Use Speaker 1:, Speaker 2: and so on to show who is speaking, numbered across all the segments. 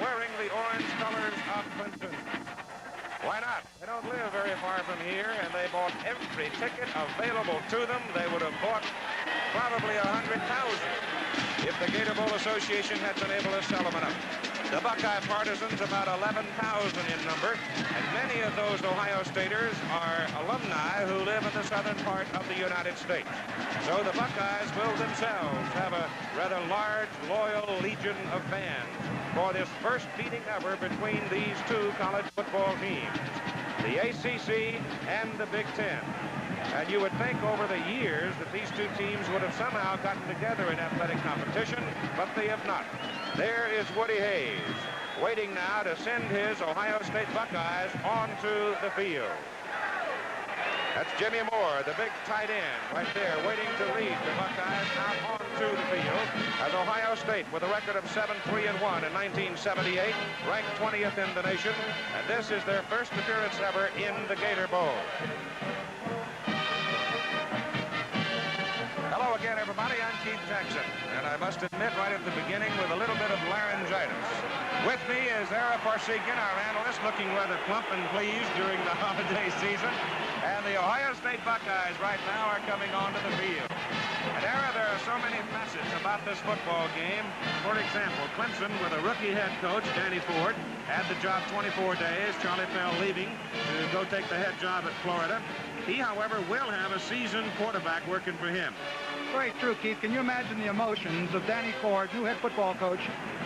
Speaker 1: wearing the orange colors of Clemson. Why not? They don't live very far from here, and they bought every ticket available to them. They would have bought probably 100,000 if the Gator Bowl Association had been able to sell them enough. The Buckeye partisans, about 11,000 in number, and many of those Ohio Staters are alumni who live in the southern part of the United States. So the Buckeyes will themselves have a rather large, loyal legion of fans for this first meeting ever between these two college football teams, the ACC and the Big Ten. And you would think over the years that these two teams would have somehow gotten together in athletic competition, but they have not. There is Woody Hayes, waiting now to send his Ohio State Buckeyes onto the field. That's Jimmy Moore, the big tight end, right there, waiting to lead the Buckeyes out onto the field as Ohio State, with a record of 7-3-1 in 1978, ranked 20th in the nation, and this is their first appearance ever in the Gator Bowl. Hello again, everybody. I'm Keith Jackson, and I must admit right at the beginning with a little bit of laryngitis. With me is Ara Parsegian, our analyst, looking rather plump and pleased during the holiday season. And the Ohio State Buckeyes right now are coming onto the field. And Ara, there are so many facets about this football game. For example, Clemson, with a rookie head coach, Danny Ford, had the job 24 days. Charlie Pell leaving to go take the head job at Florida. He, however, will have a seasoned quarterback working for him.
Speaker 2: Very true, Keith. Can you imagine the emotions of Danny Ford, new head football coach,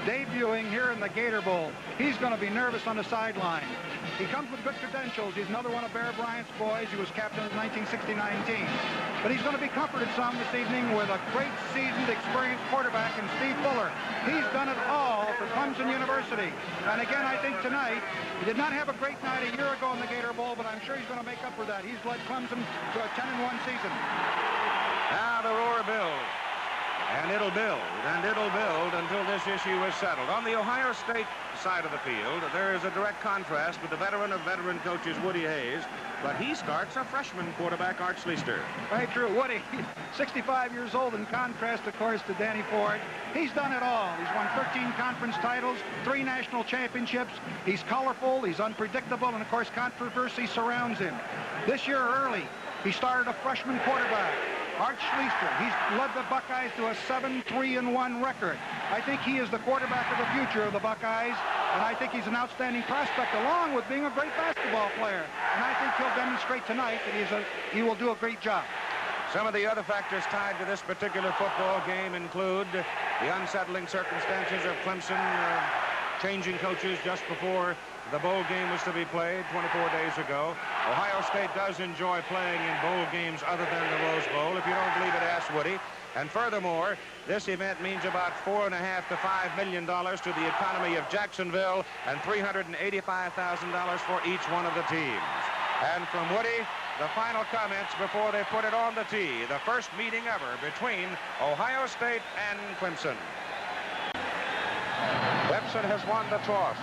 Speaker 2: debuting here in the Gator Bowl? He's going to be nervous on the sideline. He comes with good credentials. He's another one of Bear Bryant's boys. He was captain of the 1969 team. But he's going to be comforted some this evening with a great, seasoned, experienced quarterback in Steve Fuller. He's done it all for Clemson University. And again, I think tonight, he did not have a great night a year ago in the Gator Bowl, but I'm sure he's going to make up for that. He's led Clemson to a 10-1 season.
Speaker 1: Now the roar builds, and it'll build until this issue is settled. On the Ohio State side of the field, there is a direct contrast with the veteran of veteran coaches, Woody Hayes, but he starts a freshman quarterback, Art Schleister.
Speaker 2: Very true. Woody, 65 years old, in contrast, of course, to Danny Ford. He's done it all. He's won 13 conference titles, 3 national championships. He's colorful, he's unpredictable, and, of course, controversy surrounds him. This year early, he started a freshman quarterback, Art Schleister. He's led the Buckeyes to a 7-3-1 record. I think he is the quarterback of the future of the Buckeyes, and I think he's an outstanding prospect, along with being a great basketball player. And I think he'll demonstrate tonight that he will do a great job.
Speaker 1: Some of the other factors tied to this particular football game include the unsettling circumstances of Clemson changing coaches just before the bowl game was to be played 24 days ago. Ohio State does enjoy playing in bowl games other than the Rose Bowl. If you don't believe it, ask Woody. And furthermore, this event means about $4.5 to $5 million to the economy of Jacksonville and $385,000 for each one of the teams. And from Woody, the final comments before they put it on the tee. The first meeting ever between Ohio State and Clemson. Clemson has won the toss.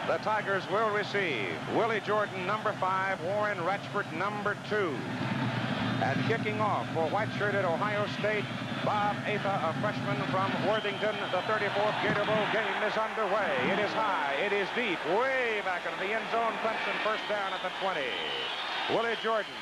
Speaker 1: The Tigers will receive Willie Jordan, number 5, Warren Ratchford, number 2. And kicking off for white-shirted Ohio State, Bob Atha, a freshman from Worthington. The 34th Gator Bowl game is underway. It is high, it is deep, way back into the end zone. Clemson first down at the 20. Willie Jordan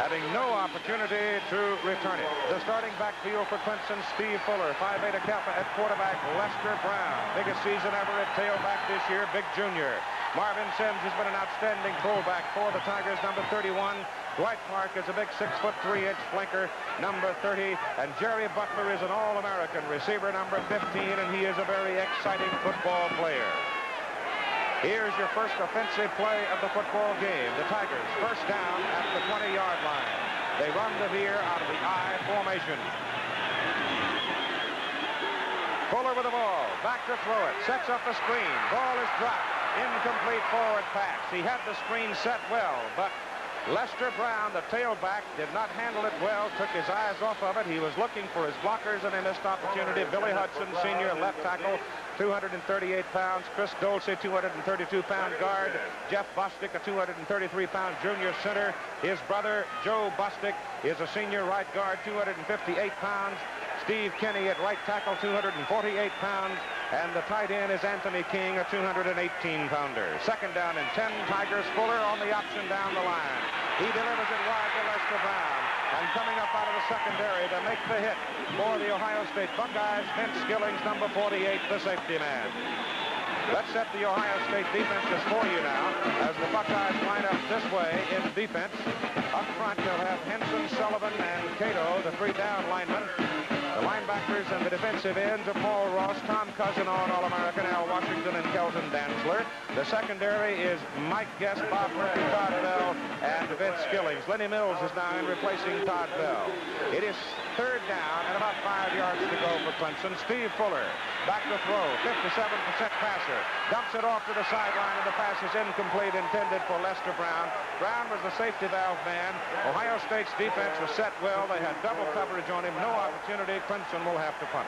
Speaker 1: having no opportunity to return it. The starting backfield for Clemson, Steve Fuller, Phi Beta Kappa at quarterback, Lester Brown. Biggest season ever at tailback this year, Big Junior. Marvin Sims has been an outstanding fullback for the Tigers, number 31. Dwight Clark is a big 6'3" flanker, number 30. And Jerry Butler is an All-American receiver, number 15, and he is a very exciting football player. Here's your first offensive play of the football game. The Tigers first down at the 20-yard line. They run the veer out of the I formation. Fuller with the ball, back to throw it, sets up the screen. Ball is dropped, incomplete forward pass. He had the screen set well, but Lester Brown, the tailback, did not handle it well, took his eyes off of it. He was looking for his blockers, and they missed opportunity. Billy Hudson, senior left tackle, 238 pounds. Chris Dolce, 232-pound guard. Jeff Bostic, a 233-pound junior center. His brother, Joe Bostic, is a senior right guard, 258 pounds. Steve Kenny at right tackle, 248 pounds. and the tight end is Anthony King, a 218-pounder. Second down and 10, Tigers. Fuller on the option down the line. He delivers it wide to Lester Brown. And coming up out of the secondary to make the hit for the Ohio State Buckeyes, Vince Skillings, number 48, the safety man. Let's set the Ohio State defenses for you now as the Buckeyes line up this way in defense. Up front, you'll have Henson, Sullivan, and Gator, the three down linemen. The linebackers and the defensive ends are Paul Ross, Tom Cousin, All-American, Al Washington, and Kelton Dantzler. The secondary is Mike Guest, Bob Murphy, Todd Bell, and Vince Skillings. Lenny Mills is now in replacing Todd Bell. It is third down and about 5 yards to go for Clemson. Steve Fuller back to throw, 57% passer. Dumps it off to the sideline, and the pass is incomplete, intended for Lester Brown. Brown was the safety valve man. Ohio State's defense was set well. They had double coverage on him. No opportunity. Clemson will have to punt.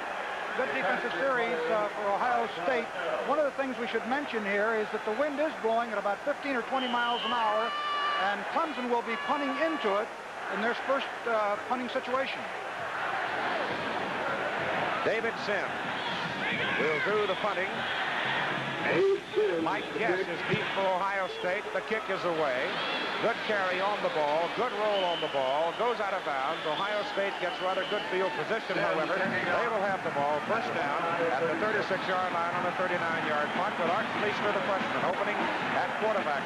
Speaker 2: Good defensive series for Ohio State. One of the things we should mention here is that the wind is blowing at about 15 or 20 miles an hour, and Clemson will be punting into it in their first punting situation.
Speaker 1: David Sims will do the punting. Mike Guess is deep for Ohio State. The kick is away. Good carry on the ball. Good roll on the ball. Goes out of bounds. Ohio State gets rather good field position, however. They will have the ball first down at the 36-yard line on a 39-yard punt with Art Fleischer, the freshman, opening at quarterback.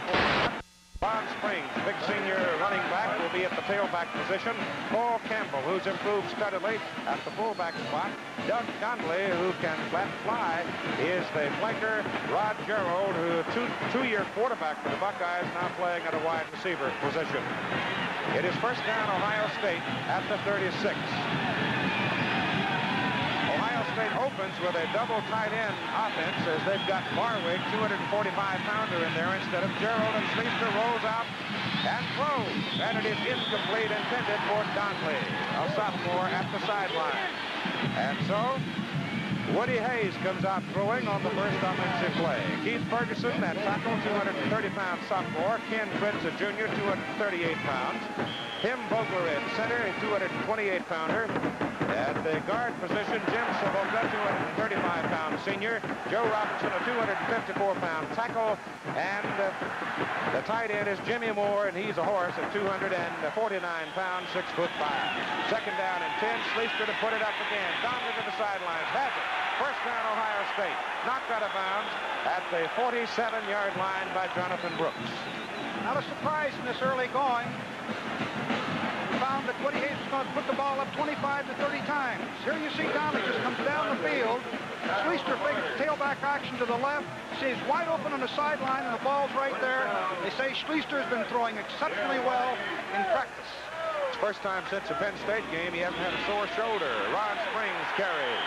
Speaker 1: Ron Springs, big senior running back, will be at the tailback position. Paul Campbell, who's improved steadily at the fullback spot. Doug Donnelly, who can flat fly, is the flanker. Rod Gerald, who two-year quarterback for the Buckeyes, now playing at a wide receiver position. It is first down, Ohio State at the 36. Ohio State opens with a double tight end offense as they've got Barwig, 245-pounder in there instead of Gerald, and Schleister rolls out and throws. And it is incomplete, intended for Donnelly, a sophomore at the sideline. And so Woody Hayes comes out throwing on the first offensive play. Keith Ferguson, that tackle, 230-pound sophomore. Ken Fritz, a junior, 238 pounds. Tim Vogler in center, a 228-pounder. At the guard position, Jim Savoca, 235-pound senior. Joe Robinson, a 254-pound tackle. And the tight end is Jimmy Moore, and he's a horse at 249 pounds, 6'5". Second down and 10. Schleister to put it up again. Donnelly to the sidelines. Has it. First down, Ohio State. Knocked out of bounds at the 47-yard line by Jonathan Brooks.
Speaker 2: Not a surprise in this early going. Found that Woody Hayes is going to put the ball up 25 to 30 times. Here you see Donnelly just comes down the field. Schleister fakes tailback action to the left. Sees wide open on the sideline, and the ball's right there. They say Schleister has been throwing exceptionally well in practice.
Speaker 1: It's first time since the Penn State game he hasn't had a sore shoulder. Ron Springs carries.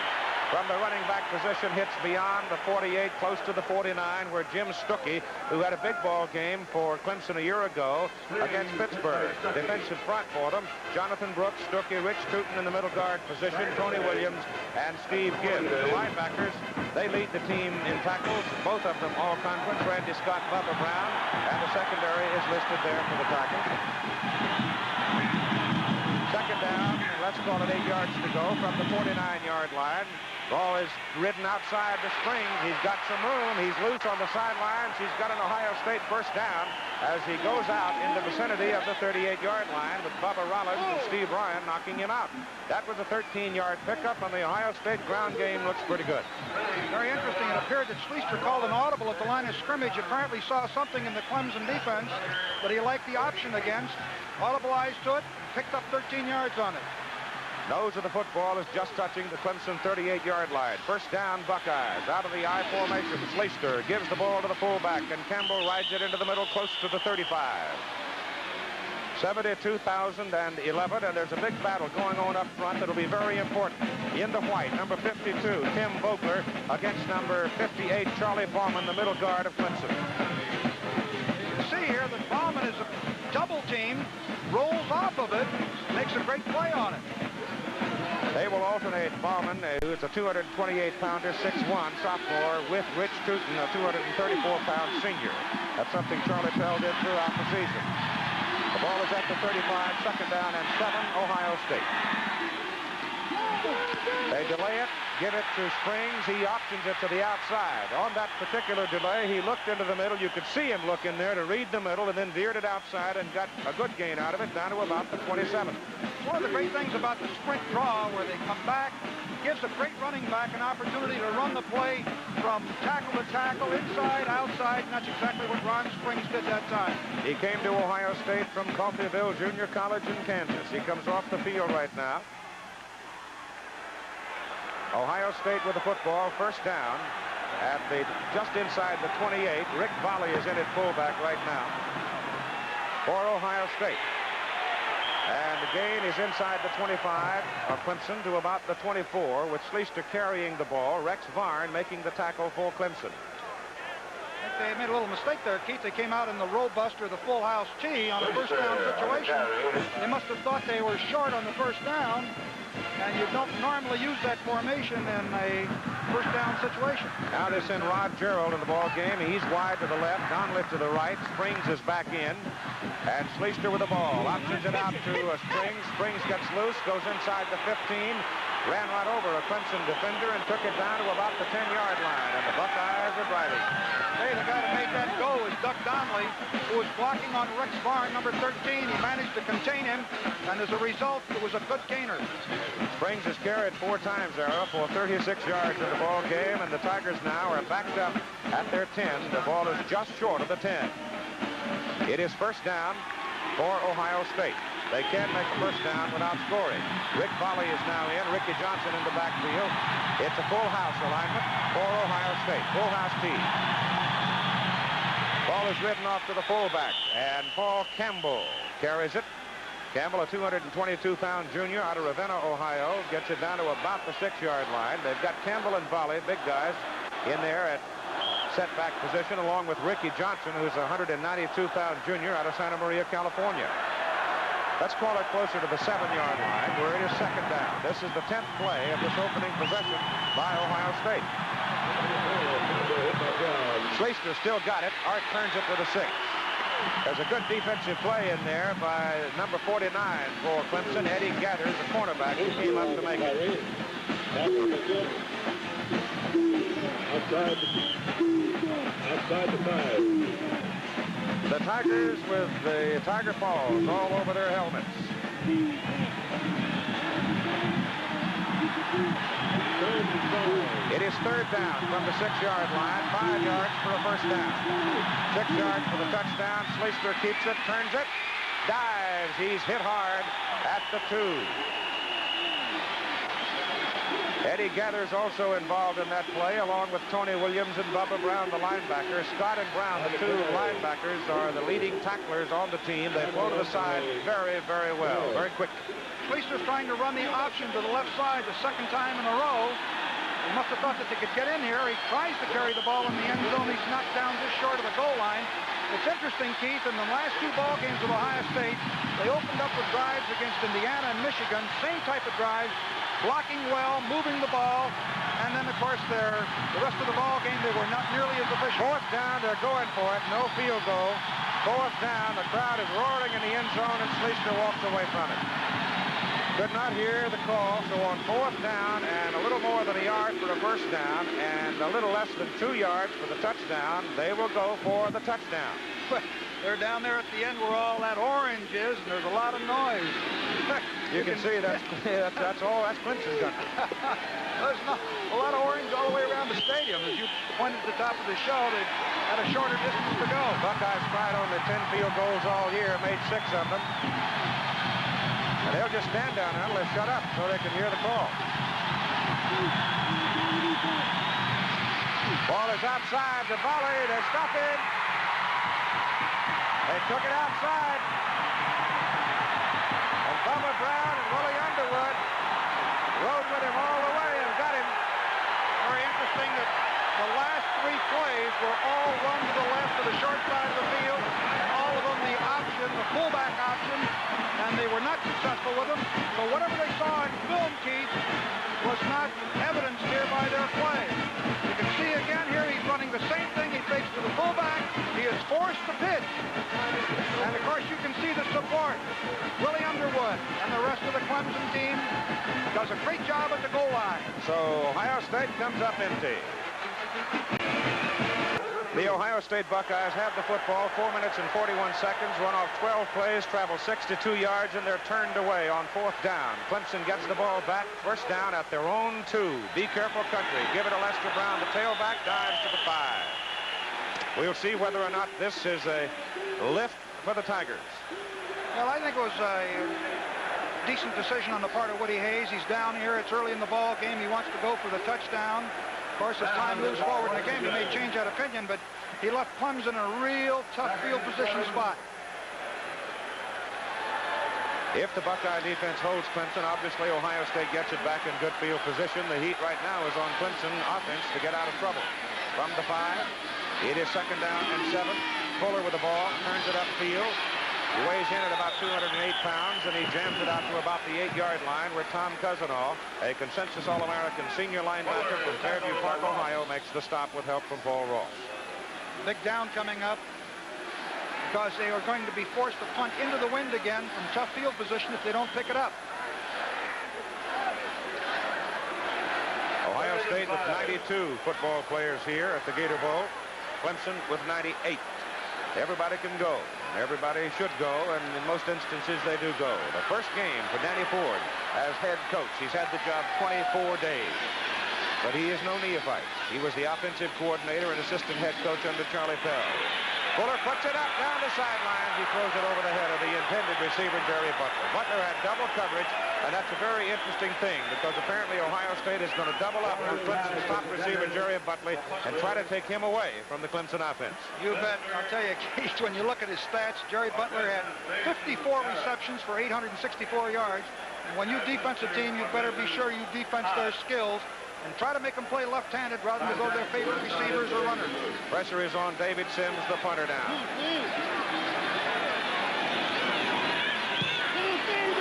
Speaker 1: From the running back position, hits beyond the 48, close to the 49, where Jim Stuckey, who had a big ball game for Clemson a year ago against Pittsburgh. Defensive front for them, Jonathan Brooks, Stuckey, Rich Tootin in the middle guard position, Tony Williams, and Steve Gibb. The linebackers, they lead the team in tackles, both of them all conference. Randy Scott, Bubba Brown, and the secondary is listed there for the tackles. Second down, let's call it 8 yards to go from the 49-yard line. Ball is ridden outside the string. He's got some room. He's loose on the sidelines. He's got an Ohio State first down as he goes out in the vicinity of the 38-yard line with Bubba Rollins and Steve Ryan knocking him out. That was a 13-yard pickup, and the Ohio State ground game looks pretty good.
Speaker 2: Very interesting. It appeared that Schleister called an audible at the line of scrimmage. Apparently saw something in the Clemson defense that he liked the option against. Audibleized to it, picked up 13 yards on it.
Speaker 1: Nose of the football is just touching the Clemson 38-yard line. First down, Buckeyes. Out of the I formation, Schleister gives the ball to the fullback, and Campbell rides it into the middle close to the 35. 72,011, and there's a big battle going on up front that'll be very important. In the white, number 52, Tim Vogler, against number 58, Charlie Bauman, the middle guard of Clemson.
Speaker 2: You see here that Bauman is a double team, rolls off of it, makes a great play on it.
Speaker 1: They will alternate Bauman, who's a 228-pounder, 6'1", sophomore, with Rich Tootin, a 234-pound senior. That's something Charlie Pell did throughout the season. The ball is at the 35, second down and 7, Ohio State. They delay it, give it to Springs. He options it to the outside. On that particular delay, he looked into the middle. You could see him look in there to read the middle and then veered it outside and got a good gain out of it down to about the 27.
Speaker 2: One of the great things about the sprint draw where they come back, gives a great running back an opportunity to run the play from tackle to tackle, inside, outside, and that's exactly what Ron Springs did that time.
Speaker 1: He came to Ohio State from Coffeyville Junior College in Kansas. He comes off the field right now. Ohio State with the football, first down at the just inside the 28. Rick Volley is in at fullback right now for Ohio State. And the gain is inside the 25 of Clemson to about the 24, with Schleister carrying the ball. Rex Varn making the tackle for Clemson.
Speaker 2: I think they made a little mistake there, Keith. They came out in the roll buster, the full house tee on a first down situation. They must have thought they were short on the first down, and you don't normally use that formation in a first down situation.
Speaker 1: Now they send Rod Gerald in the ball game. He's wide to the left, Donlett to the right. Springs is back in, and Schleister with the ball. Options it out to Springs. Springs gets loose, goes inside the 15, ran right over a Clemson defender and took it down to about the 10-yard line, and the Buckeyes are driving.
Speaker 2: Hey, the guy that made that go is Duck Donnelly, who was blocking on Rex Varn, number 13. He managed to contain him, and as a result, it was a good gainer.
Speaker 1: Springs has carried 4 times, Ara, for 36 yards in the ball game, and the Tigers now are backed up at their 10. The ball is just short of the 10. It is first down for Ohio State. They can't make a first down without scoring. Rick Volley is now in. Ricky Johnson in the backfield. It's a full house alignment for Ohio State. Full house team. Ball is ridden off to the fullback, and Paul Campbell carries it. Campbell, a 222-pound junior out of Ravenna, Ohio, gets it down to about the 6-yard line. They've got Campbell and Volley, big guys, in there at setback position, along with Ricky Johnson, who's a 192-pound junior out of Santa Maria, California. Let's call it closer to the 7-yard line, where it is second down. This is the 10th play of this opening possession by Ohio State. Schleister still got it. Art turns it with a 6. There's a good defensive play in there by number 49 for Clemson. Eddie Gator, the cornerback, who came up to make it.
Speaker 3: Outside the 5.
Speaker 1: The Tigers with the Tiger Paws all over their helmets. It is third down from the 6-yard line. 5 yards for a first down. 6 yards for the touchdown. Schleister keeps it, turns it, dives. He's hit hard at the 2. Eddie Gather's also involved in that play, along with Tony Williams and Bubba Brown, the linebacker. Scott and Brown, the 2 linebackers, are the leading tacklers on the team. They flow to the side very, very well, very quick.
Speaker 2: Schleister's trying to run the option to the left side the second time in a row. He must have thought that they could get in here. He tries to carry the ball in the end zone. He's knocked down just short of the goal line. It's interesting, Keith, in the last 2 ball games of Ohio State, they opened up with drives against Indiana and Michigan, same type of drives, blocking well, moving the ball, and then, of course, the rest of the ball game, they were not nearly as efficient.
Speaker 1: Fourth down, they're going for it. No field goal. Fourth down, the crowd is roaring in the end zone, and Schleister walks away from it. Could not hear the call, so on fourth down and a little more than a yard for a first down and a little less than 2 yards for the touchdown, they will go for the touchdown.
Speaker 2: They're down there at the end where all that orange is, and there's a lot of noise.
Speaker 1: You can see that's Clemson's gun.
Speaker 2: There's not a lot of orange all the way around the stadium. As you pointed at the top of the show, they had a shorter distance to go.
Speaker 1: Buckeyes tried only 10 field goals all year, made 6 of them. And they'll just stand down there until they shut up so they can hear the call. Ball is outside. The volley. They stop it. They took it outside. And Bubba Brown and Willie Underwood rode with him all the way and got him.
Speaker 2: Very interesting that the last 3 plays were all run to the left of the short side of the field. All of them the option, the fullback option, and they were not successful with them. So whatever they saw in film, Keith, was not evidenced here by their play. You can see again here he's running the same thing. He fakes to the fullback. He is forced to pitch. And, of course, you can see the support. Willie Underwood and the rest of the Clemson team does a great job at the goal line.
Speaker 1: So Ohio State comes up empty. The Ohio State Buckeyes have the football, 4 minutes and 41 seconds, run off 12 plays, travel 62 yards, and they're turned away on 4th down. Clemson gets the ball back, first down at their own 2. Be careful, country. Give it to Lester Brown, the tailback, dives to the 5. We'll see whether or not this is a lift for the Tigers.
Speaker 2: Well, I think it was a decent decision on the part of Woody Hayes. He's down here. It's early in the ball game. He wants to go for the touchdown. Of course, as time moves forward in the game, he may change that opinion, but he left Clemson in a real tough field position spot.
Speaker 1: If the Buckeye defense holds Clemson, obviously Ohio State gets it back in good field position. The heat right now is on Clemson offense to get out of trouble. From the 5, it is 2nd down and 7. Fuller with the ball, turns it upfield. He weighs in at about 208 pounds, and he jams it out to about the 8-yard line, where Tom Cousinall, a consensus All-American senior linebacker from Fairview Park, Ohio, makes the stop with help from Paul Ross.
Speaker 2: Big down coming up because they are going to be forced to punt into the wind again from tough field position if they don't pick it up.
Speaker 1: Ohio State with 92 football players here at the Gator Bowl. Clemson with 98. Everybody can go. Everybody should go, and in most instances they do go. The first game for Danny Ford as head coach. He's had the job 24 days, but he is no neophyte. He was the offensive coordinator and assistant head coach under Charlie Pell. Fuller puts it up down the sidelines. He throws it over the head of the intended receiver, Jerry Butler. Butler had double coverage, and that's a very interesting thing because apparently Ohio State is going to double up on Clemson's top receiver, Jerry Butler, and try to take him away from the Clemson offense.
Speaker 2: You bet. I'll tell you, Keith, when you look at his stats, Jerry Butler had 54 receptions for 864 yards. And when you defensive team, you better be sure you defense their skills and try to make them play left-handed rather than go to their favorite receivers or runners.
Speaker 1: Pressure is on David Sims, the punter down.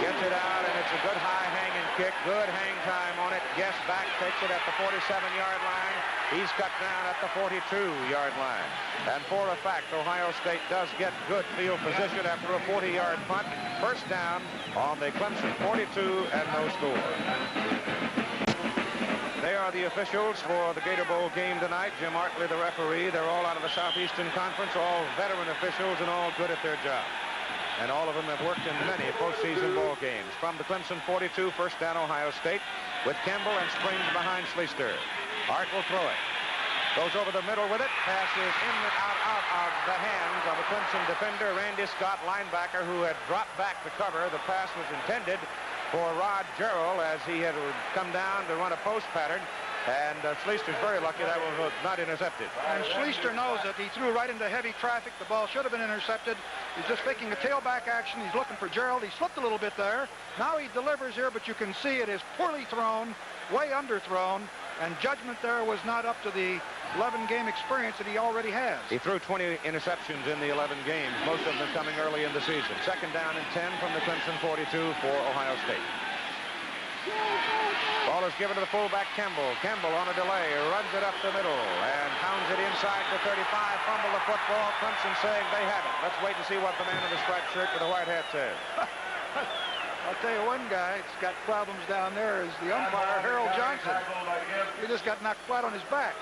Speaker 1: Gets it out, and it's a good high hanging kick. Good hang time on it. Guess back takes it at the 47-yard line. He's cut down at the 42-yard line. And for a fact, Ohio State does get good field position after a 40-yard punt. First down on the Clemson 42 and no score. They are the officials for the Gator Bowl game tonight. Jim Artley, the referee. They're all out of the Southeastern Conference, all veteran officials and all good at their job. And all of them have worked in many postseason ball games. From the Clemson 42, first down Ohio State, with Campbell and Springs behind Schleister. Art will throw it. Goes over the middle with it. Passes in and out of the hands of a Clemson defender, Randy Scott, linebacker, who had dropped back to cover. The pass was intended for Rod Jarrell as he had come down to run a post pattern, and Schleister's very lucky that was not intercepted.
Speaker 2: And Schleister knows it. He threw right into heavy traffic. The ball should have been intercepted. He's just taking a tailback action. He's looking for Jarrell. He slipped a little bit there. Now he delivers here, but you can see it is poorly thrown, way underthrown, and judgment there was not up to the 11-game experience that he already has.
Speaker 1: He threw 20 interceptions in the 11 games, most of them coming early in the season. Second down and 10 from the Clemson 42 for Ohio State. Ball is given to the fullback, Campbell. Campbell on a delay, runs it up the middle, and pounds it inside the 35, fumble the football. Clemson saying they have it. Let's wait to see what the man in the striped shirt with the white hat says.
Speaker 2: I'll tell you one guy that's got problems down there is the umpire, Harold Johnson. He just got knocked flat on his back.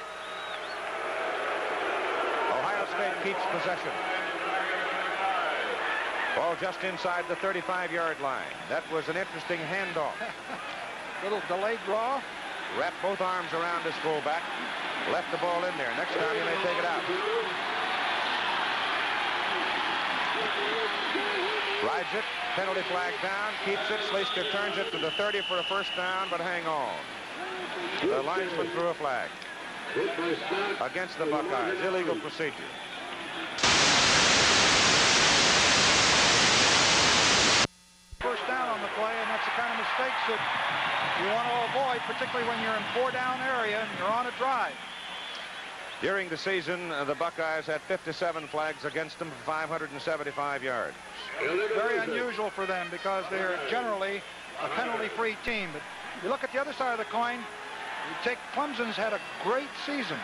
Speaker 1: Ohio State keeps possession. Ball just inside the 35-yard line. That was an interesting handoff.
Speaker 2: Little delayed draw.
Speaker 1: Wrapped both arms around his fullback. Left the ball in there. Next time he may take it out. Rides it. Penalty flag down. Keeps it. Schleister turns it to the 30 for a first down, but hang on. The linesman threw a flag against the Buckeyes. Illegal procedure.
Speaker 2: First down on the play, and that's the kind of mistakes that you want to avoid, particularly when you're in 4-down area and you're on a drive.
Speaker 1: During the season, the Buckeyes had 57 flags against them for 575 yards.
Speaker 2: Very unusual for them because they're generally a penalty-free team. But you look at the other side of the coin, you take Clemson's had a great season.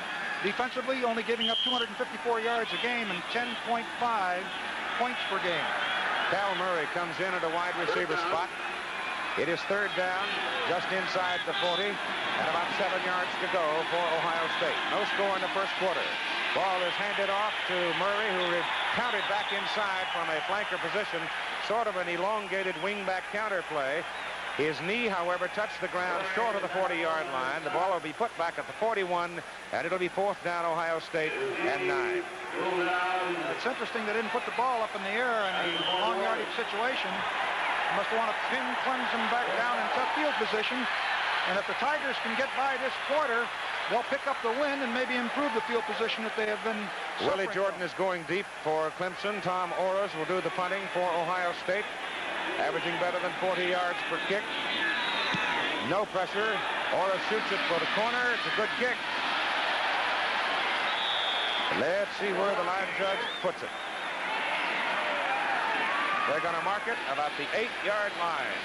Speaker 2: Defensively, only giving up 254 yards a game and 10.5 points per game.
Speaker 1: Cal Murray comes in at a wide receiver spot. It is third down, just inside the 40, and about 7 yards to go for Ohio State. No score in the first quarter. Ball is handed off to Murray, who counted back inside from a flanker position, sort of an elongated wingback counter play. His knee, however, touched the ground short of the 40-yard line. The ball will be put back at the 41, and it'll be fourth down, Ohio State, and 9.
Speaker 2: It's interesting they didn't put the ball up in the air in a long yardage situation. They must want to pin Clemson back down in tough field position. And if the Tigers can get by this quarter, they'll pick up the win and maybe improve the field position that they have been suffering.
Speaker 1: Willie Jordan is going deep for Clemson. Tom Orris will do the punting for Ohio State, averaging better than 40 yards per kick. No pressure. Orris shoots it for the corner. It's a good kick. Let's see where the line judge puts it. They're going to mark it about the 8-yard line.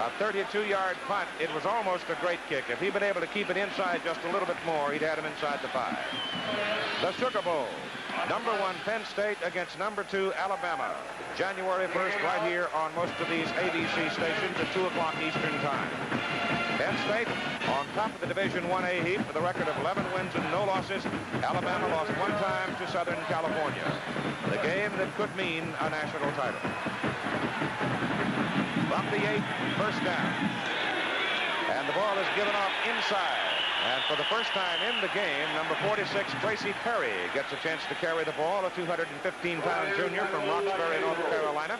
Speaker 1: A 32-yard punt. It was almost a great kick. If he'd been able to keep it inside just a little bit more, he'd had him inside the 5. The Sugar Bowl. Number 1 Penn State against number 2 Alabama. January 1st right here on most of these ABC stations at 2 o'clock Eastern Time. Penn State on top of the Division 1A heap with a record of 11 wins and no losses. Alabama lost 1 time to Southern California. The game that could mean a national title. From the 8, first down. And the ball is given off inside. And for the first time in the game, number 46, Tracy Perry, gets a chance to carry the ball, a 215-pound junior from Roxbury, North Carolina.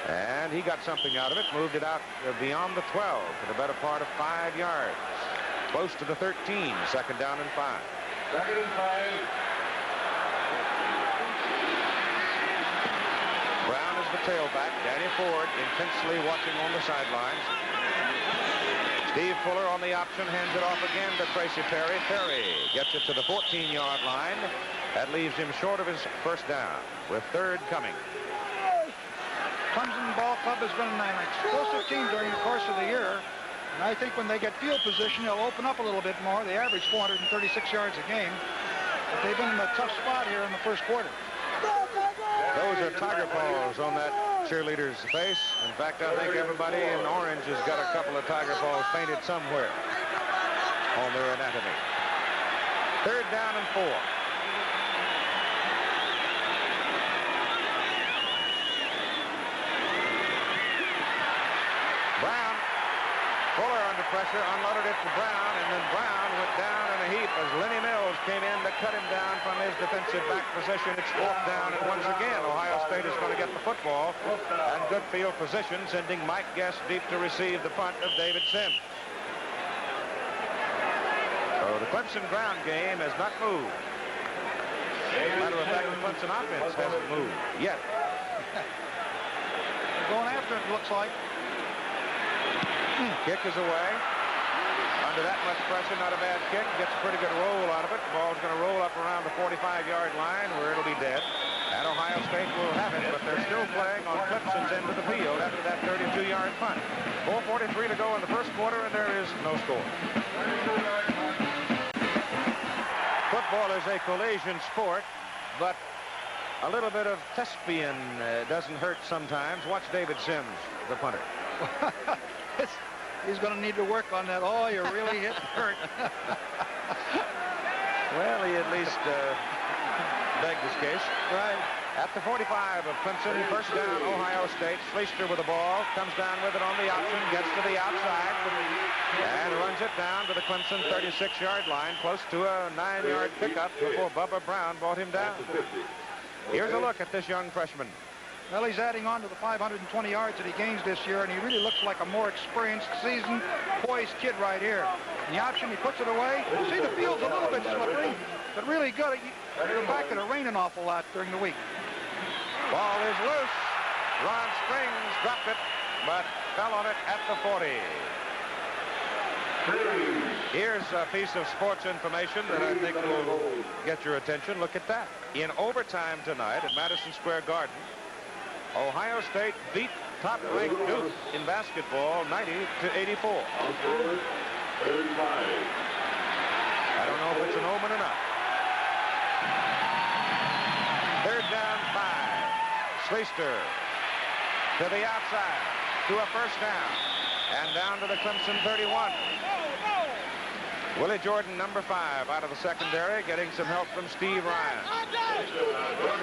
Speaker 1: And he got something out of it, moved it out beyond the 12 for the better part of 5 yards. Close to the 13, second down and 5.
Speaker 3: Second and 5.
Speaker 1: Brown is the tailback. Danny Ford intensely watching on the sidelines. Steve Fuller on the option, hands it off again to Tracy Perry. Perry gets it to the 14-yard line. That leaves him short of his first down with third coming.
Speaker 2: Clemson Ball Club has been an explosive team during the course of the year. And I think when they get field position, they'll open up a little bit more. They average 436 yards a game. But they've been in a tough spot here in the first quarter.
Speaker 1: Those are tiger paws on that cheerleader's face. In fact, I think everybody in orange has got a couple of tiger paws painted somewhere on their anatomy. Third down and 4. Brown, Fuller under pressure, unloaded it to Brown, and then Brown went down in a heap as Lenny Mills came in to cut him down from his defensive back position. It's fourth down, and once again, Ohio State is going to get the football and good field position, sending Mike Guest deep to receive the punt of David Sims. So the Clemson ground game has not moved. As a matter of fact, the Clemson offense hasn't moved yet.
Speaker 2: They're going after it, looks like.
Speaker 1: Kick is away. Under that much pressure, not a bad kick. Gets a pretty good roll out of it. The ball's going to roll up around the 45-yard line where it'll be dead. And Ohio State will have it, but they're still playing on Clemson's end of the field after that 32-yard punt. 4:43 to go in the first quarter, and there is no score. Football is a collision sport, but a little bit of thespian doesn't hurt sometimes. Watch David Sims, the punter.
Speaker 2: He's going to need to work on that. Oh, you're really hitting hurt.
Speaker 1: Well, he at least begged his case.
Speaker 2: Right.
Speaker 1: At the 45 of Clemson, first down, Ohio State. Schleister with the ball, comes down with it on the option, gets to the outside, and runs it down to the Clemson 36-yard line, close to a 9-yard pickup before Bubba Brown brought him down. Here's a look at this young freshman.
Speaker 2: Well, he's adding on to the 520 yards that he gains this year, and he really looks like a more experienced, seasoned, poised kid right here. In the option, he puts it away. See, the field's a little bit slippery, but really good. The fact that it rained an awful lot during the week.
Speaker 1: Ball is loose. Ron Springs dropped it, but fell on it at the 40. Here's a piece of sports information that I think will get your attention. Look at that. In overtime tonight at Madison Square Garden, Ohio State beat top-ranked Duke in basketball 90-84. I don't know if it's an omen or not. Third down, 5. Schleister to the outside, to a first down, and down to the Clemson 31. Willie Jordan, number 5, out of the secondary, getting some help from Steve Ryan.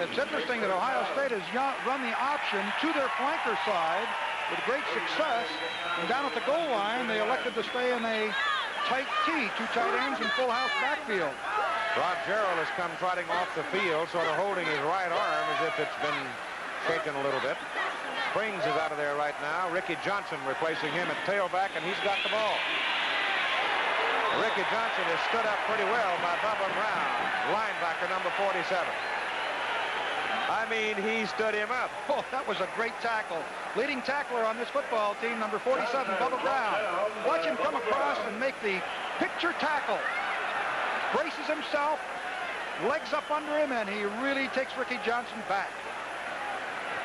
Speaker 2: It's interesting that Ohio State has run the option to their flanker side with great success. And down at the goal line, they elected to stay in a tight T, 2 tight ends and full house backfield.
Speaker 1: Rod Jarrell has come trotting off the field, sort of holding his right arm as if it's been shaken a little bit. Springs is out of there right now. Ricky Johnson replacing him at tailback, and he's got the ball. Ricky Johnson is stood up pretty well by Bubba Brown, linebacker number 47. I mean, he stood him up.
Speaker 2: Oh, that was a great tackle. Leading tackler on this football team, number 47, Bubba Brown. Watch him come across and make the picture tackle. Braces himself, legs up under him, and he really takes Ricky Johnson back.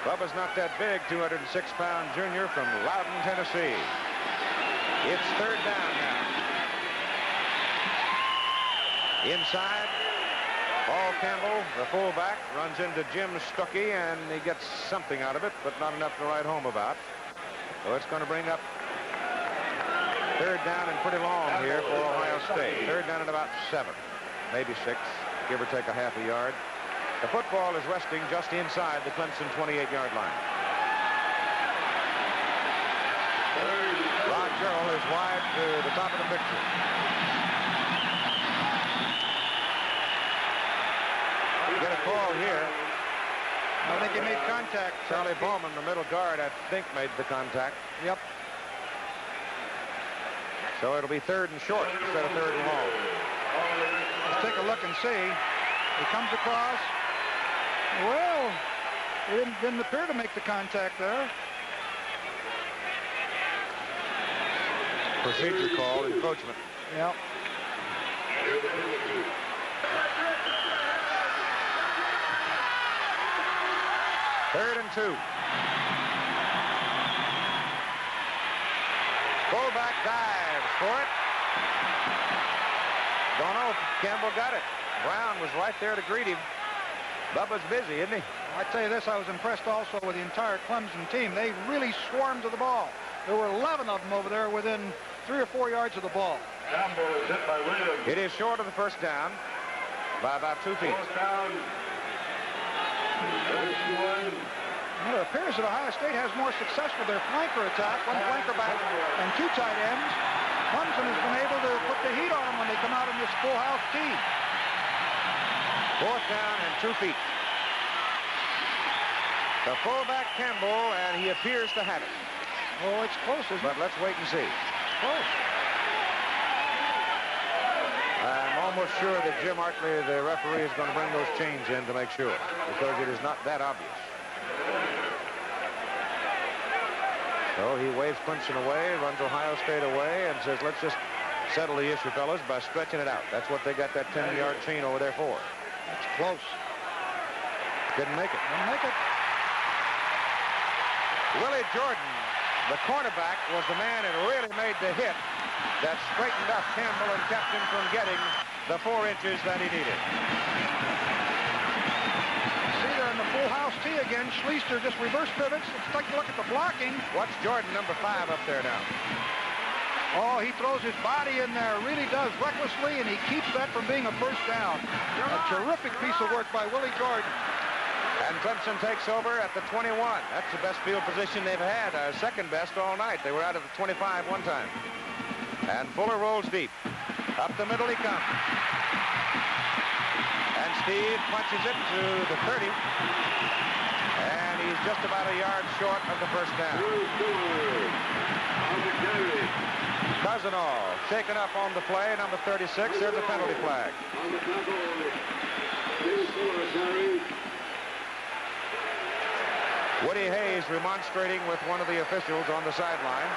Speaker 1: Bubba's not that big, 206-pound junior from Loudon, Tennessee. It's third down now. Inside, Paul Campbell, the fullback, runs into Jim Stuckey, and he gets something out of it, but not enough to write home about. So it's going to bring up third down and pretty long here for Ohio State. Third down at about 7, maybe 6, give or take a half a yard. The football is resting just inside the Clemson 28-yard line. Rod Jarrell is wide to the top of the picture. Get a call here.
Speaker 2: I think he made contact.
Speaker 1: Charlie Bowman, the middle guard, I think made the contact.
Speaker 2: Yep.
Speaker 1: So it'll be third and short instead of third and long.
Speaker 2: Let's take a look and see. He comes across. Well, he didn't appear to make the contact there.
Speaker 1: Procedure call, encroachment.
Speaker 2: Yep.
Speaker 1: Third and 2. Fullback dives for it. Don't know if Campbell got it. Brown was right there to greet him. Bubba's busy, isn't he?
Speaker 2: I tell you this, I was impressed also with the entire Clemson team. They really swarmed to the ball. There were 11 of them over there within 3 or 4 yards of the ball.
Speaker 3: Campbell is hit by Williams.
Speaker 1: It is short of the first down by about 2 feet.
Speaker 3: Fourth down.
Speaker 2: Well, it appears that Ohio State has more success with their flanker attack, 1 flanker back and 2 tight ends. Clemson has been able to put the heat on them when they come out in this full house team.
Speaker 1: Fourth down and 2 feet. The fullback Campbell, and he appears to have it.
Speaker 2: Oh, it's close, isn't
Speaker 1: But
Speaker 2: it?
Speaker 1: let's wait and see.
Speaker 2: Close.
Speaker 1: I'm almost sure that Jim Hartley, the referee, is going to bring those chains in to make sure, because it is not that obvious. So he waves Clemson away, runs Ohio State away, and says, let's just settle the issue, fellas, by stretching it out. That's what they got that 10-yard chain over there for.
Speaker 2: That's close.
Speaker 1: Didn't make it.
Speaker 2: Didn't make it.
Speaker 1: Willie Jordan, the cornerback, was the man that really made the hit that straightened up Campbell and kept him from getting the 4 inches that he needed.
Speaker 2: See there in the full house tee again. Schleister just reverse pivots. Let's take a look at the blocking.
Speaker 1: What's Jordan, number 5, up there now?
Speaker 2: Oh, he throws his body in there, really does, recklessly, and he keeps that from being a first down. A terrific piece of work by Willie Jordan.
Speaker 1: And Clemson takes over at the 21. That's the best field position they've had, second best all night. They were out of the 25 one time. And Fuller rolls deep. Up the middle he comes. And Steve punches it to the 30. And he's just about a yard short of the first down. Cousinall shaken up on the play, number 36. There's a penalty flag. Woody Hayes remonstrating with one of the officials on the sidelines.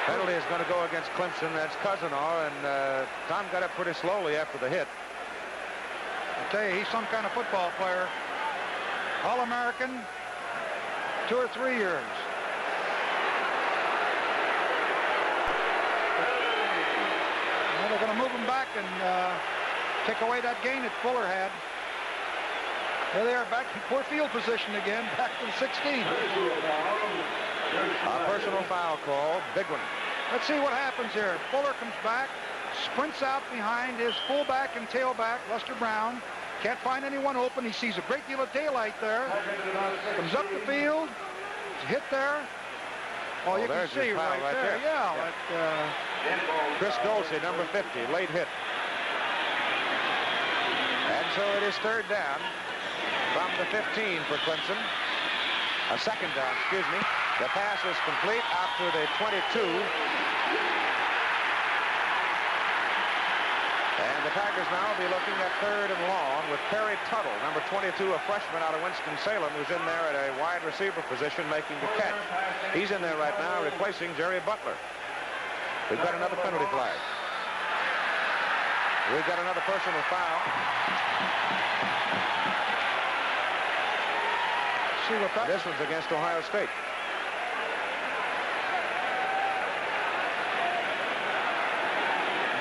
Speaker 1: Penalty is going to go against Clemson. That's Cousinall, and Tom got up pretty slowly after the hit.
Speaker 2: I tell you, he's some kind of football player. All-American, 2 or 3 years. Well, they're going to move him back and take away that gain that Fuller had. There they are, back in poor field position again, back to the 16.
Speaker 1: A personal foul call, big one.
Speaker 2: Let's see what happens here. Fuller comes back, sprints out behind his fullback and tailback, Lester Brown. Can't find anyone open. He sees a great deal of daylight there. Comes up the field. It's hit there. Oh, you can see right there. Yeah.
Speaker 1: Chris Dolce, number 50, late hit. And so it is third down from the 15 for Clemson. A second down, excuse me. The pass is complete out to the 22. And the Tigers now will be looking at third and long with Perry Tuttle, number 22, a freshman out of Winston-Salem, who's in there at a wide receiver position making the catch. He's in there right now replacing Jerry Butler. We've got another penalty flag. We've got another personal foul.
Speaker 2: See what that
Speaker 1: This one's against Ohio State.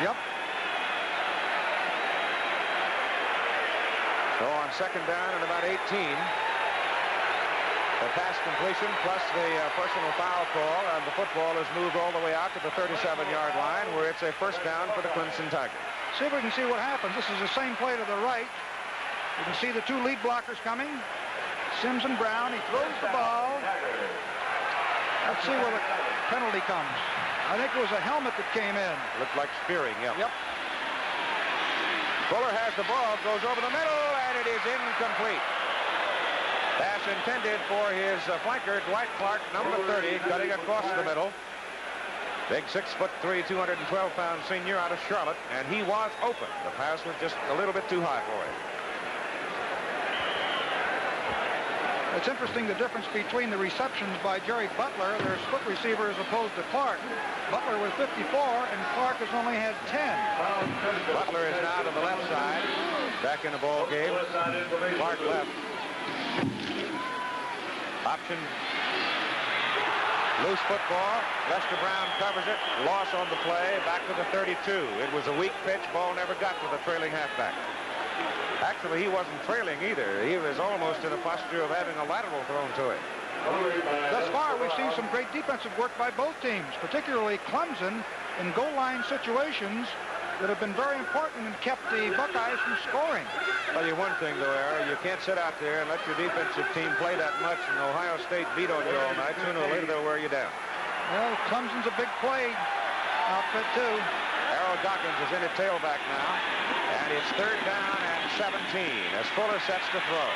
Speaker 2: Yep.
Speaker 1: So on second down and about 18, the pass completion plus the personal foul call, and the football is moved all the way out to the 37-yard line, where it's a first down for the Clemson Tigers.
Speaker 2: See if we can see what happens. This is the same play to the right. You can see the two lead blockers coming. Sims and Brown. He throws the ball. Let's see where the penalty comes. I think it was a helmet that came in.
Speaker 1: Looked like spearing, yeah.
Speaker 2: Yep.
Speaker 1: Fuller has the ball, goes over the middle, and it is incomplete. Pass intended for his flanker, Dwight Clark, number 30, cutting across the middle. Big 6'3", 212-pound senior out of Charlotte, and he was open. The pass was just a little bit too high for him.
Speaker 2: It's interesting the difference between the receptions by Jerry Butler, their split receiver, as opposed to Clark. Butler was 54, and Clark has only had 10.
Speaker 1: Butler is now to the left side, back in the ball game. Clark left. Option. Loose football. Lester Brown covers it. Loss on the play. Back to the 32. It was a weak pitch. Ball never got to the trailing halfback. Actually, he wasn't trailing either. He was almost in a posture of having a lateral thrown to him.
Speaker 2: Thus far, we've seen some great defensive work by both teams, particularly Clemson in goal line situations that have been very important and kept the Buckeyes from scoring.
Speaker 1: I'll tell you one thing, though, Aaron. You can't sit out there and let your defensive team play that much, and Ohio State beat on you all night. Sooner or later, they'll wear you down.
Speaker 2: Well, Clemson's a big play outfit, too.
Speaker 1: Errol Dawkins is in at tailback now, and it's third down and 17 as Fuller sets to throw.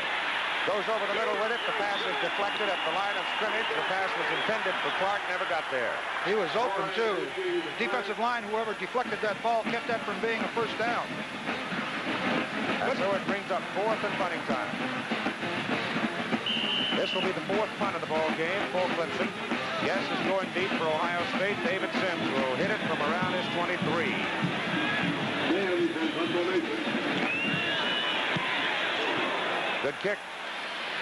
Speaker 1: Goes over the middle with it. The pass is deflected at the line of scrimmage. The pass was intended for Clark, never got there.
Speaker 2: He was open, too. The defensive line, whoever deflected that ball, kept that from being a first down.
Speaker 1: And so it brings up fourth and punting time. This will be the fourth punt of the ball game for Clemson. Yes is going deep for Ohio State. David Sims will hit it from around his 23. Good kick.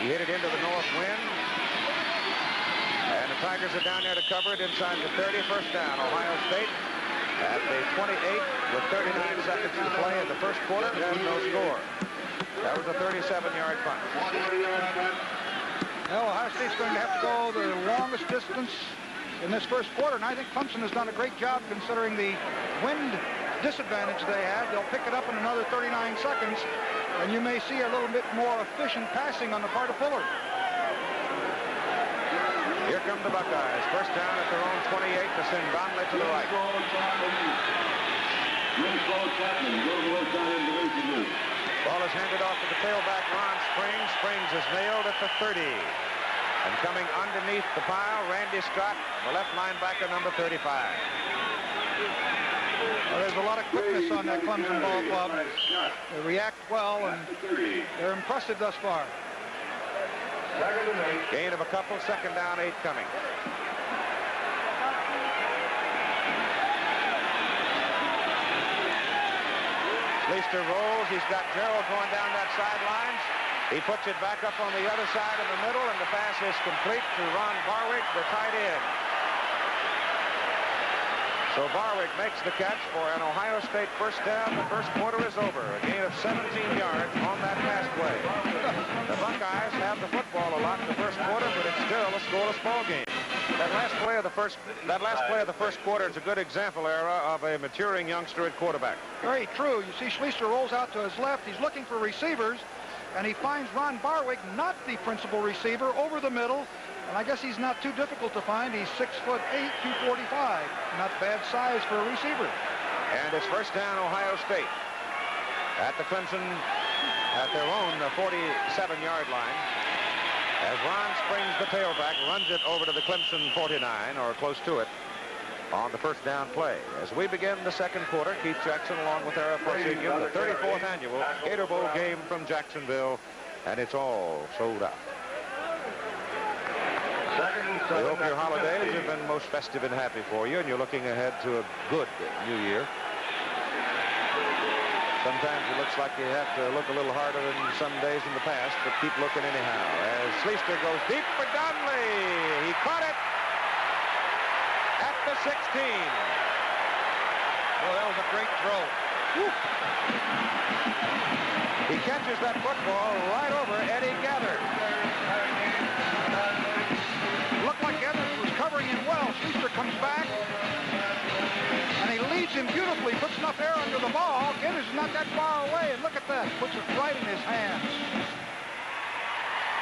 Speaker 1: He hit it into the north wind. And the Tigers are down there to cover it inside the 30. First down, Ohio State at the 28 with 39 seconds to play in the first quarter. There's no score. That was a 37-yard punt.
Speaker 2: Well, Ohio State's going to have to go the longest distance in this first quarter, and I think Clemson has done a great job considering the wind disadvantage they have. They'll pick it up in another 39 seconds, and you may see a little bit more efficient passing on the part of Fuller.
Speaker 1: Here come the Buckeyes. First down at their own 28 to send Donnelly to the right. Ball is handed off to the tailback, Ron Springs. Springs is nailed at the 30. And coming underneath the pile, Randy Scott, the left linebacker, number 35.
Speaker 2: Well, there's a lot of quickness on that Clemson ball club. They react well, and they're impressive thus far.
Speaker 1: Gain of a couple, second down, 8 coming. Leister rolls. He's got Gerald going down that sidelines. He puts it back up on the other side in the middle, and the pass is complete to Ron Barwick, the tight end. So Barwick makes the catch for an Ohio State first down. The first quarter is over. A gain of 17 yards on that pass play. rocked the first quarter, but it's still a scoreless ball game. That last play of the first quarter is a good example, Era, of a maturing youngster at quarterback.
Speaker 2: Very true. You see Schleister rolls out to his left. He's looking for receivers, and he finds Ron Barwick, not the principal receiver, over the middle. And I guess he's not too difficult to find. He's 6'8", 245. Not bad size for a receiver.
Speaker 1: And it's first down, Ohio State. At the Clemson, at their own 47-yard line. As Ron springs the tailback, runs it over to the Clemson 49, or close to it, on the first down play. As we begin the second quarter, Keith Jackson, along with Era Porcinium, the 34th annual Gator Bowl game from Jacksonville, and it's all sold out. We hope your holidays have been most festive and happy for you, and you're looking ahead to a good New Year. Sometimes it looks like you have to look a little harder than some days in the past, but keep looking anyhow. As Schleister goes deep for Donnelly. He caught it at the 16.
Speaker 2: Well, that was a great throw. Woo.
Speaker 1: He catches that football right over Eddie Gator.
Speaker 2: Looked like Evans was covering him well. Schleister comes back, and he leads him beautifully, puts enough air under the ball. Evans is not that far away, and look at that. Puts it right in his hands.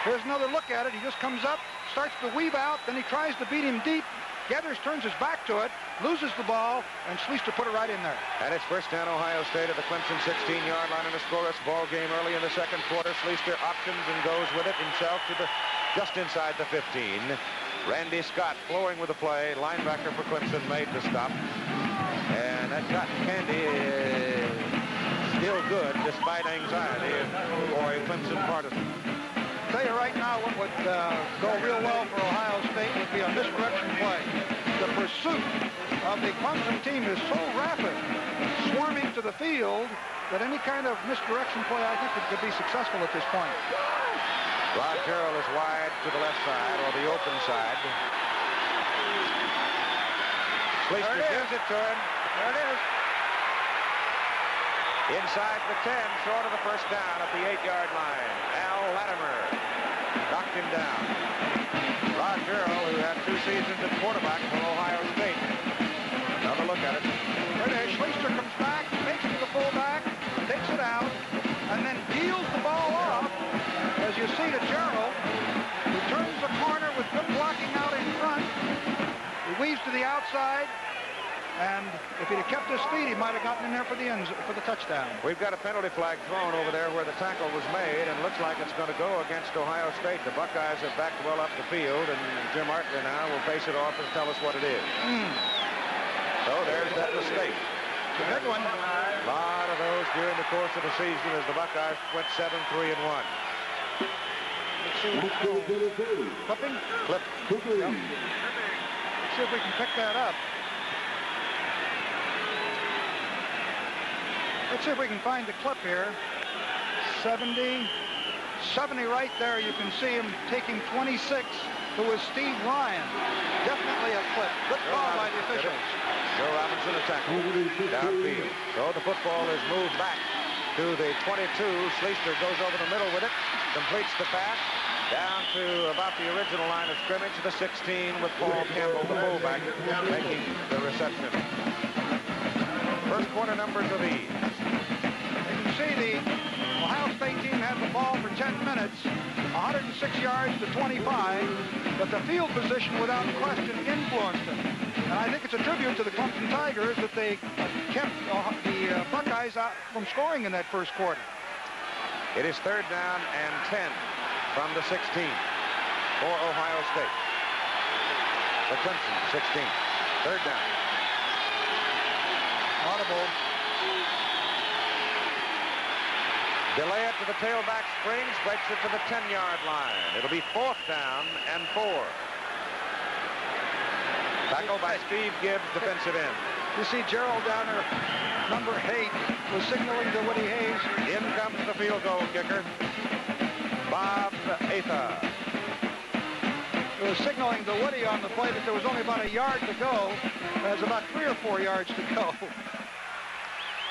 Speaker 2: Here's another look at it. He just comes up, starts to weave out, then he tries to beat him deep. Gathers turns his back to it, loses the ball, and Schleister put it right in there.
Speaker 1: And it's first down, Ohio State at the Clemson 16-yard line in a scoreless ball game early in the second quarter. Schleister options and goes with it himself to the just inside the 15. Randy Scott flowing with the play. Linebacker for Clemson made the stop. And that cotton candy is still good despite anxiety for a Clemson partisan.
Speaker 2: I'll tell you right now what would go real well for Ohio State would be a misdirection play. The pursuit of the Clemson team is so rapid, swarming to the field, that any kind of misdirection play, I think, could be successful at this point.
Speaker 1: Rod Terrell is wide to the left side, or the open side. Schleister gives it to him.
Speaker 2: There it is.
Speaker 1: Inside the 10, short of the first down at the 8-yard line. Al Latimer knocked him down. Rod Terrell, who had 2 seasons at quarterback for Ohio State. Another look at it.
Speaker 2: There it is. Schleister comes back, takes it to the fullback, takes it out, and then peels the ball off. As you see to Gerald, who turns the corner with good blocking out in front. He weaves to the outside, and if he'd have kept his feet, he might have gotten in there for the touchdown.
Speaker 1: We've got a penalty flag thrown over there where the tackle was made, and looks like it's going to go against Ohio State. The Buckeyes have backed well up the field, and Jim Artley now will face it off and tell us what it is. So there's that mistake.
Speaker 2: It's a big one.
Speaker 1: A lot of those during the course of the season as the Buckeyes went 7-3-1.
Speaker 2: Let's see what clipping?
Speaker 1: Clip.
Speaker 2: Yep. Let's see if we can pick that up. Let's see if we can find the clip here. 70 right there. You can see him taking 26, who was Steve Ryan. Definitely a clip. Good call by the officials.
Speaker 1: Joe Robinson attacking downfield. So the football is moved back to the 22. Schleister goes over the middle with it, completes the pass down to about the original line of scrimmage, the 16, with Paul Campbell, the fullback, making the reception. First quarter numbers are these.
Speaker 2: You can see the Ohio State team had the ball for 10 minutes, 106 yards to 25, but the field position, without question, influenced it. And I think it's a tribute to the Clemson Tigers that they kept the Buckeyes out from scoring in that first quarter.
Speaker 1: It is third down and 10 from the 16 for Ohio State. The Clemson 16. Third down.
Speaker 2: Audible.
Speaker 1: Delay it to the tailback springs, breaks it to the 10-yard line. It'll be fourth down and 4. Tackle by Steve Gibbs, defensive end.
Speaker 2: You see Gerald Downer, number 8, was signaling to Woody Hayes.
Speaker 1: In comes the field goal kicker, Bob Atha.
Speaker 2: He was signaling to Woody on the play that there was only about a yard to go. There's about 3 or 4 yards to go.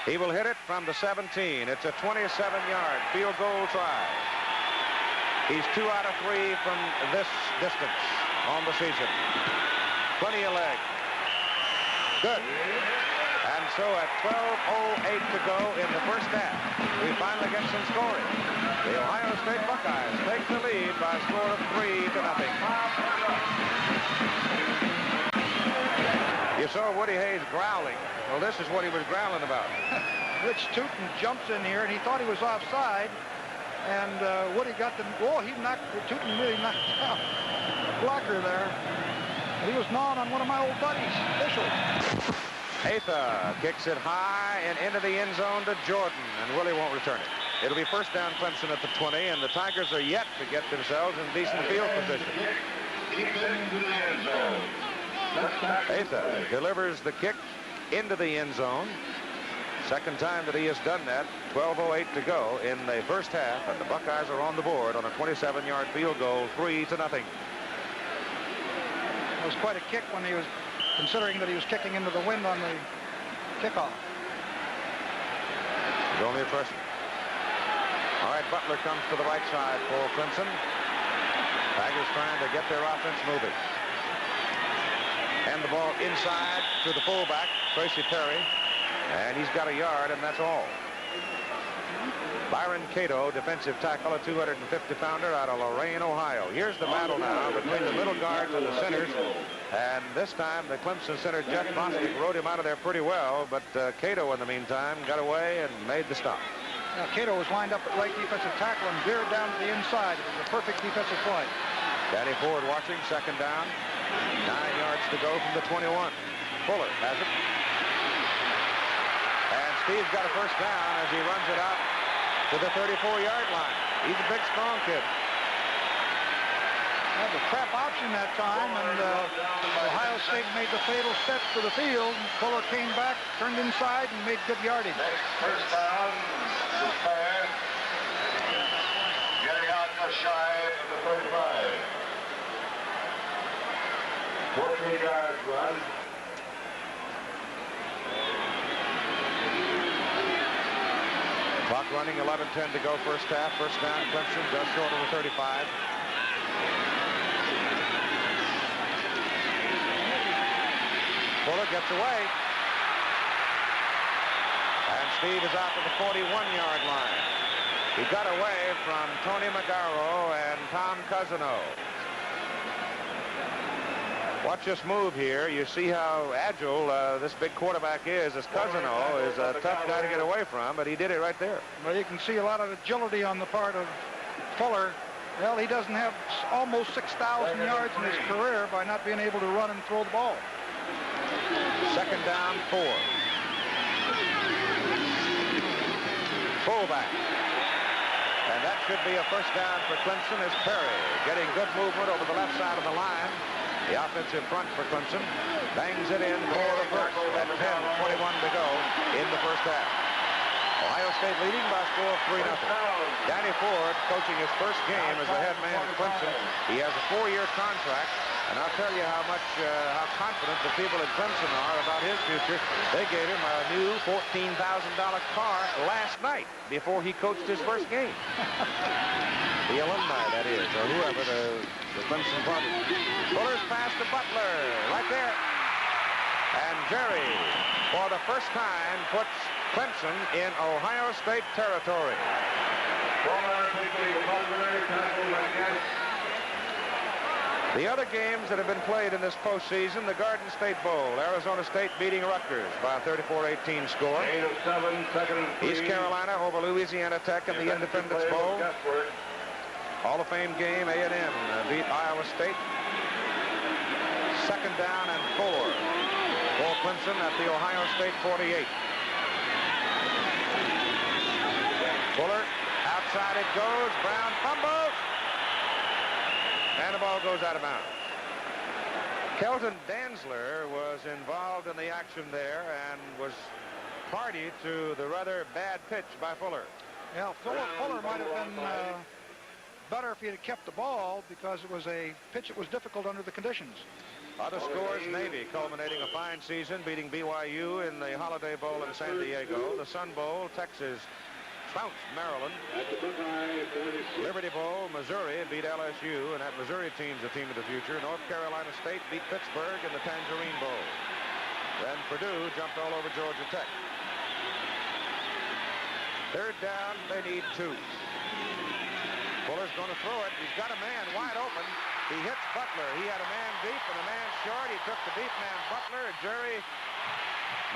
Speaker 1: He will hit it from the 17. It's a 27-yard field goal try. He's 2 out of 3 from this distance on the season. Plenty of leg. Good. And so at 12:08 to go in the first half, we finally get some scoring. The Ohio State Buckeyes take the lead by a score of 3-0. You saw Woody Hayes growling. Well, this is what he was growling about.
Speaker 2: Rich Tootin jumps in here, and he thought he was offside. And Woody got the, Tootin really knocked out the blocker there. And he was gnawing on one of my old buddies, Bishop.
Speaker 1: Atha kicks it high and into the end zone to Jordan, and Willie won't return it. It'll be first down Clemson at the 20, and the Tigers are yet to get themselves in decent field position. Atha delivers the kick into the end zone. Second time that he has done that. 12:08 to go in the first half, and the Buckeyes are on the board on a 27-yard field goal, 3-0.
Speaker 2: It was quite a kick when he was considering that he was kicking into the wind on the kickoff.
Speaker 1: He's only a freshman. All right, Butler comes to the right side for Clemson. Tigers trying to get their offense moving. And the ball inside to the fullback, Tracy Perry. And he's got a yard, and that's all. Byron Cato, defensive tackle, a 250-pounder out of Lorain, Ohio. Here's the battle now between the middle guards and the centers. And this time, the Clemson center, Jeff Bostic, rode him out of there pretty well. But Cato, in the meantime, got away and made the stop.
Speaker 2: Now, Cato was lined up at right defensive tackle and veered down to the inside. It was a perfect defensive play.
Speaker 1: Danny Ford watching, second down. 9 yards to go from the 21. Fuller has it. And Steve's got a first down as he runs it out to the 34-yard line. He's a big, strong kid.
Speaker 2: Had the trap option that time, and Ohio State made the fatal step to the field. Fuller came back, turned inside, and made good yardage.
Speaker 3: First down, the pass. Getting out just shy of the 35. 14-yard run.
Speaker 1: Clock running, 11:10 to go, first half. First down, Clemson, just short of the 35. Fuller gets away. And Steve is out to the 41-yard line. He got away from Tony Magaro and Tom Cousino. Watch this move here. You see how agile this big quarterback is. This Cousino is a tough guy to get away from, but he did it right there.
Speaker 2: Well, you can see a lot of agility on the part of Fuller. Well, he doesn't have almost 6,000 yards in his career by not being able to run and throw the ball.
Speaker 1: Second down, 4. Fullback. And that should be a first down for Clemson as Perry getting good movement over the left side of the line. The offensive front for Clemson bangs it in for the first at 10:21 to go in the first half. Ohio State leading by a score of 3-0. Danny Ford coaching his first game as the head man at Clemson. He has a 4-year contract, and I'll tell you how confident the people at Clemson are about his future. They gave him a new $14,000 car last night before he coached his first game. The alumni, that is, or whoever the Clemson party. Fuller's pass to Butler, right there. And Jerry, for the first time, puts Clemson in Ohio State territory. The other games that have been played in this postseason, the Garden State Bowl, Arizona State beating Rutgers by a 34-18 score.
Speaker 3: 8 of 7, second and 3.
Speaker 1: East Carolina over Louisiana Tech in the Independence Bowl. Hall of Fame game, A&M beat Iowa State. Second down and 4 for Clemson at the Ohio State 48. Fuller, outside it goes. Brown fumbles. And the ball goes out of bounds. Kelton Dantzler was involved in the action there and was party to the rather bad pitch by Fuller.
Speaker 2: Yeah, Fuller might have been better if he had kept the ball because it was a pitch that was difficult under the conditions.
Speaker 1: Other scores, Navy culminating a fine season, beating BYU in the Holiday Bowl in San Diego. The Sun Bowl, Texas trounced Maryland.
Speaker 3: At the Buckeye, 46.
Speaker 1: Liberty Bowl, Missouri beat LSU, and that Missouri team's a team of the future. North Carolina State beat Pittsburgh in the Tangerine Bowl. Then Purdue jumped all over Georgia Tech. Third down, they need 2. Fuller's going to throw it. He's got a man wide open. He hits Butler. He had a man deep and a man short. He took the deep man, Butler. Jerry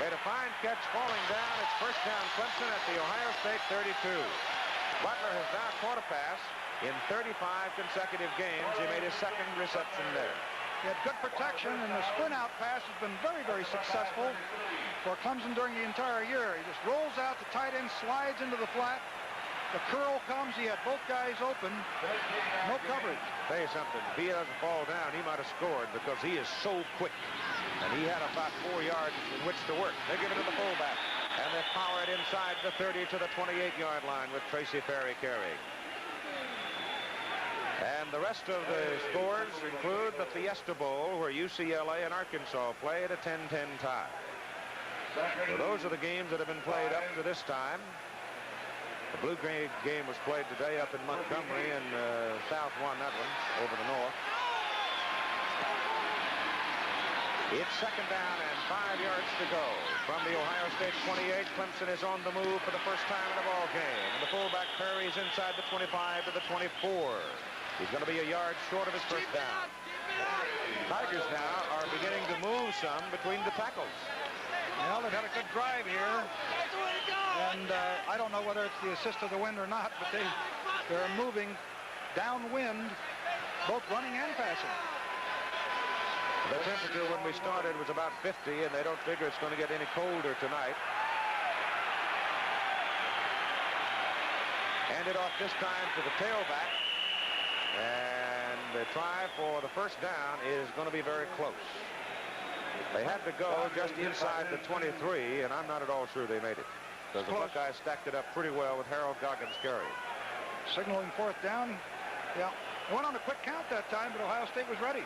Speaker 1: made a fine catch falling down. It's first down Clemson at the Ohio State 32. Butler has now caught a pass in 35 consecutive games. He made his second reception there.
Speaker 2: He had good protection, and the sprint out pass has been very, very successful for Clemson during the entire year. He just rolls out, the tight end slides into the flat. The curl comes. He had both guys open. No coverage.
Speaker 1: Tell you something. If he doesn't fall down, he might have scored because he is so quick. And he had about 4 yards in which to work. They give it to the fullback. And they power it inside the 30 to the 28-yard line with Tracy Perry carrying. And the rest of the scores include the Fiesta Bowl, where UCLA and Arkansas play at a 10-10 tie. So those are the games that have been played up to this time. The Blue-Gray game was played today up in Montgomery, and South won that one over the North. It's second down and 5 yards to go. From the Ohio State 28, Clemson is on the move for the first time in the ball game. And the fullback Perry is inside the 25 to the 24. He's going to be a yard short of his first down. Tigers now are beginning to move some between the tackles.
Speaker 2: Well, they've had a good drive here. And I don't know whether it's the assist of the wind or not, but they're moving downwind, both running and passing.
Speaker 1: The temperature when we started was about 50, and they don't figure it's going to get any colder tonight. Handed off this time to the tailback. And the try for the first down is going to be very close. They had to go just inside the 23, and I'm not at all sure they made it. Because the Buckeyes stacked it up pretty well with Harold Goggins carrying.
Speaker 2: Signaling fourth down. Yeah. They went on a quick count that time, but Ohio State was ready.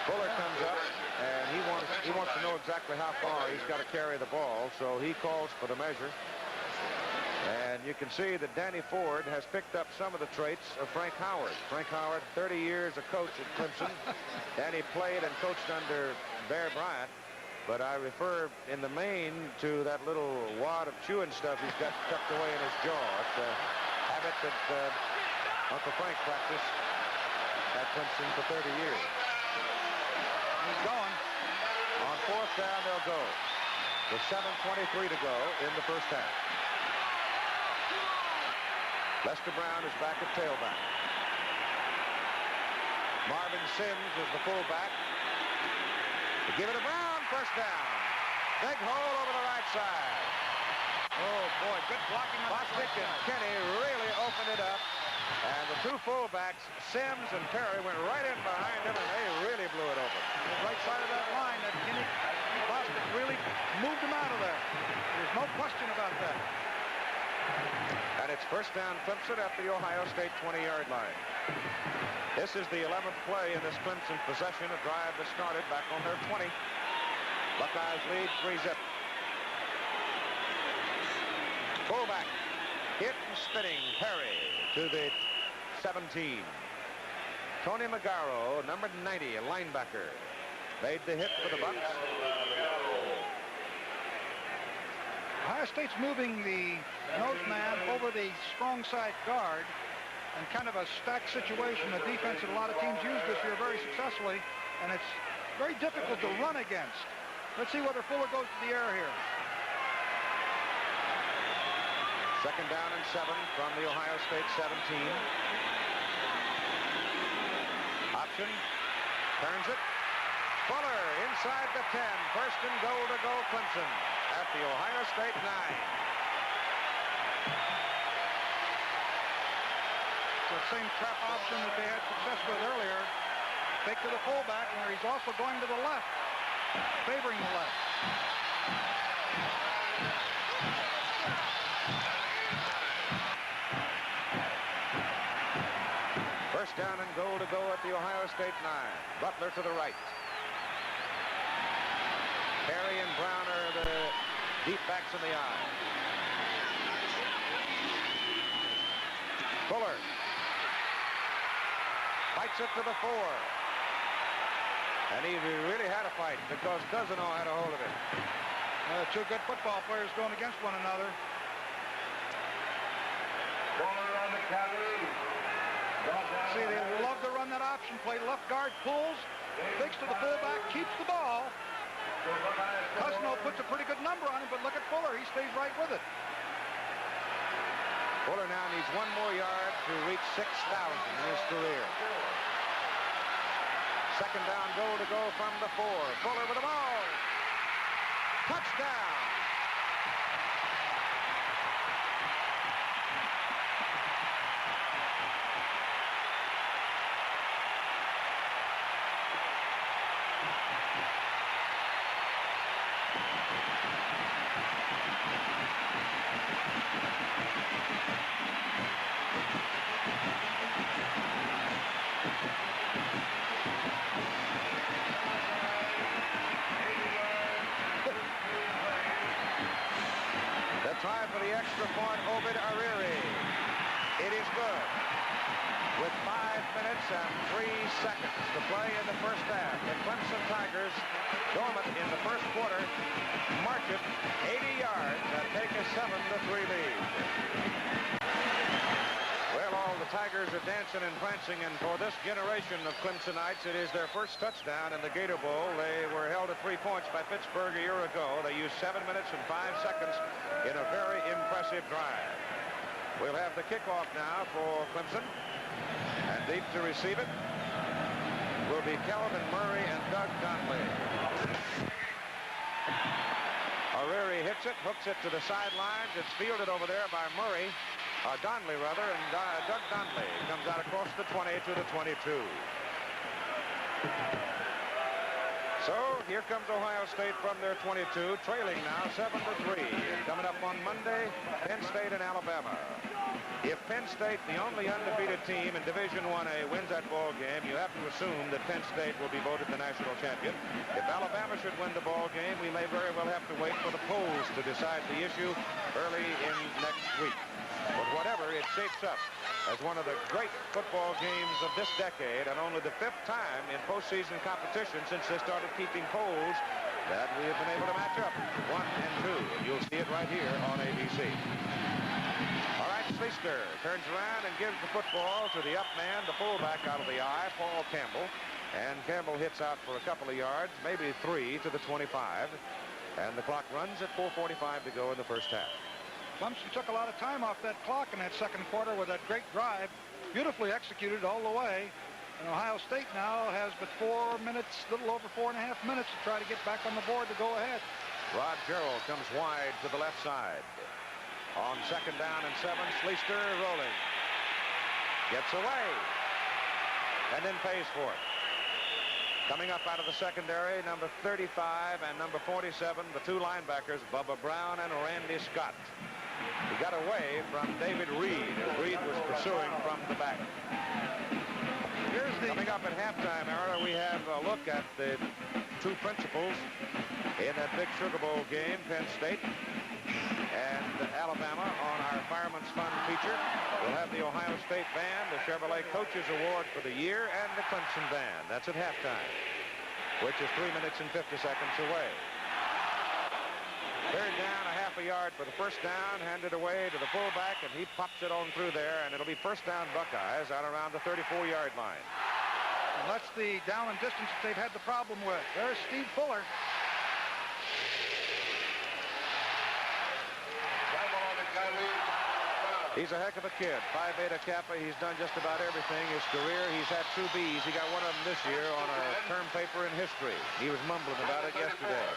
Speaker 1: Fuller comes up, and he wants to know exactly how far he's got to carry the ball, so he calls for the measure. And you can see that Danny Ford has picked up some of the traits of Frank Howard. Frank Howard, 30 years a coach at Clemson. Danny played and coached under Bear Bryant. But I refer in the main to that little wad of chewing stuff he's got tucked away in his jaw. It's a habit that Uncle Frank practiced at Clemson for 30 years.
Speaker 2: He's going.
Speaker 1: On fourth down, they'll go. With 7:23 to go in the first half. Lester Brown is back at tailback. Marvin Sims is the fullback. They give it to Brown, first down. Big hole over the right side.
Speaker 2: Oh, boy, good blocking on
Speaker 1: Bostic and Kenny really opened it up. And the two fullbacks, Sims and Perry, went right in behind him, and they really blew it open.
Speaker 2: The right side of that line, that Kenny Bostic really moved him out of there. There's no question about that.
Speaker 1: And it's first down Clemson at the Ohio State 20-yard line. This is the 11th play in this Clemson possession, a drive that started back on their 20. Buckeyes lead 3-zip. Fullback, hit and spinning, Perry to the 17. Tony Magaro, number 90, a linebacker, made the hit for the Bucks.
Speaker 2: Ohio State's moving the nose man over the strong side guard, and kind of a stacked situation, a defense that a lot of teams use this year very successfully, and it's very difficult to run against. Let's see whether Fuller goes to the air here.
Speaker 1: Second down and 7 from the Ohio State 17. Option, turns it. Fuller inside the 10. First and goal to go Clemson at the Ohio State 9.
Speaker 2: The same trap option that they had success with earlier. Fake to the fullback, where he's also going to the left, favoring the left.
Speaker 1: First down and goal to go at the Ohio State 9. Butler to the right. Perry and Brown are the deep backs in the eye. Fuller fights it to the 4. And he really had a fight because doesn't know how to hold of it.
Speaker 2: Two good football players going against one another. See, they love to run that option play. Left guard pulls, fakes to the fullback, keeps the ball. Cusno puts a pretty good number on him, but look at Fuller. He stays right with it.
Speaker 1: Fuller now needs one more yard to reach 6,000 in his career. Second down, goal to go from the 4. Fuller with the ball. Touchdown. Try for the extra point, Obed Ariri. It is good. With 5 minutes and 3 seconds to play in the first half, the Clemson Tigers, dormant in the first quarter, march it 80 yards and take a 7-3 lead. Well, all the Tigers are dancing and prancing, and for this generation of Clemsonites, it is their first touchdown in the Gator Bowl. They were held at 3 points by Pittsburgh a year ago. They used 7 minutes and 5 seconds in a very impressive drive. We'll have the kickoff now for Clemson, and deep to receive it will be Kelvin Murray and Doug Donnelly. Ariri hits it, hooks it to the sidelines. It's fielded over there by Murray. Donnelly, rather, and Doug Donnelly comes out across the 20 to the 22. So here comes Ohio State from their 22, trailing now 7-3. Coming up on Monday, Penn State and Alabama. If Penn State, the only undefeated team in Division 1A, wins that ball game, you have to assume that Penn State will be voted the national champion. If Alabama should win the ball game, we may very well have to wait for the polls to decide the issue early in next week. But whatever, it shapes up as one of the great football games of this decade, and only the 5th time in postseason competition since they started keeping polls that we have been able to match up 1 and 2. And you'll see it right here on ABC. All right, Schleister turns around and gives the football to the up man, the fullback out of the eye, Paul Campbell. And Campbell hits out for a couple of yards, maybe 3 to the 25. And the clock runs at 4:45 to go in the first half.
Speaker 2: Clemson took a lot of time off that clock in that second quarter with that great drive. Beautifully executed all the way. And Ohio State now has but 4 minutes, a little over 4.5 minutes to try to get back on the board to go ahead.
Speaker 1: Rod Gerald comes wide to the left side. On second down and 7, Schleister rolling. Gets away. And then pays for it. Coming up out of the secondary, number 35 and number 47, the 2 linebackers, Bubba Brown and Randy Scott. He got away from David Reed. Reed was pursuing from the back. Coming up at halftime, Ara, we have a look at the 2 principals in that big Sugar Bowl game, Penn State and Alabama, on our Fireman's Fund feature. We'll have the Ohio State Band, the Chevrolet Coaches Award for the year, and the Clemson Band. That's at halftime, which is 3 minutes and 50 seconds away. Third down, a half a yard for the first down, handed away to the fullback, and he pops it on through there, and it'll be first down Buckeyes out around the 34-yard line.
Speaker 2: And that's the down and distance that they've had the problem with. There's Steve Fuller.
Speaker 1: He's a heck of a kid. Phi Beta Kappa. He's done just about everything. His career, he's had 2 B's. He got one of them this year on a term paper in history. He was mumbling about it yesterday.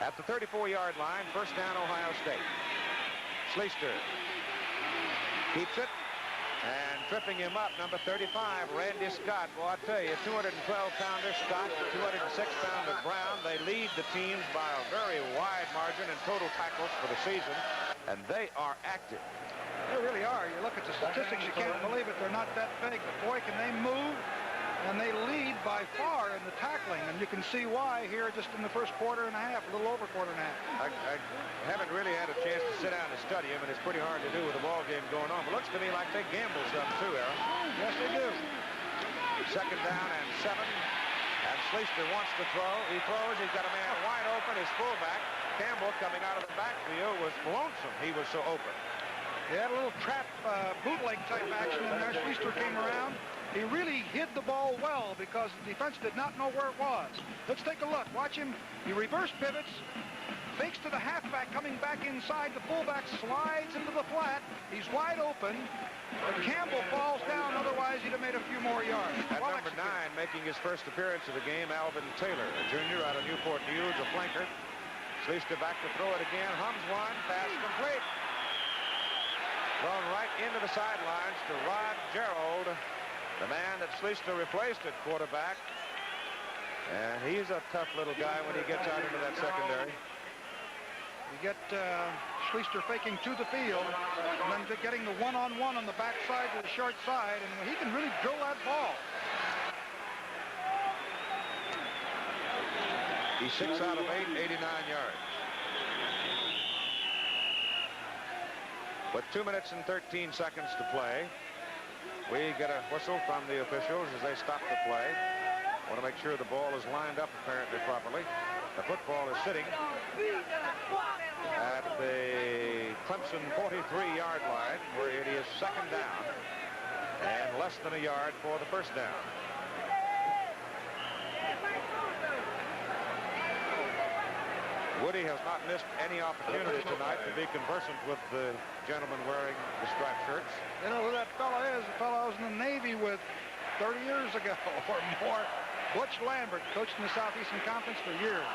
Speaker 1: At the 34-yard line, first down Ohio State. Schleister keeps it. And tripping him up, number 35, Randy Scott. Well, I tell you, 212-pounder Scott, 206-pounder Brown. They lead the teams by a very wide margin in total tackles for the season, and they are active.
Speaker 2: They really are. You look at the statistics, you can't believe it. They're not that big, but boy, can they move. And they lead by far in the tackling, and you can see why here just in the first quarter and a half, a little over quarter and a half.
Speaker 1: I haven't really had a chance to sit down and study him, and it's pretty hard to do with the ball game going on. But looks to me like they gamble some too, Aaron.
Speaker 2: Yes, they do.
Speaker 1: Second down and 7. And Schleister wants to throw. He throws. He's got a man wide open. His fullback, Campbell, coming out of the backfield, was lonesome. He was so open.
Speaker 2: They had a little trap bootleg type action in there. Schleister came around. He really hid the ball well because the defense did not know where it was. Let's take a look. Watch him. He reverse pivots, fakes to the halfback coming back inside. The fullback slides into the flat. He's wide open. But Campbell falls down. Otherwise, he'd have made a few more yards.
Speaker 1: At number 9, making his first appearance of the game, Alvin Taylor, a junior out of Newport News, a flanker. Schleister back to throw it again. Hums one. Pass complete. Thrown right into the sidelines to Rod Gerald, the man that Schleister replaced at quarterback. And he's a tough little guy when he gets out into that secondary.
Speaker 2: You get Schleister faking to the field and then getting the one-on-one on the backside to the short side, and he can really drill that ball.
Speaker 1: He's 6 out of 8, 89 yards. With 2 minutes and 13 seconds to play, we get a whistle from the officials as they stop the play. Want to make sure the ball is lined up apparently properly. The football is sitting at the Clemson 43-yard line, where it is second down and less than a yard for the first down. Woody has not missed any opportunity tonight to be conversant with the gentleman wearing the striped shirts.
Speaker 2: You know who that fellow is? The fellow I was in the Navy with 30 years ago or more. Butch Lambert, coached in the Southeastern Conference for years.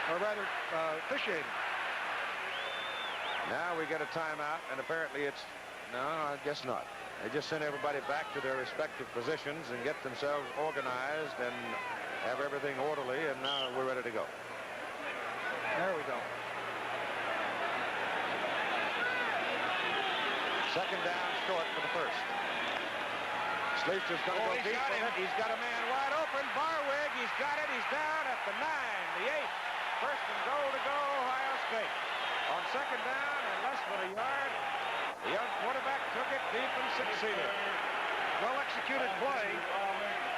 Speaker 2: Or rather, officiated.
Speaker 1: Now we get a timeout, and apparently it's... No, I guess not. They just send everybody back to their respective positions and get themselves organized and have everything orderly, and now we're ready to go.
Speaker 2: There we go.
Speaker 1: Second down short for the first. Schleister's going to go deep with it. He's got a man wide open. Barwig, he's got it. He's down at the 9, the 8. First and goal to go, Ohio State. On second down and less than a yard, the young quarterback took it deep and succeeded.
Speaker 2: Well-executed play.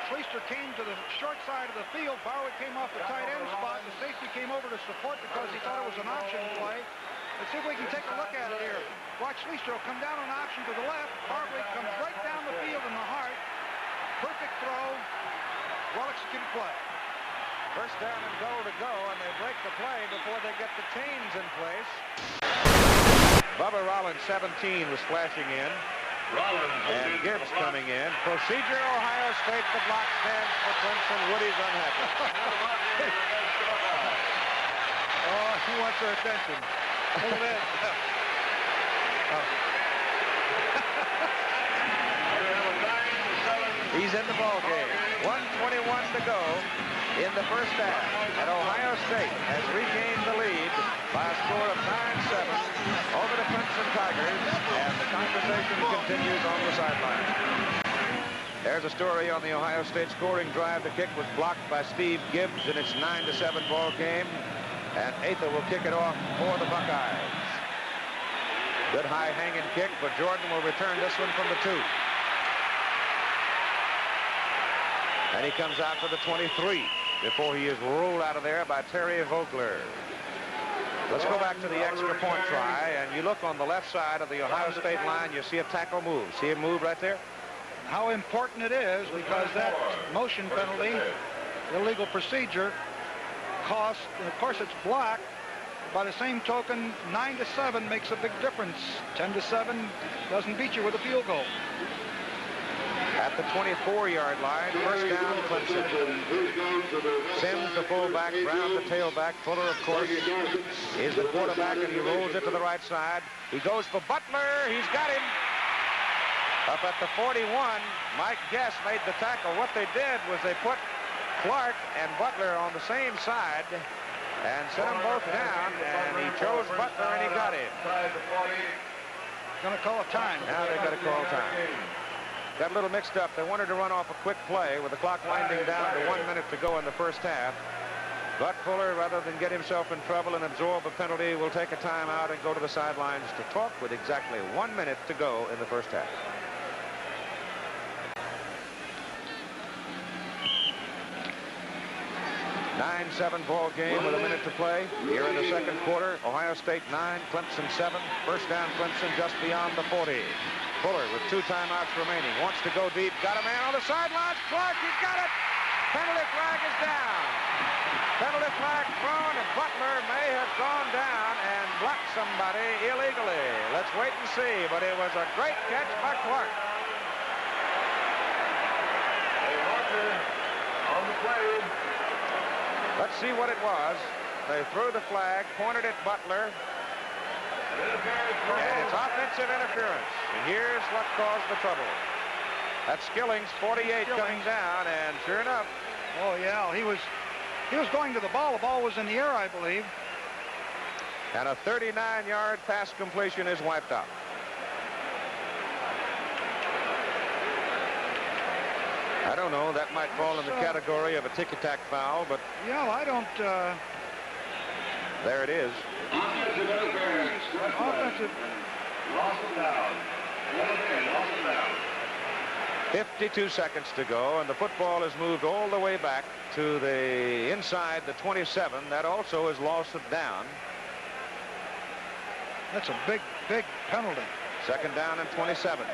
Speaker 2: Schleister came to the short side of the field. Barwick came off the tight end spot. The safety came over to support because he thought it was an option play. Let's see if we can take a look at it here. Watch Schleister come down on option to the left. Barwick comes right down the field in the heart. Perfect throw. Well-executed play.
Speaker 1: First down and goal to go, and they break the play before they get the chains in place. Bubba Rollins, 17, was flashing in. And Gibbs coming in. Procedure, Ohio State. The block stands for Clemson. Woody's unhappy.
Speaker 2: Oh, he wants their attention. Look at that.
Speaker 1: He's in the ball game. 1:21 to go in the first half. And Ohio State has regained the lead by a score of 9-7 over the Clemson Tigers. And the conversation continues on the sideline. There's a story on the Ohio State scoring drive. The kick was blocked by Steve Gibbs, and it's 9-7 ball game. And Atha will kick it off for the Buckeyes. Good high hanging kick, but Jordan will return this one from the 2. And he comes out for the 23 before he is rolled out of there by Terry Vogler. Let's go back to the extra point try, and you look on the left side of the Ohio State line, you see a tackle move. See him move right there?
Speaker 2: How important it is, because that motion penalty, illegal procedure, cost, and of course it's blocked. By the same token, 9-7 makes a big difference. 10-7 doesn't beat you with a field goal.
Speaker 1: At the 24-yard line, first down, Clemson. Sims, the fullback, Brown, the tailback. Fuller, of course, is the quarterback, and he rolls it to the right side. He goes for Butler. He's got him. Up at the 41, Mike Guess made the tackle. What they did was they put Clark and Butler on the same side and set them both down, and he chose Butler, and he got him.
Speaker 2: Going to call a time.
Speaker 1: Now they've got to call time. got a little mixed up. They wanted to run off a quick play with the clock winding down to 1 minute to go in the first half. But Fuller, rather than get himself in trouble and absorb a penalty, will take a timeout and go to the sidelines to talk with exactly 1 minute to go in the first half. Nine-7 ball game with a minute to play. Here in the second quarter, Ohio State 9, Clemson 7. First down, Clemson just beyond the 40. Fuller with 2 timeouts remaining. Wants to go deep. Got a man on the sidelines. Clark, he's got it. Penalty flag is down. Penalty flag thrown, and Butler may have gone down and blocked somebody illegally. Let's wait and see, but it was a great catch by Clark.
Speaker 3: On the play.
Speaker 1: Let's see what it was. They threw the flag, pointed at Butler, and it's offensive interference. And here's what caused the trouble. That's Skillings, 48, coming down, and sure enough.
Speaker 2: Oh, yeah, he was going to the ball. The ball was in the air, I believe.
Speaker 1: And a 39-yard pass completion is wiped out. I don't know. That might fall in the category of a ticky-tack foul, but...
Speaker 2: Yeah, I don't...
Speaker 1: There it is.
Speaker 3: Offensive interference.
Speaker 2: Offensive...
Speaker 3: Lost it down. Lost it down.
Speaker 1: 52 seconds to go, and the football has moved all the way back to the inside the 27. That also has lost it down.
Speaker 2: That's a big, big penalty.
Speaker 1: Second down and 27.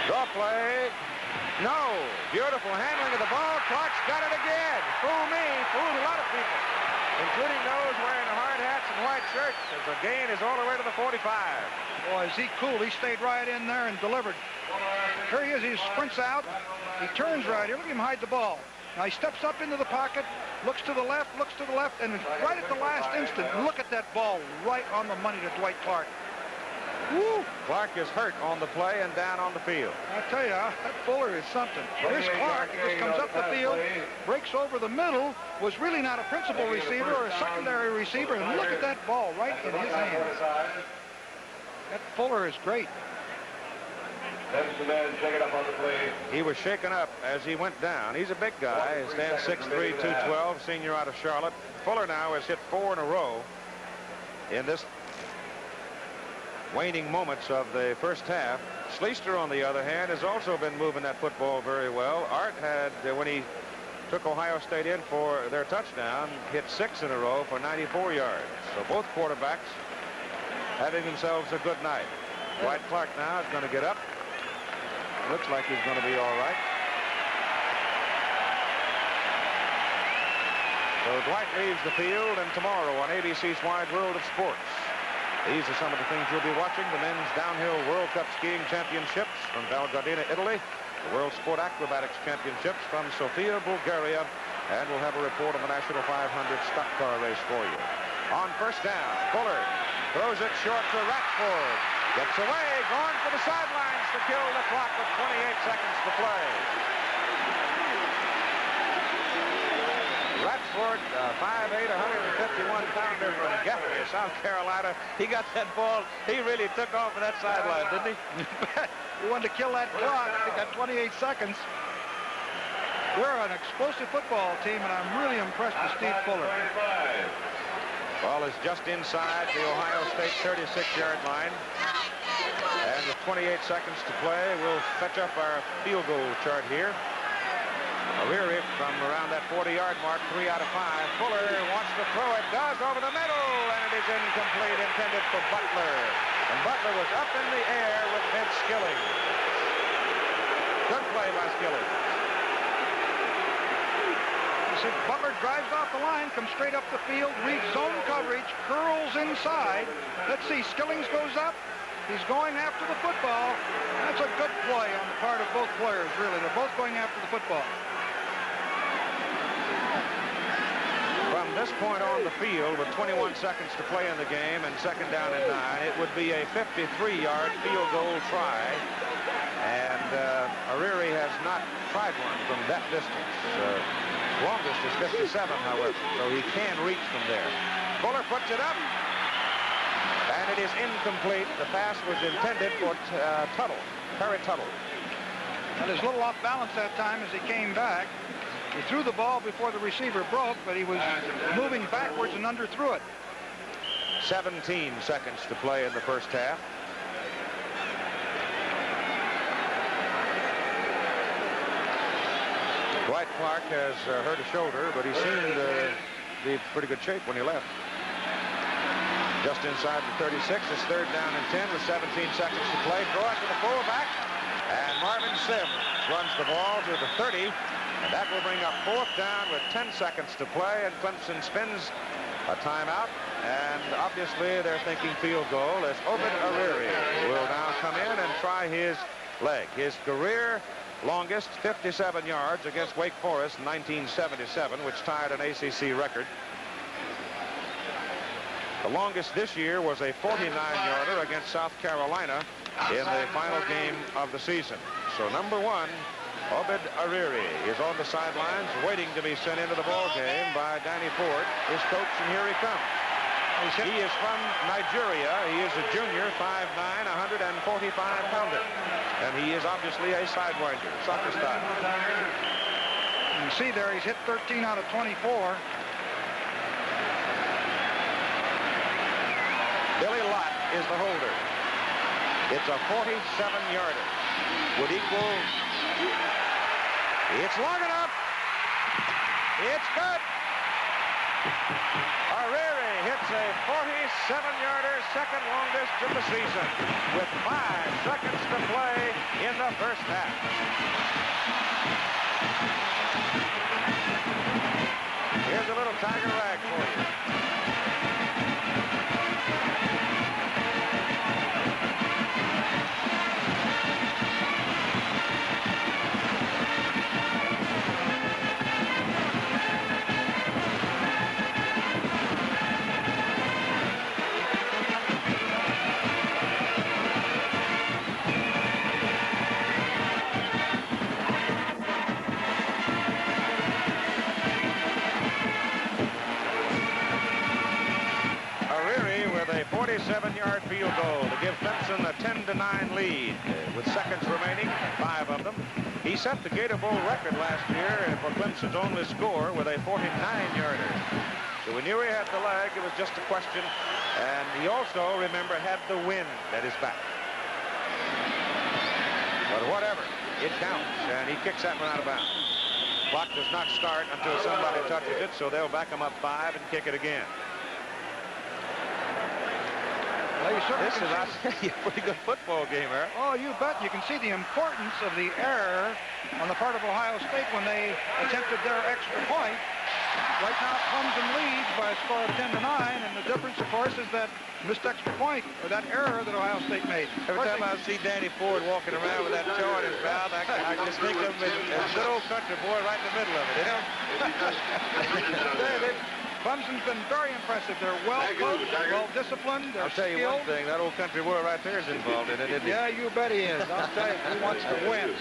Speaker 1: Draw play. No. Beautiful handling of the ball. Clark's got it again. Fool me. Fooled a lot of people, including those wearing the hard hats and white shirts, as the gain is all the way to the 45.
Speaker 2: Boy, is he cool. He stayed right in there and delivered. Here he is. He sprints out. He turns right here. Look at him hide the ball. Now he steps up into the pocket, looks to the left, and right at the last instant, look at that ball right on the money to Dwight Clark. Woo!
Speaker 1: Clark is hurt on the play and down on the field.
Speaker 2: I tell you, that Fuller is something. Here's Clark. He just comes up the field, breaks over the middle, was really not a principal receiver or a secondary receiver, and look at that ball right in his hands. That Fuller is great.
Speaker 3: That's the man shaking up on the play.
Speaker 1: He was shaken up as he went down. He's a big guy. He stands 6'3", 212, senior out of Charlotte. Fuller now has hit 4 in a row in this waning moments of the first half. Schleister, on the other hand, has also been moving that football very well. Art had, when he took Ohio State in for their touchdown, hit 6 in a row for 94 yards. So both quarterbacks having themselves a good night. Dwight Clark now is going to get up. Looks like he's going to be all right. So Dwight leaves the field, and tomorrow on ABC's Wide World of Sports, these are some of the things you'll be watching. The men's downhill World Cup skiing championships from Val Gardena, Italy. The World Sport Acrobatics Championships from Sofia, Bulgaria. And we'll have a report on the National 500 stock car race for you. On first down, Fuller throws it short to Ratford. Gets away, going for the sidelines to kill the clock with 28 seconds to play. Ratford, 5'8", 151-pounder from Gator, South Carolina. He got that ball. He really took off of that sideline, didn't he?
Speaker 2: He wanted to kill that clock. He got 28 seconds. We're an explosive football team, and I'm really impressed with Steve Fuller.
Speaker 1: Ball is just inside the Ohio State 36-yard line. And with 28 seconds to play, we'll fetch up our field goal chart here. O'Leary from around that 40-yard mark, 3 out of 5. Fuller wants to throw it, does over the middle, and it is incomplete, intended for Butler. And Butler was up in the air with Vince Skillings. Good play by Skillings.
Speaker 2: Butler drives off the line, comes straight up the field, reads zone coverage, curls inside. Let's see, Skillings goes up. He's going after the football. That's a good play on the part of both players, really. They're both going after the football.
Speaker 1: From this point on the field, with 21 seconds to play in the game and second down and 9, it would be a 53-yard field goal try. And O'Leary has not tried one from that distance. Longest is 57, however, so he can reach from there. Fuller puts it up. And it is incomplete. The pass was intended for Tuttle, Perry Tuttle.
Speaker 2: And his little off balance that time as he came back. He threw the ball before the receiver broke, but he was moving backwards and underthrew it.
Speaker 1: 17 seconds to play in the first half. Dwight Clark has hurt a shoulder, but he seemed to be in pretty good shape when he left. Just inside the 36, it's 3rd down and 10 with 17 seconds to play. Throw it to the fullback, and Marvin Sims runs the ball to the 30, and that will bring up 4th down with 10 seconds to play, and Clemson spins a timeout, and obviously they're thinking field goal as Obed Ariri will now come in and try his leg. His career longest, 57 yards against Wake Forest in 1977, which tied an ACC record. The longest this year was a 49-yarder against South Carolina in the final game of the season. So number 1, Obed Ariri is on the sidelines waiting to be sent into the ball game by Danny Ford, his coach, and here he comes. He is from Nigeria. He is a junior, 5'9", 145-pounder. And he is obviously a sidewinder, soccer style.
Speaker 2: You see there, he's hit 13 out of 24.
Speaker 1: Billy Lott is the holder. It's a 47-yarder. Would equal... It's long enough. It's good. Ariri hits a 47-yarder, second longest of the season, with 5 seconds to play in the first half. Here's a little Tiger rag for you. A 47-yard field goal to give Clemson a 10-9 lead with seconds remaining, 5 of them. He set the Gator Bowl record last year for Clemson's only score with a 49-yarder. So we knew he had the leg. It was just a question. And he also, remember, had the wind at his back. But whatever, it counts. And he kicks that one out of bounds. Clock does not start until somebody touches it, so they'll back him up 5 and kick it again.
Speaker 2: Well,
Speaker 1: this is a pretty good football game, Eric.
Speaker 2: Oh, you bet. You can see the importance of the error on the part of Ohio State when they attempted their extra point. Right now, Clemson leads by a score of 10-9, and the difference, of course, is that missed extra point, or that error that Ohio State made.
Speaker 1: Every time I see Danny Ford walking around with that toe in his mouth, I just think of him as a good old country boy right in the middle of it, you know?
Speaker 2: Clemson's been very impressive. They're well coached, well disciplined. I'll
Speaker 1: tell you one thing, that old country boy right there is involved in it, isn't he?
Speaker 2: Yeah, you bet he is. I'll tell you, he wants to win.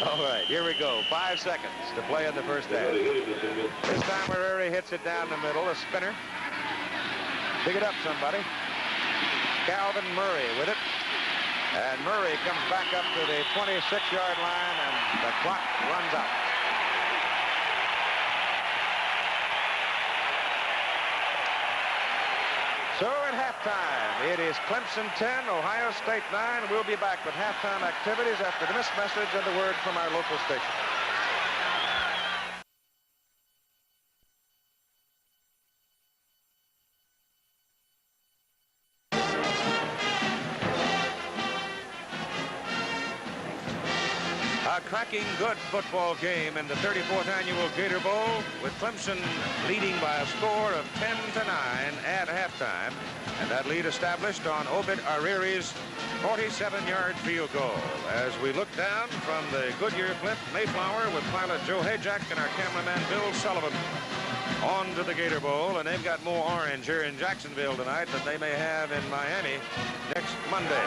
Speaker 1: All right, here we go. 5 seconds to play in the first half. This time Ariri hits it down the middle, a spinner. Pick it up, somebody. Calvin Murray with it. And Murray comes back up to the 26-yard line, and the clock runs out. So at halftime, it is Clemson 10, Ohio State 9. We'll be back with halftime activities after this message and the word from our local station. A cracking good football game in the 34th annual Gator Bowl, with Clemson leading by a score of 10-9 at halftime, and that lead established on Obed Ariri's 47-yard field goal. As we look down from the Goodyear Cliff Mayflower with pilot Joe Hayjack and our cameraman Bill Sullivan on to the Gator Bowl, and they've got more orange here in Jacksonville tonight than they may have in Miami next Monday.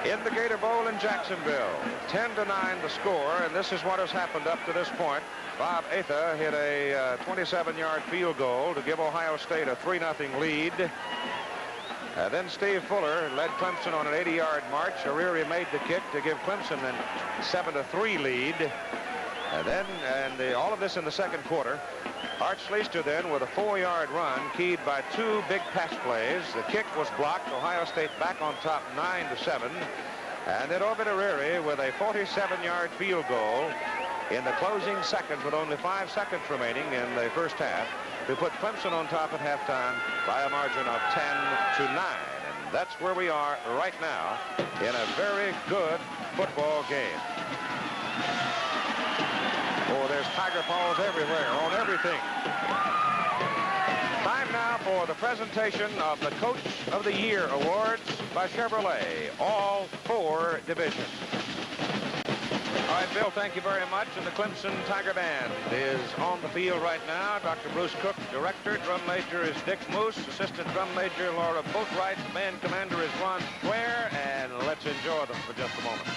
Speaker 1: in the Gator Bowl in Jacksonville. 10-9 the score, and this is what has happened up to this point. Bob Atha hit a 27-yard field goal to give Ohio State a 3-0 lead. Then Steve Fuller led Clemson on an 80-yard march. O'Reary made the kick to give Clemson a 7-3 lead. All of this in the second quarter. Art Schleister then with a 4-yard run keyed by 2 big pass plays. The kick was blocked. Ohio State back on top 9-7. And then Obed O'Reary with a 47-yard field goal in the closing seconds with only 5 seconds remaining in the first half to put Clemson on top at halftime by a margin of 10-9. And that's where we are right now in a very good football game. Oh, there's Tiger Paws everywhere on everything. Time now for the presentation of the Coach of the Year Awards by Chevrolet, all 4 divisions. All right, Bill, thank you very much. And the Clemson Tiger Band is on the field right now. Dr. Bruce Cook, director. Drum major is Dick Moose. Assistant drum major Laura Boatwright. Band commander is Ron Square. And let's enjoy them for just a moment.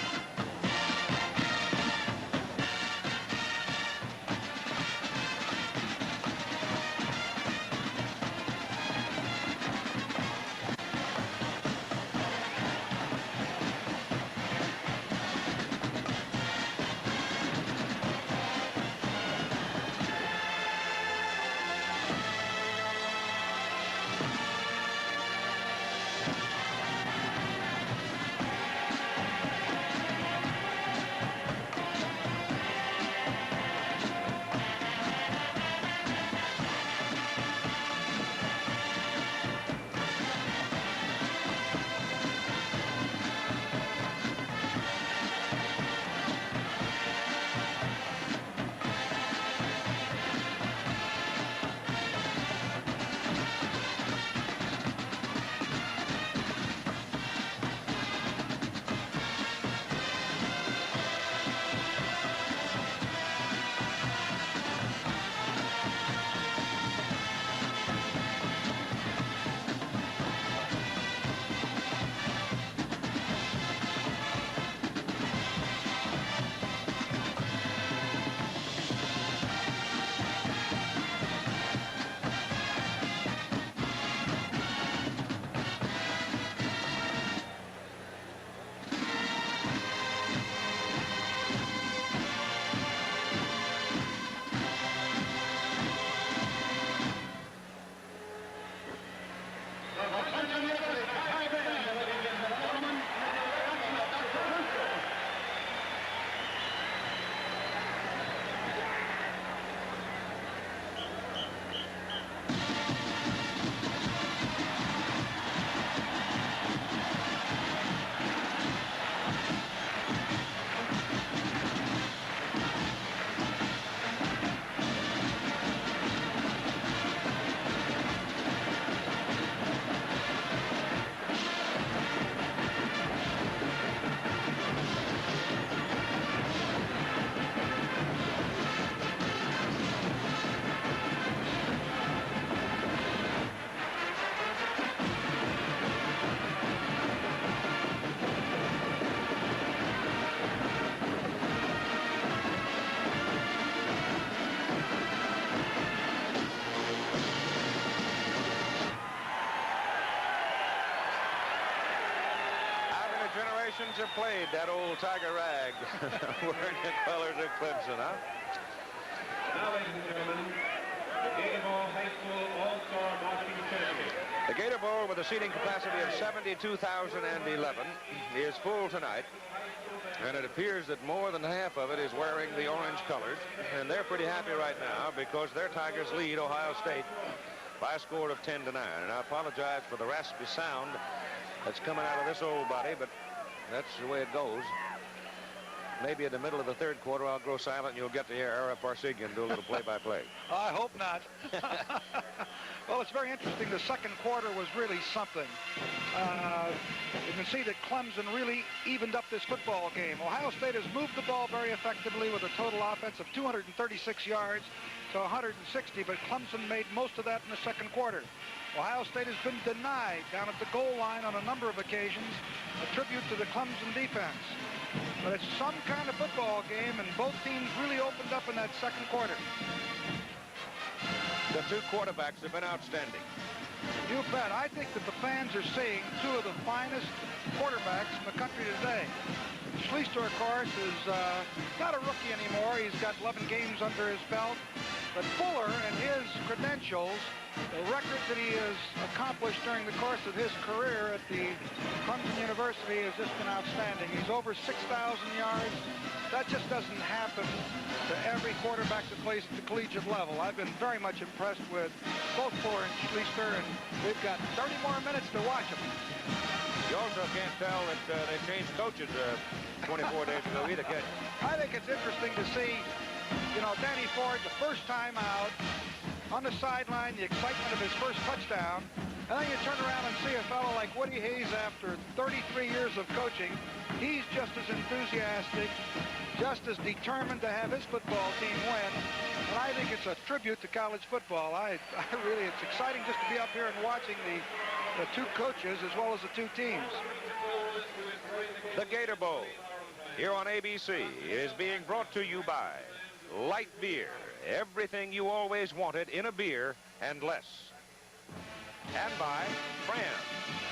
Speaker 1: Generations have played that old Tiger rag wearing the colors of Clemson, huh?
Speaker 3: Now, ladies and gentlemen, the Gator Bowl High School All-Star Marching Champion.
Speaker 1: The Gator Bowl, with a seating capacity of 72,011, is full tonight. And it appears that more than half of it is wearing the orange colors. And they're pretty happy right now because their Tigers lead Ohio State by a score of 10-9. And I apologize for the raspy sound that's coming out of this old body, but that's the way it goes. maybe in the middle of the third quarter, I'll grow silent and you'll get to hear Ara Parsegian do a little play-by-play.
Speaker 2: I hope not. Well, it's very interesting. The second quarter was really something. You can see that Clemson really evened up this football game. Ohio State has moved the ball very effectively with a total offense of 236 yards to 160, but Clemson made most of that in the second quarter. Ohio State has been denied down at the goal line on a number of occasions, a tribute to the Clemson defense. But it's some kind of football game, and both teams really opened up in that second quarter.
Speaker 1: The two quarterbacks have been outstanding.
Speaker 2: You bet. I think that the fans are seeing two of the finest quarterbacks in the country today. Schleister, of course, is not a rookie anymore. He's got 11 games under his belt. But Fuller and his credentials, the record that he has accomplished during the course of his career at the Clemson University has just been outstanding. He's over 6,000 yards. That just doesn't happen to every quarterback that plays at the collegiate level. I've been very much impressed with both Fuller and Schleister, and we've got 30 more minutes to watch them.
Speaker 1: You also can't tell that they changed coaches 24 days ago either, can you?
Speaker 2: I think it's interesting to see, you know, Danny Ford, the first time out, on the sideline, the excitement of his first touchdown, and then you turn around and see a fellow like Woody Hayes after 33 years of coaching. He's just as enthusiastic, just as determined to have his football team win, and I think it's a tribute to college football. I really, it's exciting just to be up here and watching the two coaches as well as the two teams.
Speaker 1: The Gator Bowl here on ABC is being brought to you by Light Beer. Everything you always wanted in a beer and less. And by Fram,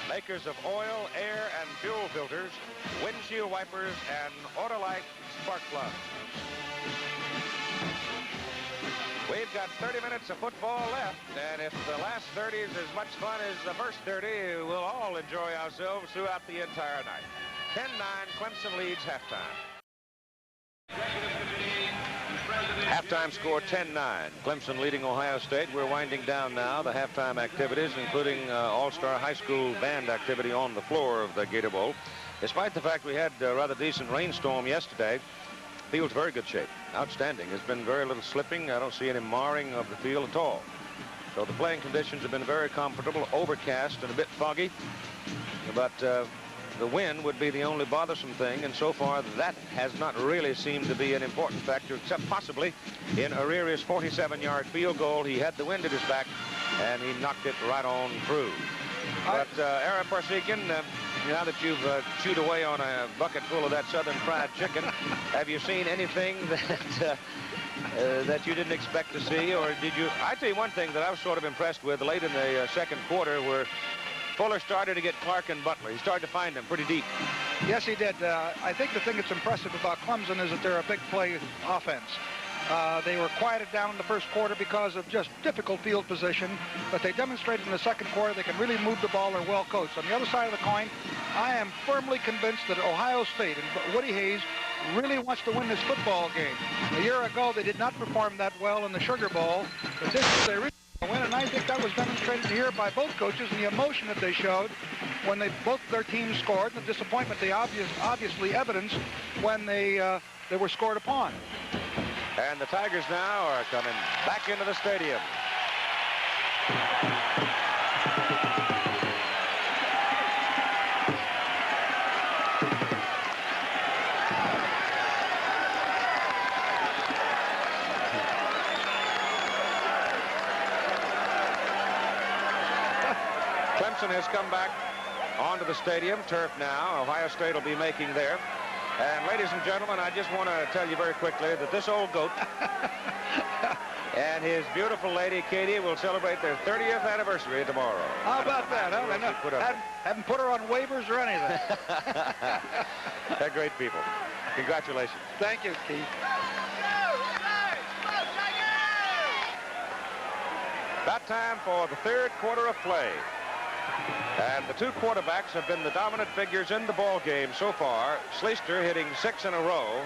Speaker 1: makers of oil, air, and fuel filters, windshield wipers, and Autolite spark plugs. We've got 30 minutes of football left, and if the last 30 is as much fun as the first 30, we'll all enjoy ourselves throughout the entire night. 10-9, Clemson leads halftime. Halftime score 10-9. Clemson leading Ohio State. We're winding down now the halftime activities, including all-star high school band activity on the floor of the Gator Bowl. Despite the fact we had a rather decent rainstorm yesterday, field's very good shape. Outstanding. There's been very little slipping. I don't see any marring of the field at all. So the playing conditions have been very comfortable, overcast and a bit foggy. But the wind would be the only bothersome thing, and so far that has not really seemed to be an important factor, except possibly in Arreara's 47-yard field goal. He had the wind at his back, and he knocked it right on through. But Ara Parsegian, now that you've chewed away on a bucket full of that Southern fried chicken, have you seen anything that that you didn't expect to see, or did you? I tell you one thing that I was sort of impressed with late in the second quarter, where Fuller started to get Clark and Butler. He started to find them pretty deep.
Speaker 2: Yes, he did. I think the thing that's impressive about Clemson is that they're a big play offense. They were quieted down in the first quarter because of just difficult field position, but they demonstrated in the second quarter they can really move the ball. They're well coached. On the other side of the coin, I am firmly convinced that Ohio State and Woody Hayes really wants to win this football game. A year ago, they did not perform that well in the Sugar Bowl, but this is they really win, and I think that was demonstrated here by both coaches and the emotion that they showed when both their teams scored, and the disappointment they obviously evidenced when they were scored upon.
Speaker 1: And the Tigers now are coming back into the stadium. Clemson has come back onto the stadium, turf now. Ohio State will be making there. And ladies and gentlemen, I just want to tell you very quickly that this old goat and his beautiful lady, Katie, will celebrate their 30th anniversary tomorrow.
Speaker 2: How about that? Haven't put her on waivers or anything.
Speaker 1: They're great people. Congratulations.
Speaker 2: Thank you, Keith.
Speaker 1: About time for the third quarter of play. And the two quarterbacks have been the dominant figures in the ball game so far. Schleister hitting 6 in a row,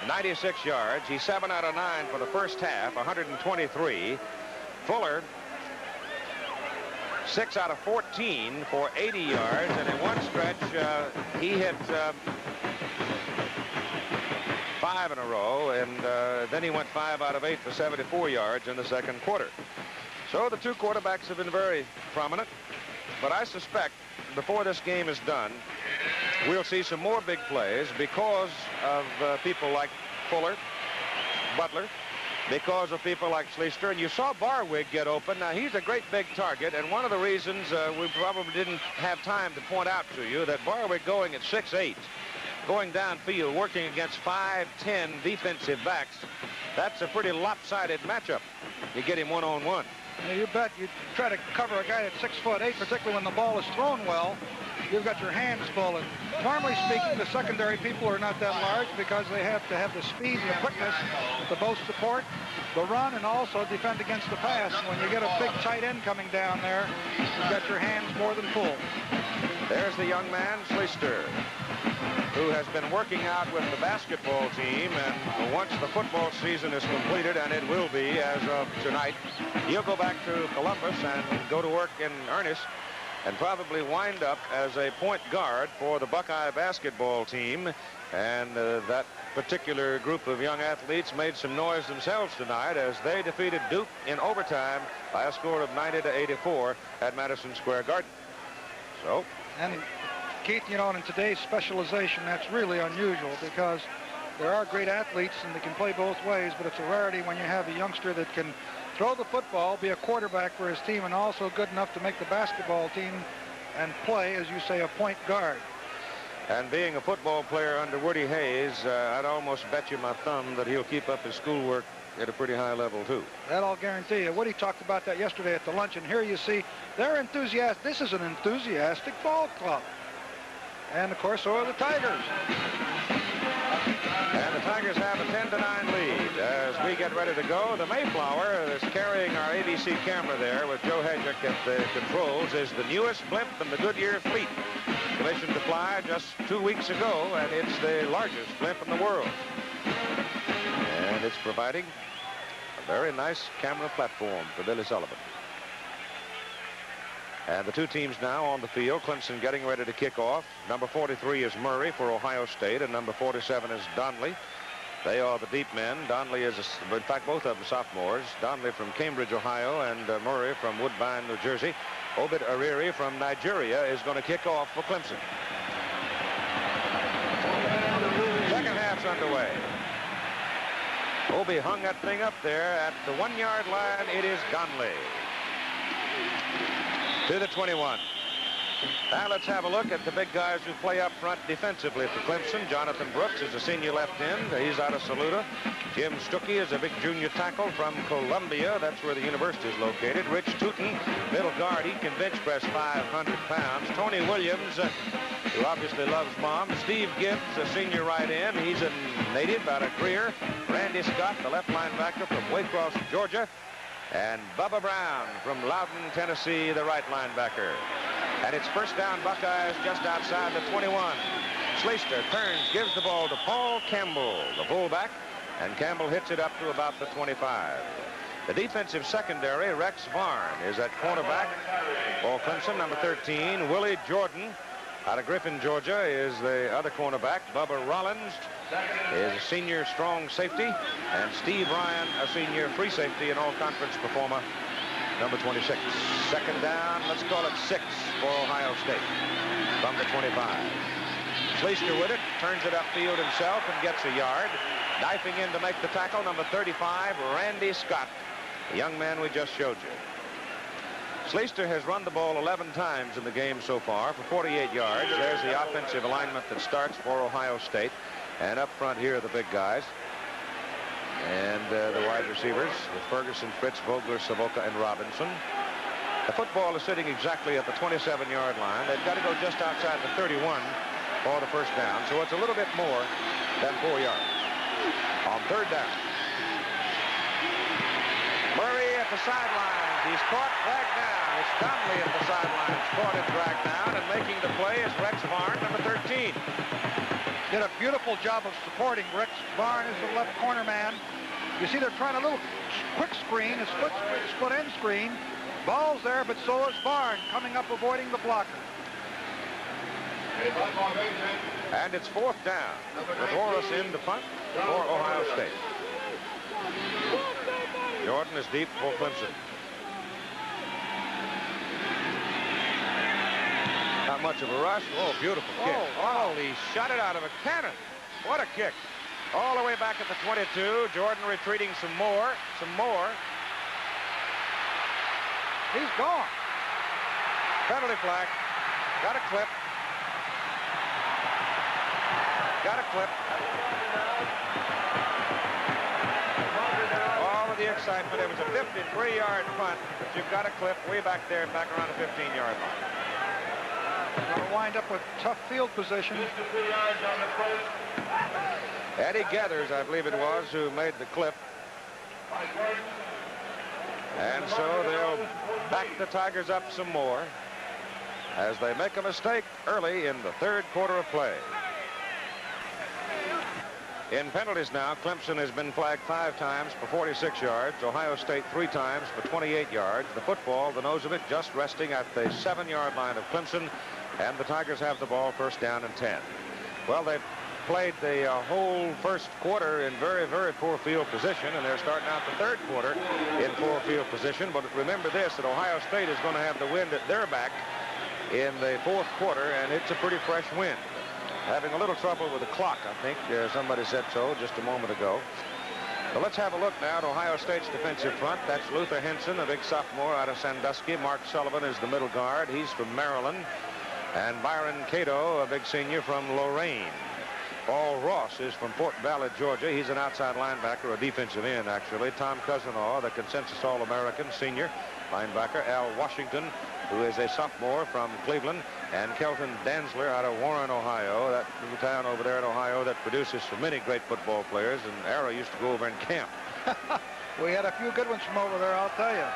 Speaker 1: 96 yards. He's 7 out of 9 for the first half, 123. Fuller, 6 out of 14 for 80 yards. And in one stretch, he hit 5 in a row, and then he went 5 out of 8 for 74 yards in the second quarter. So the two quarterbacks have been very prominent, but I suspect before this game is done, we'll see some more big plays because of people like Fuller, Butler, because of people like Schleister. And you saw Barwig get open. Now, he's a great big target, and one of the reasons we probably didn't have time to point out to you that Barwig going at 6'8", going downfield, working against 5'10" defensive backs, that's a pretty lopsided matchup. You get him one-on-one.
Speaker 2: Yeah, you bet. You try to cover a guy at 6'8", particularly when the ball is thrown well. You've got your hands full. And normally speaking, the secondary people are not that large because they have to have the speed and the quickness to both support the run and also defend against the pass. When you get a big tight end coming down there, you've got your hands more than full.
Speaker 1: There's the young man, Schleister, who has been working out with the basketball team, and once the football season is completed, and it will be as of tonight, he'll go back to Columbus and go to work in earnest and probably wind up as a point guard for the Buckeye basketball team. And that particular group of young athletes made some noise themselves tonight as they defeated Duke in overtime by a score of 90-84 at Madison Square Garden. So,
Speaker 2: and Keith, you know, in today's specialization, that's really unusual because there are great athletes and they can play both ways, but it's a rarity when you have a youngster that can throw the football, be a quarterback for his team, and also good enough to make the basketball team and play, as you say, a point guard.
Speaker 1: And being a football player under Woody Hayes, I'd almost bet you my thumb that he'll keep up his schoolwork at a pretty high level, too.
Speaker 2: That I'll guarantee you. Woody talked about that yesterday at the lunch, and here you see they're enthusiastic. This is an enthusiastic ball club. And, of course, so are the Tigers.
Speaker 1: And the Tigers have a 10-9 lead as we get ready to go. The Mayflower is carrying our ABC camera there with Joe Hedrick at the controls, is the newest blimp in the Goodyear fleet. Commissioned to fly just 2 weeks ago, and it's the largest blimp in the world. And it's providing a very nice camera platform for Billy Sullivan. And the two teams now on the field. Clemson getting ready to kick off. Number 43 is Murray for Ohio State, and number 47 is Donnelly. They are the deep men. Donnelly is, in fact, both of them sophomores. Donnelly from Cambridge, Ohio, and Murray from Woodbine, New Jersey. Obed Ariri from Nigeria is going to kick off for Clemson. Second half's underway. Obi hung that thing up there at the 1-yard line. It is Donnelly to the 21. Now let's have a look at the big guys who play up front defensively for Clemson. Jonathan Brooks is a senior left end. He's out of Saluda. Jim Stuckey is a big junior tackle from Columbia. That's where the university is located. Rich Tootin, middle guard. He can bench press 500 pounds. Tony Williams, who obviously loves mom. Steve Gibbs, a senior right end. He's a native out of Greer. Randy Scott, the left linebacker from Waycross, Georgia. And Bubba Brown from Loudon, Tennessee, the right linebacker. And it's first down Buckeyes just outside the 21. Schleister turns, gives the ball to Paul Campbell, the fullback, and Campbell hits it up to about the 25. The defensive secondary, Rex Varn, is at cornerback for Clemson, number 13. Willie Jordan out of Griffin, Georgia, is the other cornerback. Bubba Rollins is a senior strong safety, and Steve Ryan, a senior free safety and all-conference performer, number 26. Second down, let's call it 6 for Ohio State from the 25. Schleister with it, turns it upfield himself and gets a yard. Diving in to make the tackle, number 35, Randy Scott, the young man we just showed you. Schleister has run the ball 11 times in the game so far for 48 yards. There's the offensive alignment that starts for Ohio State. And up front here are the big guys. And the wide receivers with Ferguson, Fritz, Vogler, Savoca, and Robinson. The football is sitting exactly at the 27-yard line. They've got to go just outside the 31 for the first down. So it's a little bit more than 4 yards. On third down. Murray at the sidelines. He's caught, dragged down. It's Donnelly at the sidelines. Caught and dragged down. And making the play is Rex Varn, number 13.
Speaker 2: Did a beautiful job of supporting. Rex Varn is the left corner man. You see they're trying a little quick screen, a split end screen. Ball's there, but so is Varn coming up avoiding the blocker.
Speaker 1: And it's 4th down with Horace in to punt for Ohio State. Jordan is deep for Clemson. Not much of a rush. Oh, beautiful kick. Oh, he shot it out of a cannon. What a kick. All the way back at the 22. Jordan retreating some more.
Speaker 2: He's gone.
Speaker 1: Penalty flag. Got a clip. All of the excitement. It was a 53-yard punt, but you've got a clip way back there, back around the 15-yard line.
Speaker 2: Going to wind up with tough field position.
Speaker 1: Eddie Gathers, I believe it was, who made the clip. And so they'll back the Tigers up some more as they make a mistake early in the 3rd quarter of play. In penalties now, Clemson has been flagged 5 times for 46 yards. Ohio State 3 times for 28 yards. The football, the nose of it, just resting at the 7-yard line of Clemson. And the Tigers have the ball 1st down and 10. Well, they've played the whole 1st quarter in very, very poor field position, and they're starting out the 3rd quarter in poor field position. But remember this, that Ohio State is going to have the wind at their back in the 4th quarter, and it's a pretty fresh wind. Having a little trouble with the clock, I think. Somebody said so just a moment ago. But let's have a look now at Ohio State's defensive front. That's Luther Henson, a big sophomore out of Sandusky. Mark Sullivan is the middle guard. He's from Maryland. And Byron Cato, a big senior from Lorain. Paul Ross is from Fort Valley, Georgia. He's an outside linebacker, a defensive end, actually. Tom Cousineau, the consensus All-American senior linebacker. Al Washington, who is a sophomore from Cleveland. And Kelton Danzler out of Warren, Ohio, that little town over there in Ohio that produces so many great football players. And Arrow used to go over and camp.
Speaker 2: We had a few good ones from over there, I'll tell you.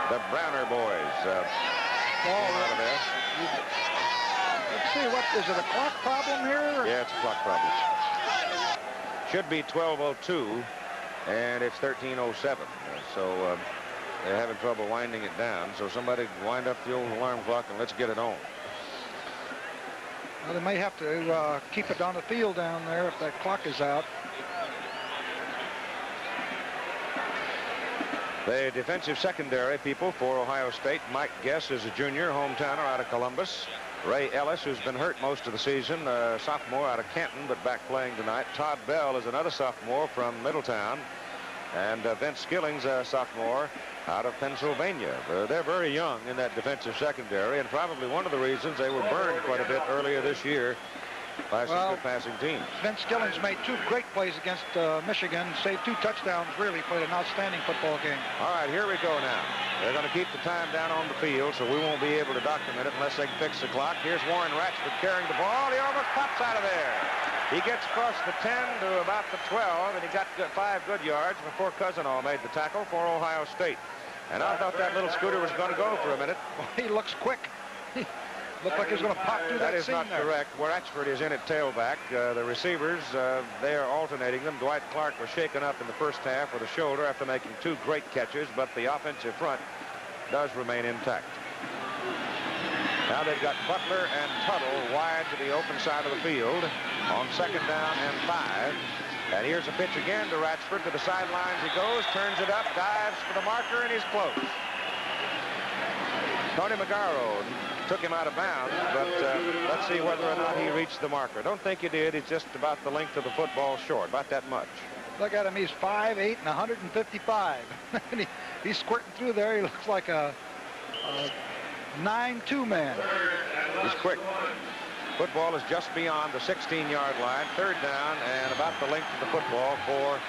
Speaker 1: The Browner boys out of there.
Speaker 2: Let's see, what is it, a clock problem here?
Speaker 1: Yeah, it's a clock problem. Should be 12:02, and it's 13:07. So they're having trouble winding it down. So somebody wind up the old alarm clock and let's get it on.
Speaker 2: Well, they may have to keep it on the field down there if that clock is out.
Speaker 1: The defensive secondary people for Ohio State. Mike Guess is a junior, hometowner out of Columbus. Ray Ellis, who's been hurt most of the season, a sophomore out of Canton, but back playing tonight. Todd Bell is another sophomore from Middletown. And Vince Skilling's a sophomore out of Pennsylvania. They're very young in that defensive secondary, and probably one of the reasons they were burned quite a bit earlier this year by some good passing teams.
Speaker 2: Vince Skilling's made 2 great plays against Michigan, saved 2 touchdowns, really played an outstanding football game.
Speaker 1: All right, here we go now. They're going to keep the time down on the field, so we won't be able to document it unless they can fix the clock. Here's Warren Ratchford carrying the ball. He almost pops out of there. He gets across the 10 to about the 12, and he got 5 good yards before Cousineau made the tackle for Ohio State. And I thought that little scooter was going to go for a minute.
Speaker 2: He looks quick. Looked like he was going to pop through that
Speaker 1: is not
Speaker 2: there.
Speaker 1: correct. Ratchford is in at tailback. The receivers, they are alternating them. Dwight Clark was shaken up in the first half with a shoulder after making 2 great catches, but the offensive front does remain intact. Now they've got Butler and Tuttle wide to the open side of the field on 2nd down and 5. And here's a pitch again to Ratchford. To the sidelines he goes, turns it up, dives for the marker, and he's close. Tony Magaro took him out of bounds, but let's see whether or not he reached the marker. Don't think he did. He's just about the length of the football short, about that much.
Speaker 2: Look at him. He's 5'8" and 155. And he's squirting through there. He looks like a 9-2 man.
Speaker 1: He's quick. Football is just beyond the 16-yard line. 3rd down and about the length of the football for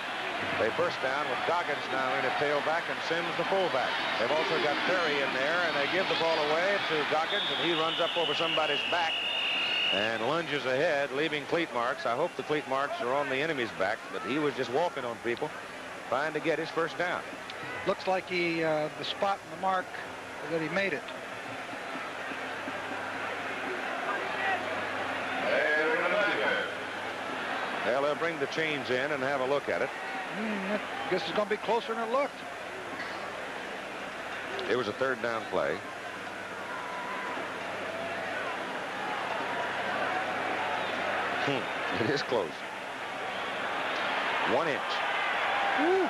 Speaker 1: a 1st down with Goggins now in at tailback and Sims the fullback. They've also got Perry in there, and they give the ball away to Goggins, and he runs up over somebody's back and lunges ahead, leaving cleat marks. I hope the cleat marks are on the enemy's back, but he was just walking on people, trying to get his 1st down.
Speaker 2: Looks like he, the spot and the mark that he made it.
Speaker 1: Well, they'll bring the chains in and have a look at it.
Speaker 2: I guess it's going to be closer than it looked.
Speaker 1: It was a 3rd down play. It is close. 1 inch.
Speaker 2: Woo.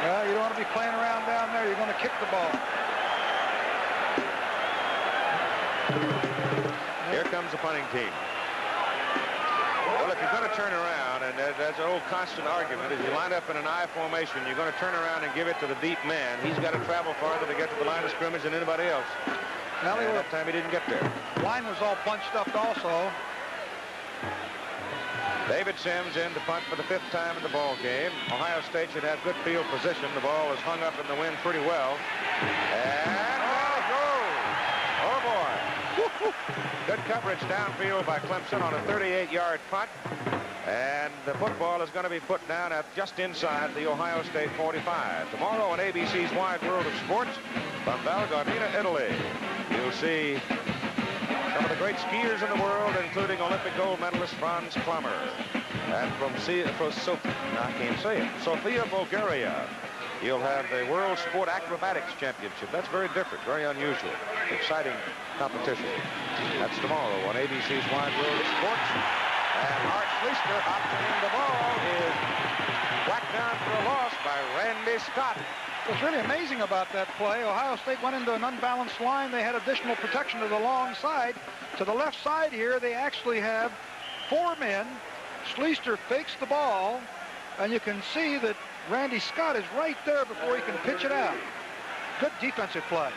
Speaker 2: Well, you don't want to be playing around down there. You're going to kick the ball.
Speaker 1: Here comes the punting team. Well, if you're going to turn around, and that's an old constant argument, if you line up in an I formation, you're going to turn around and give it to the deep man. He's got to travel farther to get to the line of scrimmage than anybody else.
Speaker 2: Well,
Speaker 1: that time he didn't get there.
Speaker 2: Line was all bunched up also.
Speaker 1: David Sims in to punt for the 5th time in the ball game. Ohio State should have good field position. The ball is hung up in the wind pretty well. And ball goes. Oh, boy. Good coverage downfield by Clemson on a 38-yard punt. And the football is going to be put down at just inside the Ohio State 45. Tomorrow on ABC's Wide World of Sports from Val Gardena, Italy, you'll see some of the great skiers in the world, including Olympic gold medalist Franz Klammer. And from Sofia, Bulgaria, you'll have the World Sport Acrobatics Championship. That's very different, very unusual, exciting competition. That's tomorrow on ABC's Wide World of Sports. And Art Schlichter optioning the ball is whacked down for a loss by Randy Scott.
Speaker 2: What's really amazing about that play, Ohio State went into an unbalanced line. They had additional protection to the long side. To the left side here, they actually have 4 men. Schlichter fakes the ball, and you can see that Randy Scott is right there before he can pitch it out. Good defensive play.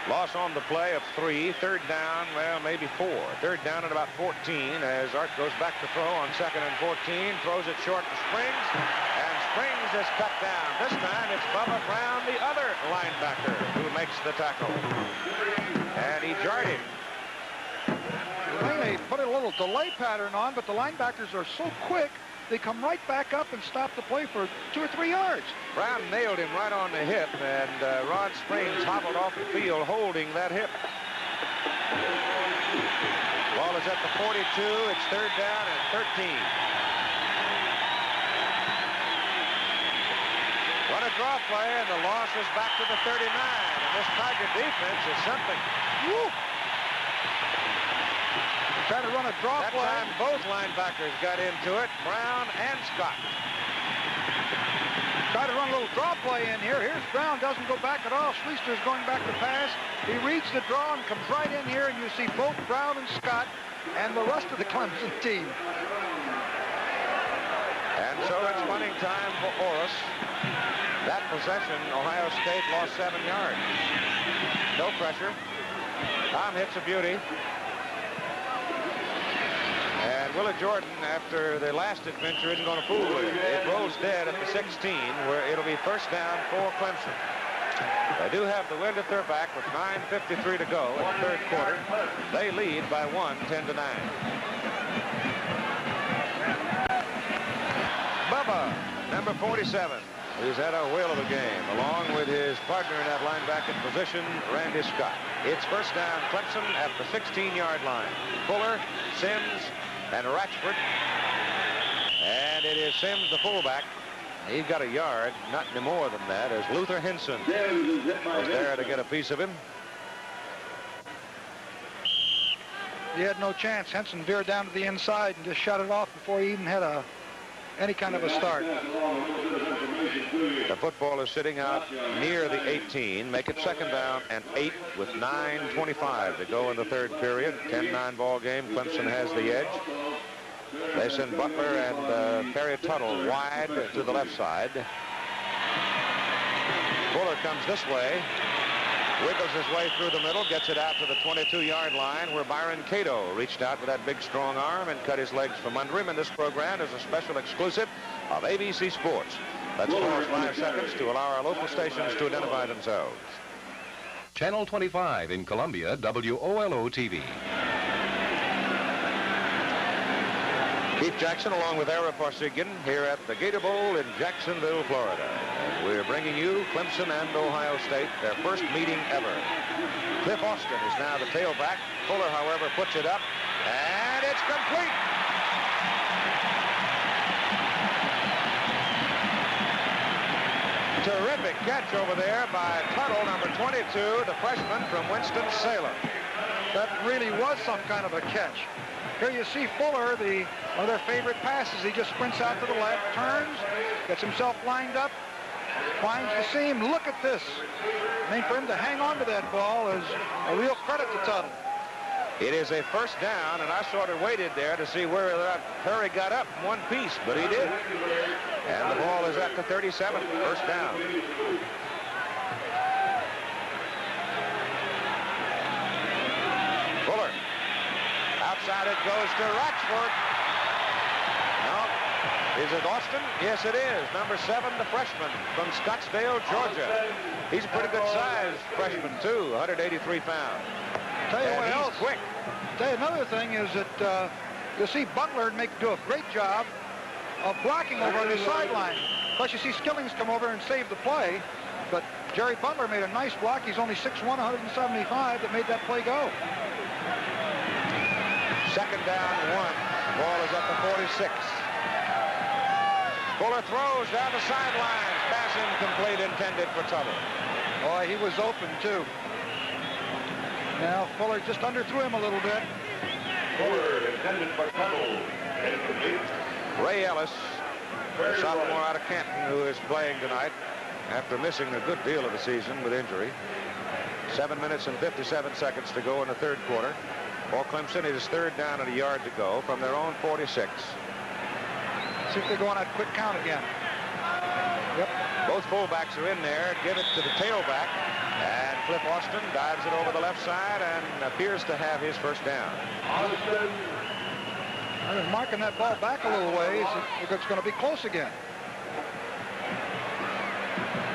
Speaker 1: Loss on the play of 3. 3rd down, well, maybe 4. 3rd down at about 14 as Art goes back to throw on 2nd and 14. Throws it short to Springs, and Springs is cut down. This time it's Bubba Brown, the other linebacker, who makes the tackle. And he jarred him.
Speaker 2: I think they put a little delay pattern on, but the linebackers are so quick, they come right back up and stop the play for 2 or 3 yards.
Speaker 1: Brown nailed him right on the hip, and Rod Springs hobbled off the field holding that hip. Ball is at the 42. It's 3rd down and 13. What a draw play, and the loss is back to the 39. And this Tiger defense is something.
Speaker 2: Woo! Trying to run a draw
Speaker 1: that
Speaker 2: play.
Speaker 1: That time both linebackers got into it, Brown and Scott.
Speaker 2: Try to run a little draw play in here. Here's Brown, doesn't go back at all. Schlichter is going back to pass. He reads the draw and comes right in here, and you see both Brown and Scott and the rest of the Clemson team.
Speaker 1: And so it's punting time for Orris. That possession, Ohio State lost 7 yards. No pressure. Tom hits a beauty. And Willie Jordan, after the last adventure, isn't going to fool with it. It rolls dead at the 16, where it'll be 1st down for Clemson. They do have the wind at their back with 9:53 to go in the 3rd quarter. They lead by 1, 10-9. Bubba, number 47, who's had a whale of a game, along with his partner in that linebacking position, Randy Scott. It's 1st down, Clemson at the 16-yard line. Fuller, Sims, and Ratchford. And it is Sims, the fullback. He's got a yard, not any more than that, as Luther Henson was there to get a piece of him.
Speaker 2: He had no chance. Henson veered down to the inside and just shut it off before he even had any kind of a start.
Speaker 1: The football is sitting out near the 18. Make it 2nd down and 8 with 9:25 to go in the 3rd period. 10-9 ball game. Clemson has the edge. They send Butler and Perry Tuttle wide to the left side. Fuller comes this way. Wiggles his way through the middle, gets it out to the 22-yard line, where Byron Cato reached out with that big, strong arm and cut his legs from under him. And this program is a special exclusive of ABC Sports. Let's pause 5 seconds to allow our local stations to identify themselves.
Speaker 4: Channel 25 in Columbia, WOLO-TV.
Speaker 1: Keith Jackson along with Ara Parsigian here at the Gator Bowl in Jacksonville, Florida. And we're bringing you Clemson and Ohio State, their first meeting ever. Cliff Austin is now the tailback. Fuller, however, puts it up, and it's complete. Terrific catch over there by Tuttle, number 22, the freshman from Winston-Salem.
Speaker 2: That really was some kind of a catch. Here you see Fuller, one of their favorite passes. He just sprints out to the left, turns, gets himself lined up, finds the seam. Look at this. I mean, for him to hang on to that ball is a real credit to Tuttle.
Speaker 1: It is a first down, and I sort of waited there to see where that Perry got up in one piece, but he did. And the ball is at the 37, first down. Fuller. Outside it goes to Ratchford. No. Is it Austin? Yes, it is. Number 7, the freshman from Scottsdale, Georgia. He's a pretty good sized freshman, too, 183 pounds.
Speaker 2: Tell you what else.
Speaker 1: Quick.
Speaker 2: Tell you another thing is that you'll see Butler do a great job of blocking over on the sideline. Of course, you see Skillings come over and save the play, but Jerry Butler made a nice block. He's only 6'1", 175, that made that play go.
Speaker 1: Second down, 1. Ball is at the 46. Fuller throws down the sidelines. Pass incomplete, intended for Tuttle.
Speaker 2: Boy, he was open, too. Now, Fuller just underthrew him a little bit.
Speaker 3: Fuller intended for Tuttle.
Speaker 1: Ray Ellis, a sophomore out of Canton, who is playing tonight after missing a good deal of the season with injury. 7 minutes and 57 seconds to go in the third quarter. For Clemson, it is third down and a yard to go from their own 46.
Speaker 2: See if they go on that quick count again. Yep.
Speaker 1: Both fullbacks are in there. Give it to the tailback. And Cliff Austin dives it over the left side and appears to have his first down.
Speaker 3: Austin.
Speaker 2: I was marking that ball back a little ways. It's going to be close again.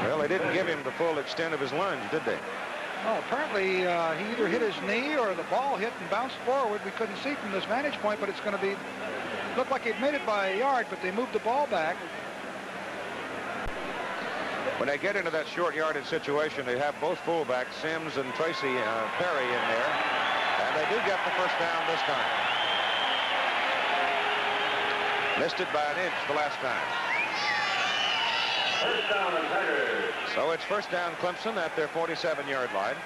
Speaker 1: Well, they didn't give him the full extent of his lunge, did they?
Speaker 2: Oh, apparently he either hit his knee or the ball hit and bounced forward. We couldn't see from this vantage point, but it's going to be, looked like he'd made it by a yard, but they moved the ball back.
Speaker 1: When they get into that short yardage situation, they have both fullbacks, Sims and Tracy Perry, in there, and they do get the first down this time. Missed it by an inch the last time.
Speaker 3: First down and Tigers.
Speaker 1: So it's first down Clemson at their 47-yard line.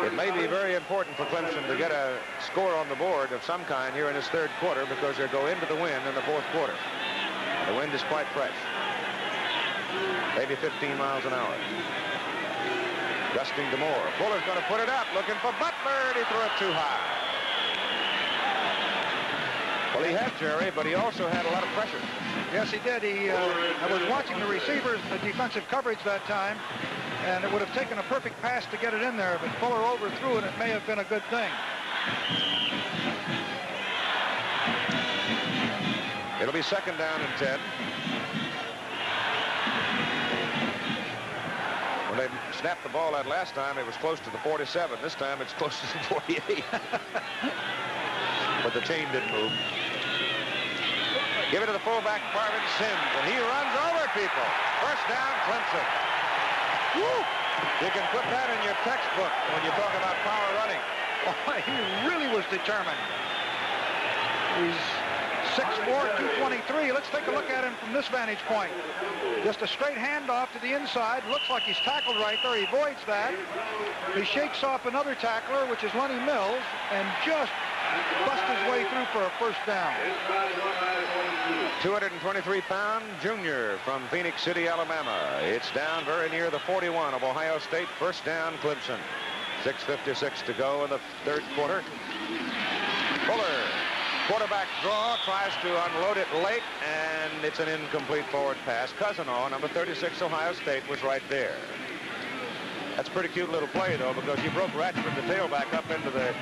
Speaker 1: It may be very important for Clemson to get a score on the board of some kind here in this third quarter, because they'll go into the wind in the fourth quarter. The wind is quite fresh. Maybe 15 miles an hour. Gusting to more. Fuller's going to put it up, looking for Butler, and he threw it too high. Well, he had Jerry, but he also had a lot of pressure.
Speaker 2: Yes, he did. I was watching the receivers, the defensive coverage that time, and it would have taken a perfect pass to get it in there, but Fuller overthrew it. It may have been a good thing.
Speaker 1: It'll be second down and 10. When they snapped the ball out last time, it was close to the 47. This time, it's close to the 48. But the chain didn't move. Give it to the fullback, Marvin Sims, and he runs over people. First down, Clemson. Woo! You can put that in your textbook when you talk about power running.
Speaker 2: Oh, he really was determined. He's 6'4", 223. Let's take a look at him from this vantage point. Just a straight handoff to the inside. Looks like he's tackled right there. He avoids that. He shakes off another tackler, which is Lenny Mills, and just bust his way through for a first down.
Speaker 1: 223-pound junior from Phoenix City, Alabama. It's down very near the 41 of Ohio State. First down, Clemson. 6:56 to go in the third quarter. Fuller, quarterback draw, tries to unload it late, and it's an incomplete forward pass. Cousino, number 36, Ohio State, was right there. That's a pretty cute little play, though, because he broke Ratchford, the tailback, up into the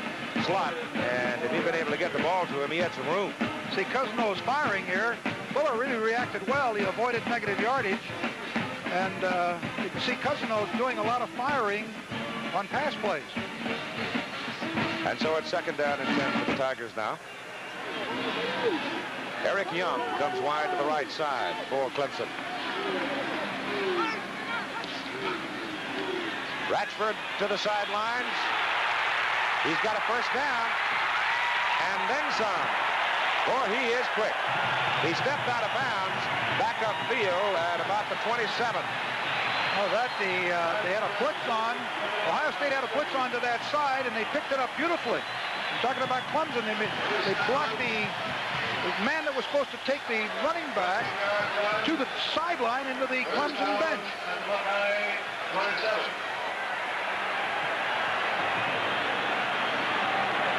Speaker 1: slot, and if he'd been able to get the ball to him, he had some room.
Speaker 2: See, Cousino's firing here. Fuller really reacted well. He avoided negative yardage, and you can see Cousino's doing a lot of firing on pass plays.
Speaker 1: And so it's second down and 10 for the Tigers now. Eric Young comes wide to the right side for Clemson. Ratchford to the sidelines. He's got a first down, and then some. Boy, he is quick. He stepped out of bounds, back upfield at about the 27.
Speaker 2: Oh, they had a blitz on. Ohio State had a blitz on to that side, and they picked it up beautifully. I'm talking about Clemson. They blocked the man that was supposed to take the running back to the sideline into the Clemson bench.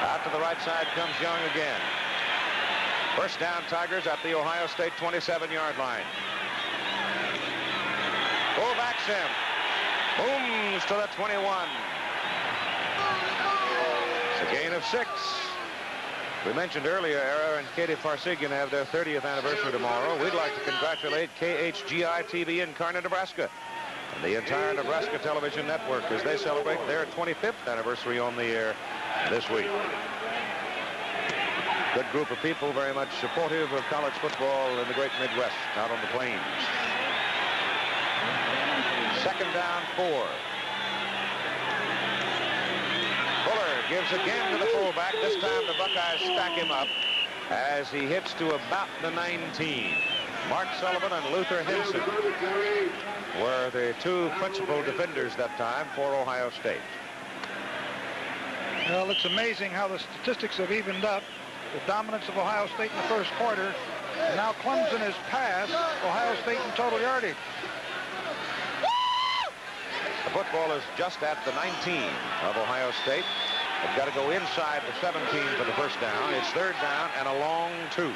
Speaker 1: Out to the right side comes Young again. First down, Tigers at the Ohio State 27-yard line. Fullback Sim booms to the 21. It's a gain of 6. We mentioned earlier, Era and Katie Farsigian have their 30th anniversary tomorrow. We'd like to congratulate KHGI-TV in Kearney, Nebraska, and the entire Nebraska television network as they celebrate their 25th anniversary on the air this week. Good group of people, very much supportive of college football in the great Midwest, out on the plains. Second down, 4. Fuller gives again to the fullback. This time the Buckeyes stack him up as he hits to about the 19. Mark Sullivan and Luther Henson were the two principal defenders that time for Ohio State.
Speaker 2: Well, it's amazing how the statistics have evened up. The dominance of Ohio State in the first quarter. And now Clemson has passed Ohio State in total yardage.
Speaker 1: The football is just at the 19 of Ohio State. They've got to go inside the 17 for the first down. It's third down and a long 2.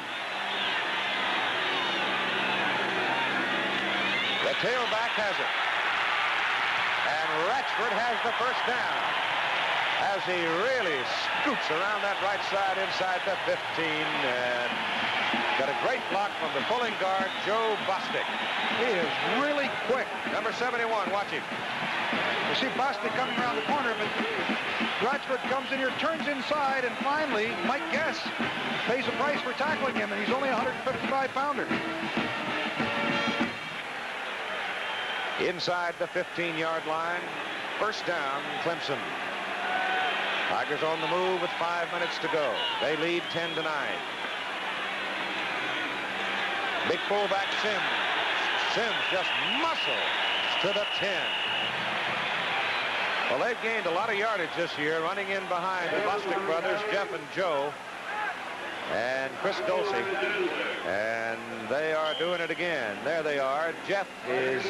Speaker 1: The tailback has it. And Ratchford has the first down as he really scoots around that right side inside the 15 and got a great block from the pulling guard, Joe Bostic.
Speaker 2: He is really quick.
Speaker 1: Number 71, watch him.
Speaker 2: You see Bostic coming around the corner, but Ratchford comes in here, turns inside, and finally Mike Guess pays a price for tackling him, and he's only a 155-pounder.
Speaker 1: Inside the 15-yard line, first down, Clemson. Tigers on the move with 5 minutes to go. They lead 10-9. Big fullback Sims. Sims just muscles to the 10. Well, they've gained a lot of yardage this year, running in behind the Bostic brothers, Jeff and Joe, and Chris Dulce. And they are doing it again. There they are. Jeff is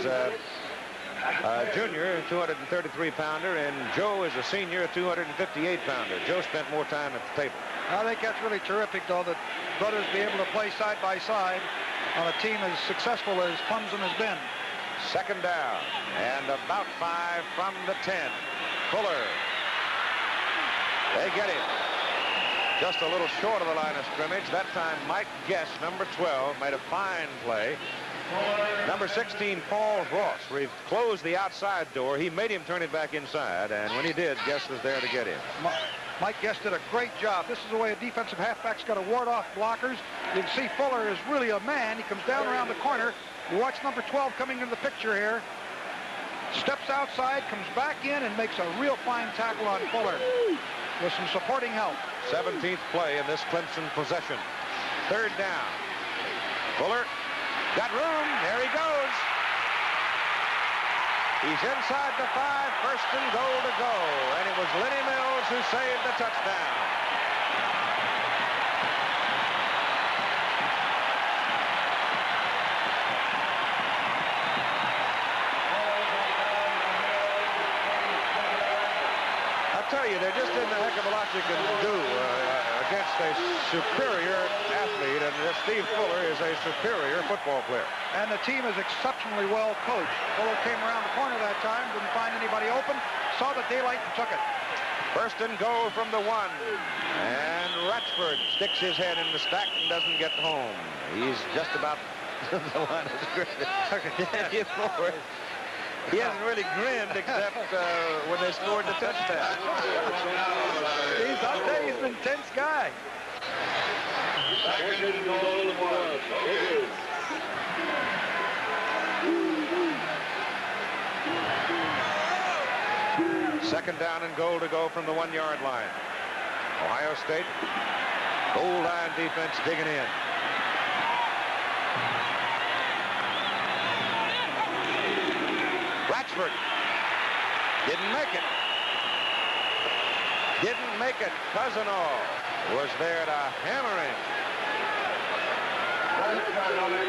Speaker 1: junior, 233-pounder, and Joe is a senior, a 258-pounder. Joe spent more time at the table.
Speaker 2: I think that's really terrific, though, that brothers be able to play side by side on a team as successful as Clemson has been.
Speaker 1: Second down, and about 5 from the 10. Fuller. They get him. Just a little short of the line of scrimmage. That time, Mike Guess, number 12, made a fine play. Number 16, Paul Ross, closed the outside door. He made him turn it back inside, and when he did, Guess was there to get him.
Speaker 2: Mike Guess did a great job. This is the way a defensive halfback's got to ward off blockers. You can see Fuller is really a man. He comes down around the corner. You watch number 12 coming into the picture here. Steps outside, comes back in, and makes a real fine tackle on Fuller with some supporting help.
Speaker 1: 17th play in this Clemson possession. Third down. Fuller got room. There he goes. He's inside the 5, first and goal to go. And it was Lenny Mills who saved the touchdown. I'll tell you, there just isn't a heck of a lot you can do against a superior athlete, and Steve Fuller is a superior football player.
Speaker 2: And the team is exceptionally well coached. Fuller came around the corner that time, didn't find anybody open, saw the daylight and took it.
Speaker 1: First and goal from the 1. And Ratchford sticks his head in the stack and doesn't get home. He's just about the line of scrimmage. He hasn't really grinned except when they scored the touchdown.
Speaker 2: I'll tell you, he's an intense guy.
Speaker 1: Second down and goal to go from the 1-yard line. Ohio State, goal line defense digging in. Oxford. Didn't make it. Didn't make it. Cousinall was there to hammer in.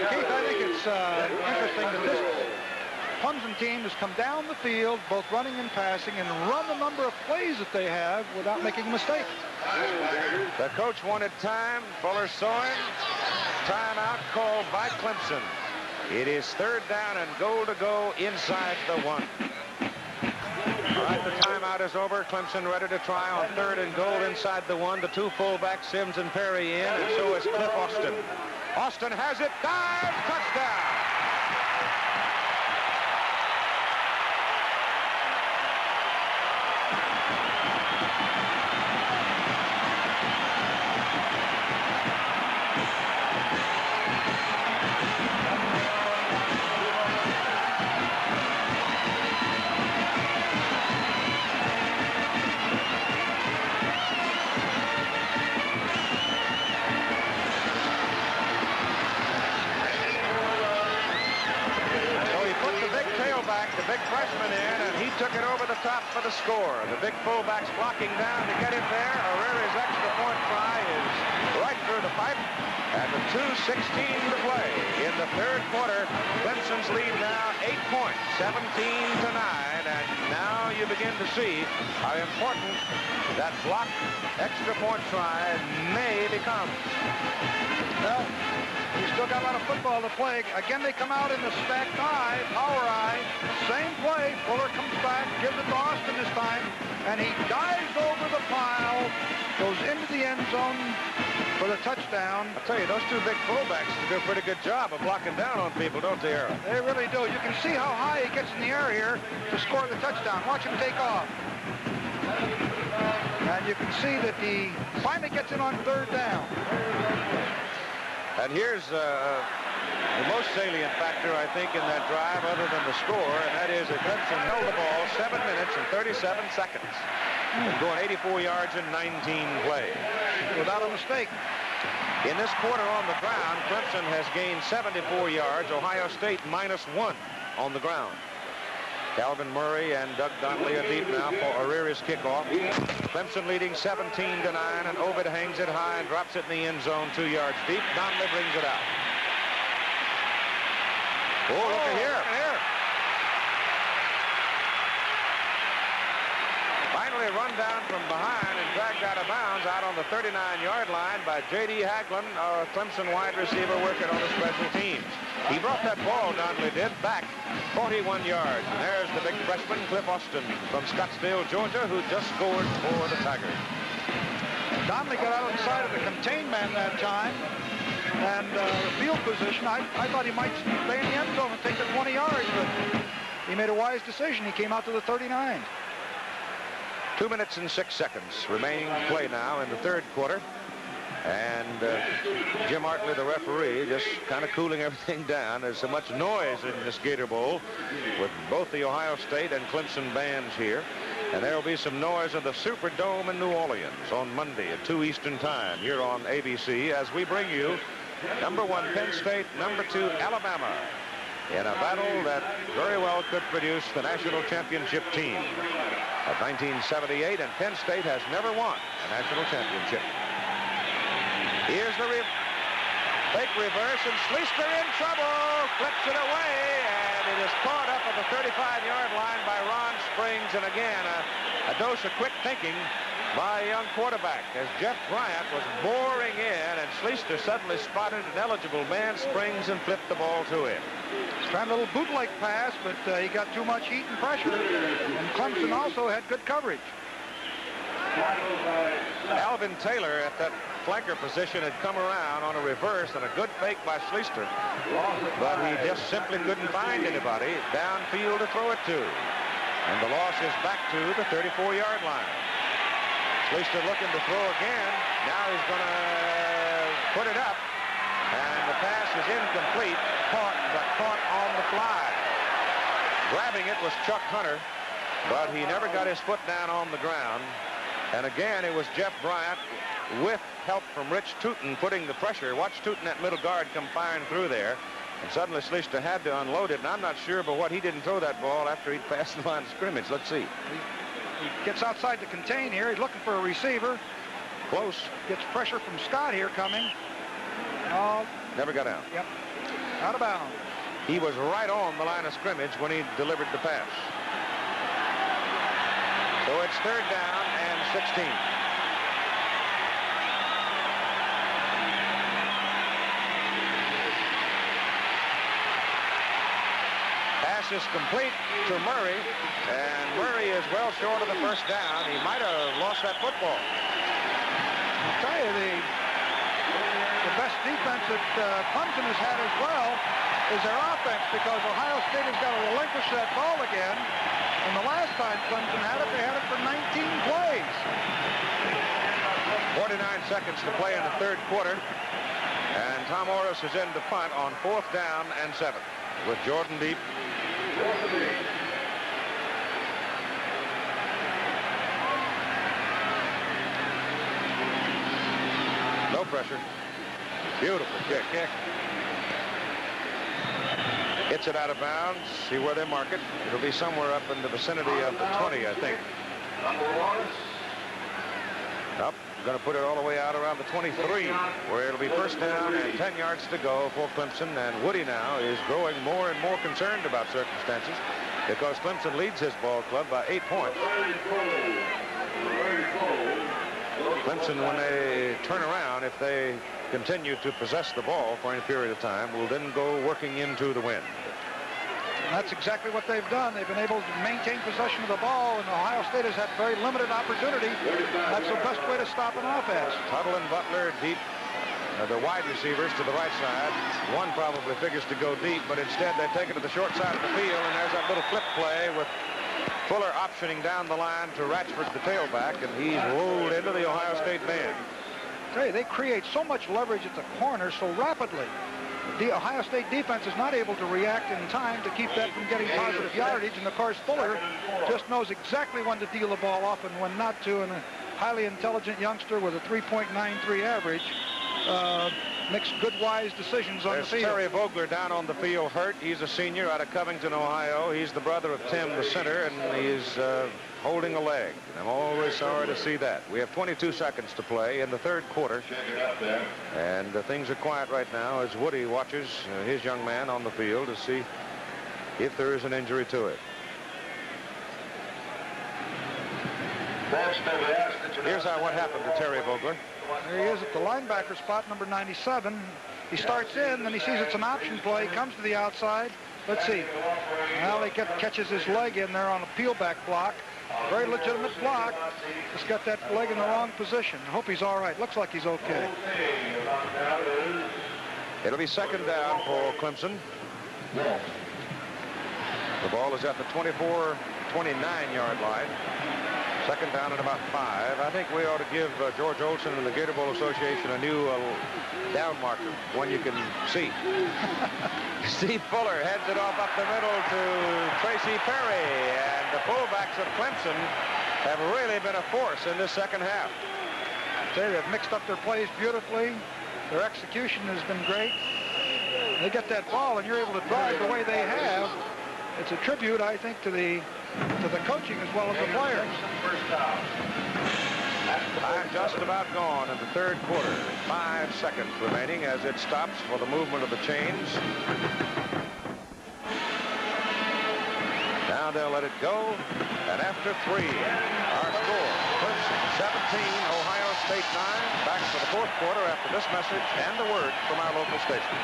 Speaker 2: Keith, I think it's interesting that this Clemson team has come down the field, both running and passing, and run the number of plays that they have without making a mistake.
Speaker 1: The coach wanted time. Fuller saw him. Timeout called by Clemson. It is 3rd down and goal to go inside the 1. All right, the timeout is over. Clemson ready to try on 3rd and goal inside the 1. The 2 fullbacks, Sims and Perry in, and so is Cliff Austin. Austin has it. Dive. Touchdown. The big freshman in, and he took it over the top for the score. The big fullback's blocking down to get it there. Herrera's extra point try is right through the pipe. And with 2:16 to play in the 3rd quarter, Clemson's lead now 8 points, 17-9. And now you begin to see how important that blocked extra point try may become.
Speaker 2: Well, he's still got a lot of football to play. Again, they come out in the stacked eye, power eye. Same play. Fuller comes back, gives it to Austin this time, and he dives over the pile, goes into the end zone for the touchdown.
Speaker 1: I'll tell you, those 2 big fullbacks do a pretty good job of blocking down on people, don't they, Aaron?
Speaker 2: They really do. You can see how high he gets in the air here to score the touchdown. Watch him take off. And you can see that he finally gets it on 3rd down.
Speaker 1: And here's the most salient factor, I think, in that drive, other than the score, and that is that Clemson held the ball 7 minutes and 37 seconds. And going 84 yards in 19 plays.
Speaker 2: Without a mistake.
Speaker 1: In this quarter on the ground, Clemson has gained 74 yards. Ohio State -1 on the ground. Calvin Murray and Doug Donnelly are deep now for Herrera's kickoff. Clemson leading 17-9, and Ovid hangs it high and drops it in the end zone 2 yards deep. Donnelly brings it out. Oh, look at here. Finally run down from behind and dragged out of bounds out on the 39-yard line by J.D. Haglund, a Clemson wide receiver working on the special teams. He brought that ball, Donnelly did, back 41 yards. And there's the big freshman, Cliff Austin, from Scottsdale, Georgia, who just scored for the Tigers.
Speaker 2: Donnelly got out on the side of the contain man that time. And the field position, I thought he might stay in the end zone and take the 20 yards, but he made a wise decision. He came out to the 39.
Speaker 1: 2 minutes and 6 seconds remaining to play now in the 3rd quarter. And Jim Hartley, the referee, just kind of cooling everything down. There's so much noise in this Gator Bowl with both the Ohio State and Clemson bands here. And there will be some noise in the Superdome in New Orleans on Monday at 2 Eastern Time here on ABC as we bring you number 1 Penn State, number 2 Alabama in a battle that very well could produce the national championship team of 1978, and Penn State has never won a national championship. Here's the fake reverse, and Schleister in trouble, flips it away, and it is caught up at the 35-yard line by Ron Springs, and again, a dose of quick thinking by a young quarterback as Jeff Bryant was boring in, and Schleister suddenly spotted an eligible man, Springs, and flipped the ball to him.
Speaker 2: Trying a little bootleg pass, but he got too much heat and pressure, and Clemson also had good coverage.
Speaker 1: Alvin Taylor at that flanker position had come around on a reverse and a good fake by Schleister, but he just simply couldn't find anybody downfield to throw it to. And the loss is back to the 34-yard line. Schleister looking to throw again. Now he's going to put it up, and the pass is incomplete, caught on the fly. Grabbing it was Chuck Hunter, but he never got his foot down on the ground. And again, it was Jeff Bryant with help from Rich Tootin putting the pressure. Watch Tootin at middle guard come firing through there. And suddenly Schlichter had to unload it, and I'm not sure but what he didn't throw that ball after he'd passed the line of scrimmage. Let's see.
Speaker 2: He gets outside the contain here. He's looking for a receiver.
Speaker 1: Close.
Speaker 2: Gets pressure from Scott here coming. Oh,
Speaker 1: never got out.
Speaker 2: Yep. Out of bounds.
Speaker 1: He was right on the line of scrimmage when he delivered the pass. So it's 3rd down and 16. Pass is complete to Murray, and Murray is well short of the 1st down. He might have lost that football.
Speaker 2: I'll tell you, the best defense that Clemson has had as well is their offense, because Ohio State has got to relinquish that ball again. And the last time Clemson had it, they had it for 19 plays.
Speaker 1: 49 seconds to play in the 3rd quarter. And Tom Orris is in to punt on 4th down and 7 with Jordan deep. No pressure. Beautiful kick. Hits it out of bounds. See where they mark it. It'll be somewhere up in the vicinity of the 20, I think. Up. Going to put it all the way out around the 23, where it'll be 1st down and 10 yards to go for Clemson. And Woody now is growing more and more concerned about circumstances, because Clemson leads his ball club by 8 points. Clemson, when they turn around, if they continue to possess the ball for any period of time, will then go working into the wind.
Speaker 2: And that's exactly what they've done. They've been able to maintain possession of the ball, and Ohio State has had very limited opportunity. That's the best way to stop an offense.
Speaker 1: Tuttle and Butler deep. The wide receivers to the right side. One probably figures to go deep, but instead they take it to the short side of the field, and there's that little flip play with Fuller optioning down the line to Ratchford, the tailback, and he's rolled into the Ohio State band.
Speaker 2: Hey, they create so much leverage at the corner so rapidly. The Ohio State defense is not able to react in time to keep that from getting positive yardage, and of course Fuller just knows exactly when to deal the ball off and when not to, and a highly intelligent youngster with a 3.93 average makes good, wise decisions on the field.
Speaker 1: Terry Vogler down on the field hurt. He's a senior out of Covington, Ohio. He's the brother of Tim, the center, and he's holding a leg. I'm always sorry to see that. We have 22 seconds to play in the 3rd quarter. And things are quiet right now as Woody watches his young man on the field to see if there is an injury to it. Here's what happened to Terry Vogler.
Speaker 2: There he is at the linebacker spot, number 97. He starts in, then he sees it's an option play, comes to the outside. Let's see. Well, he catches his leg in there on a peel-back block. Very legitimate block. Just got that leg in the wrong position. I hope he's all right. Looks like he's okay.
Speaker 1: It'll be 2nd down for Clemson. The ball is at the 24, 29-yard line. 2nd down and about 5. I think we ought to give George Olson and the Gator Bowl Association a new down marker, one you can see. Steve Fuller heads it off up the middle to Tracy Perry, and the fullbacks of Clemson have really been a force in this 2nd half.
Speaker 2: They've mixed up their plays beautifully. Their execution has been great. They get that ball, and you're able to drive the way they have. It's a tribute, I think, to the coaching as well as the players.
Speaker 1: Time just about gone in the 3rd quarter. 5 seconds remaining as it stops for the movement of the chains. Now they'll let it go. And after 3, our score, Clemson 17, Ohio State 9. Back for the 4th quarter after this message and the word from our local station.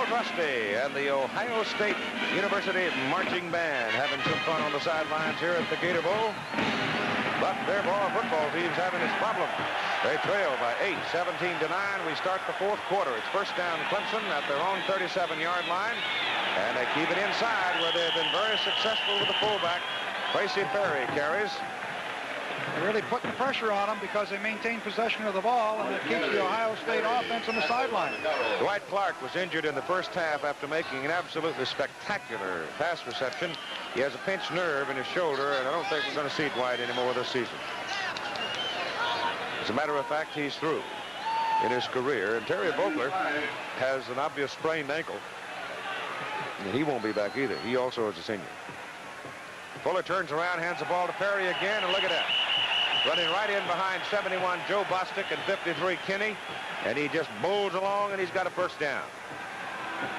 Speaker 1: Rusty and the Ohio State University Marching Band having some fun on the sidelines here at the Gator Bowl. But their football team's having its problems. They trail by 8, 17-9. We start the 4th quarter. It's 1st down Clemson at their own 37-yard line. And they keep it inside where they've been very successful with the fullback. Tracy Perry carries.
Speaker 2: They're really putting pressure on them because they maintain possession of the ball, and it keeps the Ohio State offense on the sideline.
Speaker 1: Dwight Clark was injured in the 1st half after making an absolutely spectacular pass reception. He has a pinched nerve in his shoulder, and I don't think we're going to see Dwight anymore this season. As a matter of fact, he's through.
Speaker 5: in his career. And Terry Vogler has an obvious sprained ankle. And he won't be back either. He also is a senior. Fuller turns around, hands the ball to Perry again, and look at that. Running right in behind 71 Joe Bostic and 53 Kinney. And he just bowls along, and he's got a first down.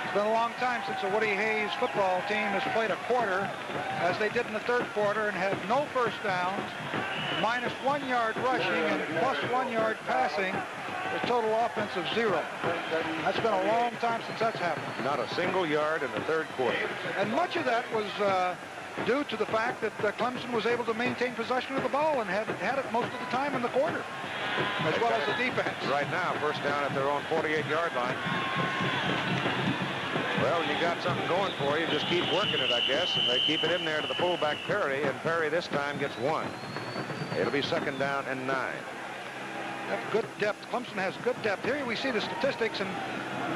Speaker 2: It's been a long time since the Woody Hayes football team has played a quarter, as they did in the third quarter, and had no first downs, minus 1 yard rushing and plus 1 yard passing, with total offense of 0. That's been a long time since that's happened.
Speaker 5: Not a single yard in the third quarter.
Speaker 2: And much of that was due to the fact that Clemson was able to maintain possession of the ball and had it most of the time in the quarter, as well as the defense.
Speaker 5: Right now, first down at their own 48-yard line. Well, you got something going for you. Just keep working it, I guess. And they keep it in there to the fullback, Perry. And Perry this time gets 1. It'll be second down and 9.
Speaker 2: That's good depth. Clemson has good depth. Here we see the statistics, and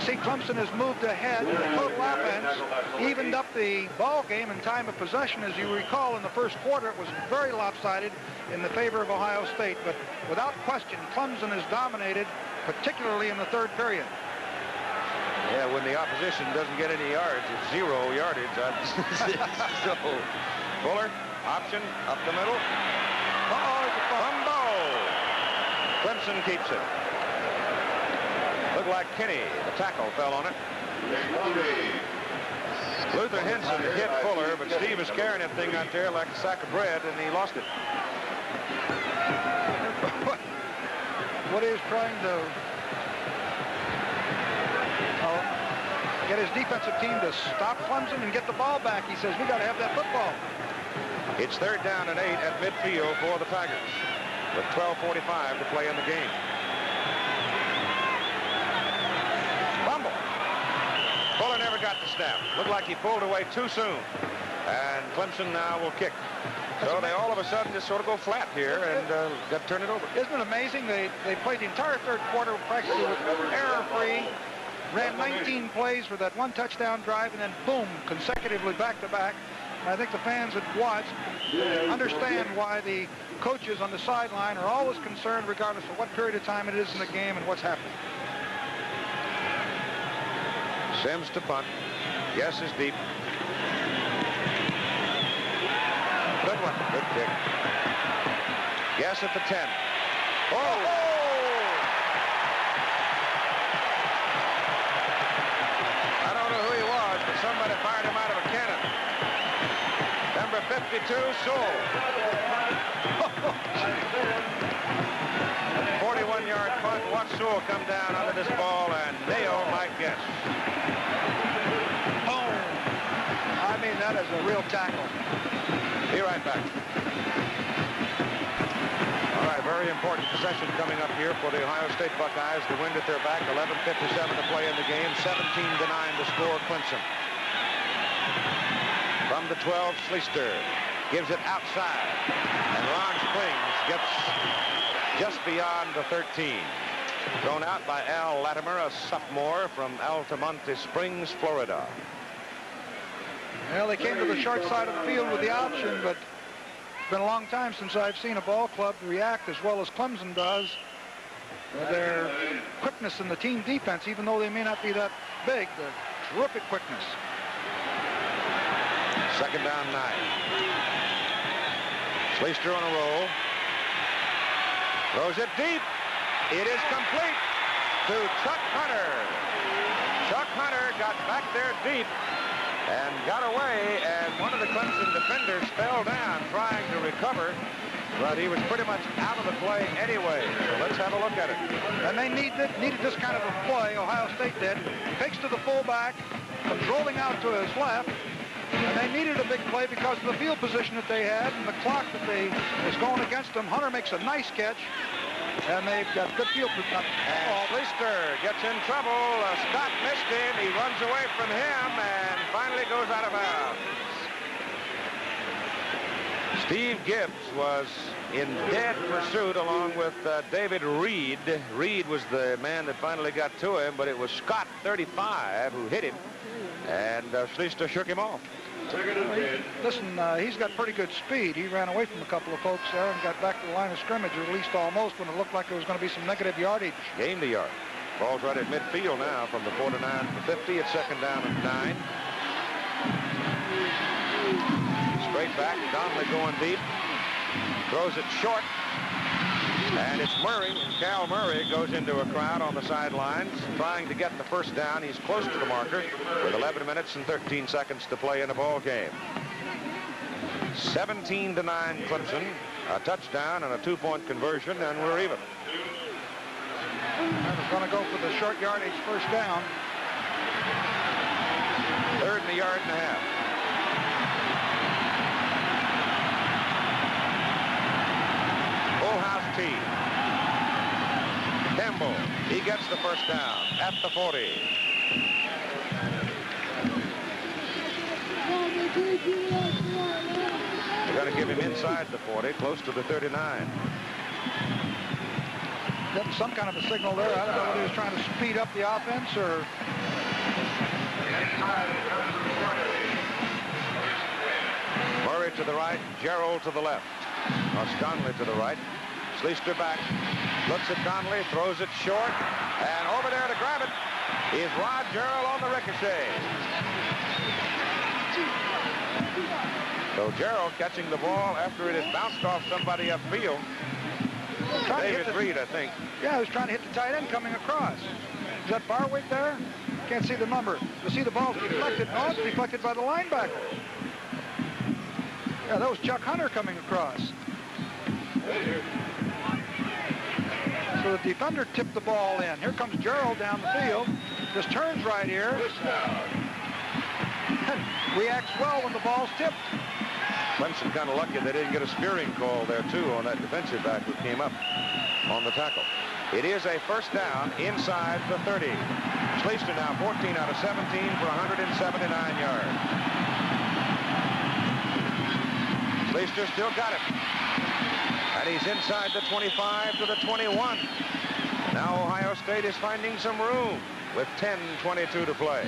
Speaker 2: see Clemson has moved ahead. The total offense evened up the ball game in time of possession. As you recall, in the first quarter, it was very lopsided in the favor of Ohio State. But without question, Clemson has dominated, particularly in the third period.
Speaker 5: Yeah, when the opposition doesn't get any yards, it's 0 yardage. So, Fuller, option, up the middle.
Speaker 2: Uh-oh, it's a fumble.
Speaker 5: Clemson keeps it. Looked like Kinney, the tackle, fell on it. Luther Henson hit Fuller, but Steve is carrying that thing out there like a sack of bread, and he lost it.
Speaker 2: What he is trying to get his defensive team to stop Clemson and get the ball back. He says, we got to have that football.
Speaker 5: It's third down and 8 at midfield for the Tigers, with 12:45 to play in the game. Fumble. Fuller never got the snap. Looked like he pulled away too soon. And Clemson now will kick. So they all of a sudden just sort of go flat here and got to turn it over.
Speaker 2: Isn't it amazing? They played the entire third quarter practically with error-free. Ran 19 plays for that 1 touchdown drive, and then boom, consecutively back-to-back. I think the fans that watch understand why the coaches on the sideline are always concerned, regardless of what period of time it is in the game and what's happening.
Speaker 5: Sims to punt. Yes is deep. Good one. Good kick. Yes at the 10. Oh! Somebody fired him out of a cannon. Number 52, Sewell. 41-yard punt. Watch Sewell come down under this ball and nail Mike Guess.
Speaker 2: Oh, I mean, that is a real tackle.
Speaker 5: Be right back. All right, very important possession coming up here for the Ohio State Buckeyes. The wind at their back, 11:57 to play in the game, 17-9 to score Clemson. From the 12, Schleister gives it outside, and Ron Springs gets just beyond the 13. Thrown out by Al Latimer, a sophomore from Altamonte Springs, Florida.
Speaker 2: Well, they came to the short side of the field with the option, but it's been a long time since I've seen a ball club react as well as Clemson does. Their quickness in the team defense, even though they may not be that big, the terrific quickness.
Speaker 5: Second down 9. Schleister on a roll. Throws it deep. It is complete to Chuck Hunter. Chuck Hunter got back there deep and got away, and one of the Clemson defenders fell down trying to recover, but he was pretty much out of the play anyway. So let's have a look at it.
Speaker 2: And they needed this kind of a play, Ohio State did. Fakes to the fullback, comes rolling out to his left. And they needed a big play because of the field position that they had and the clock that was going against them. Hunter makes a nice catch, and they've got good field position.
Speaker 5: And Schleister gets in trouble. Scott missed him. He runs away from him and finally goes out of bounds. Steve Gibbs was in dead pursuit along with David Reed. Reed was the man that finally got to him, but it was Scott, 35, who hit him, and Schleister shook him off.
Speaker 3: Second and 10.
Speaker 2: Listen, he's got pretty good speed. He ran away from a couple of folks there and got back to the line of scrimmage, or at least almost, when it looked like there was going to be some negative yardage.
Speaker 5: Gained the yard. Ball's right at midfield now from the 49 to the 50. It's second down and 9. Straight back. Donnelly going deep. Throws it short. And it's Murray. Cal Murray goes into a crowd on the sidelines trying to get the first down. He's close to the marker with 11 minutes and 13 seconds to play in the ball game. 17-9 Clemson. A touchdown and a 2-point conversion, and we're even.
Speaker 2: And we're going to go for the short yardage first down.
Speaker 5: Third and a yard and a half. Full house team. Campbell, he gets the first down at the 40. They're going to give him inside the 40, close to the 39.
Speaker 2: Getting some kind of a signal there. I don't know whether he was trying to speed up the offense or...
Speaker 5: Murray to the right, Gerald to the left. Donnelly to the right. Schleister back, looks at Donnelly, throws it short, and over there to grab it is Rod Gerald on the ricochet. So Gerald catching the ball after it has bounced off somebody upfield. David Reed, I think.
Speaker 2: Yeah, he was trying to hit the tight end coming across. Is that Barwick there? Can't see the number. You see the ball's deflected. No, it's deflected by the linebacker. Yeah, that was Chuck Hunter coming across. So the defender tipped the ball in. Here comes Gerald down the field. Just turns right here. And reacts well when the ball's tipped.
Speaker 5: Clemson kind of lucky they didn't get a spearing call there, too, on that defensive back who came up on the tackle. It is a first down inside the 30. Schleister now 14 out of 17 for 179 yards. Schleister still got it. And he's inside the 25 to the 21. Now Ohio State is finding some room with 10:22 to play.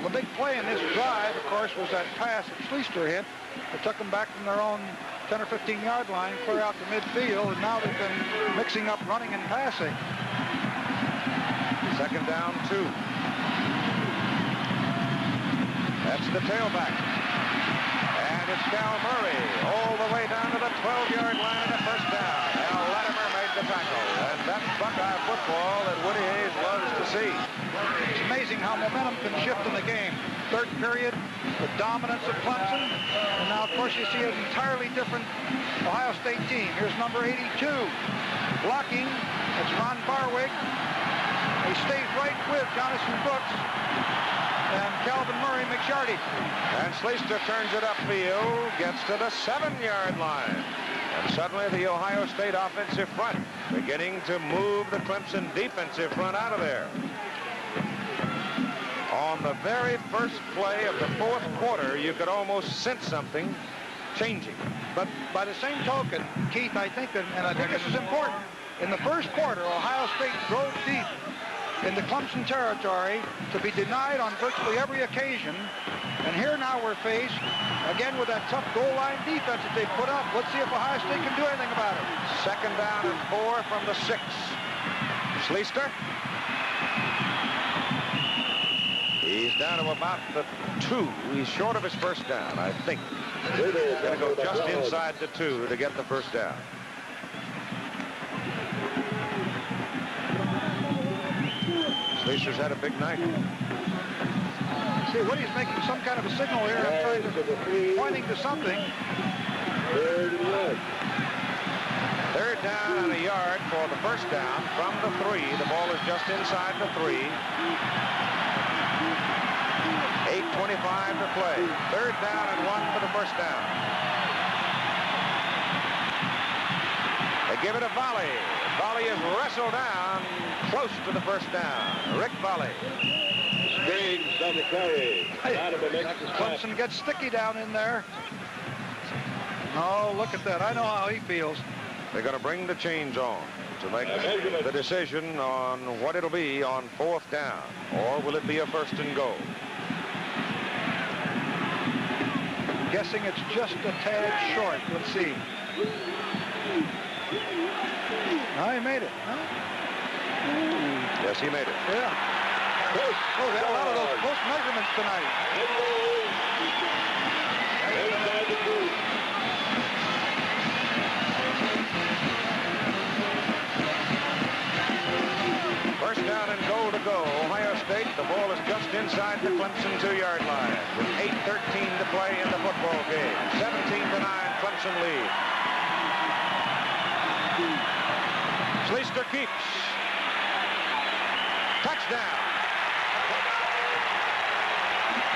Speaker 2: The big play in this drive, of course, was that pass that Schleister hit. It took them back from their own 10 or 15 yard line, clear out to midfield, and now they've been mixing up running and passing.
Speaker 5: Second down, 2. That's the tailback. And it's Cal Murray all the way down to the 12-yard line and a first down. Now Latimer made the tackle. And that's Buckeye football that Woody Hayes loves to see.
Speaker 2: It's amazing how momentum can shift in the game. Third period, the dominance of Clemson. And now, of course, you see an entirely different Ohio State team. Here's number 82. Blocking. It's Ron Barwick. He stays right with Jonathan Brooks and Calvin Murray McShardy.
Speaker 5: And Schleister turns it upfield, gets to the 7-yard line. And suddenly the Ohio State offensive front beginning to move the Clemson defensive front out of there. On the very first play of the fourth quarter, you could almost sense something changing.
Speaker 2: But by the same token, Keith, I think that, and I think this is important, in the first quarter, Ohio State drove deep into Clemson territory to be denied on virtually every occasion. And here now we're faced, again, with that tough goal line defense that they put up. Let's see if Ohio State can do anything about it.
Speaker 5: Second down and 4 from the 6. Schleister. He's down to about the 2. He's short of his first down, I think. He's going to go just inside the 2 to get the first down. Schleister's had a big night.
Speaker 2: See, Woody's making some kind of a signal here. I'm trying to, pointing to something.
Speaker 5: Third down and a yard for the first down from the 3. The ball is just inside the 3. 8:25 to play. Third down and 1 for the first down. They give it a volley. Volley is wrestled down close to the first down. Rick Volley.
Speaker 2: Clemson gets sticky down in there. Oh, look at that. I know how he feels.
Speaker 5: They're going to bring the chains on. to make the decision on what it'll be on 4th down, or will it be a 1st and goal?
Speaker 2: Guessing it's just a tad short. Let's see. No, he made it. Huh?
Speaker 5: Yes, he made it.
Speaker 2: Yeah. Oh, they had a lot of those close measurements tonight.
Speaker 5: First down and goal to go. Ohio State, the ball is just inside the Clemson 2-yard line with 8:13 to play in the football game. 17-9, Clemson lead. Schleister keeps. Touchdown.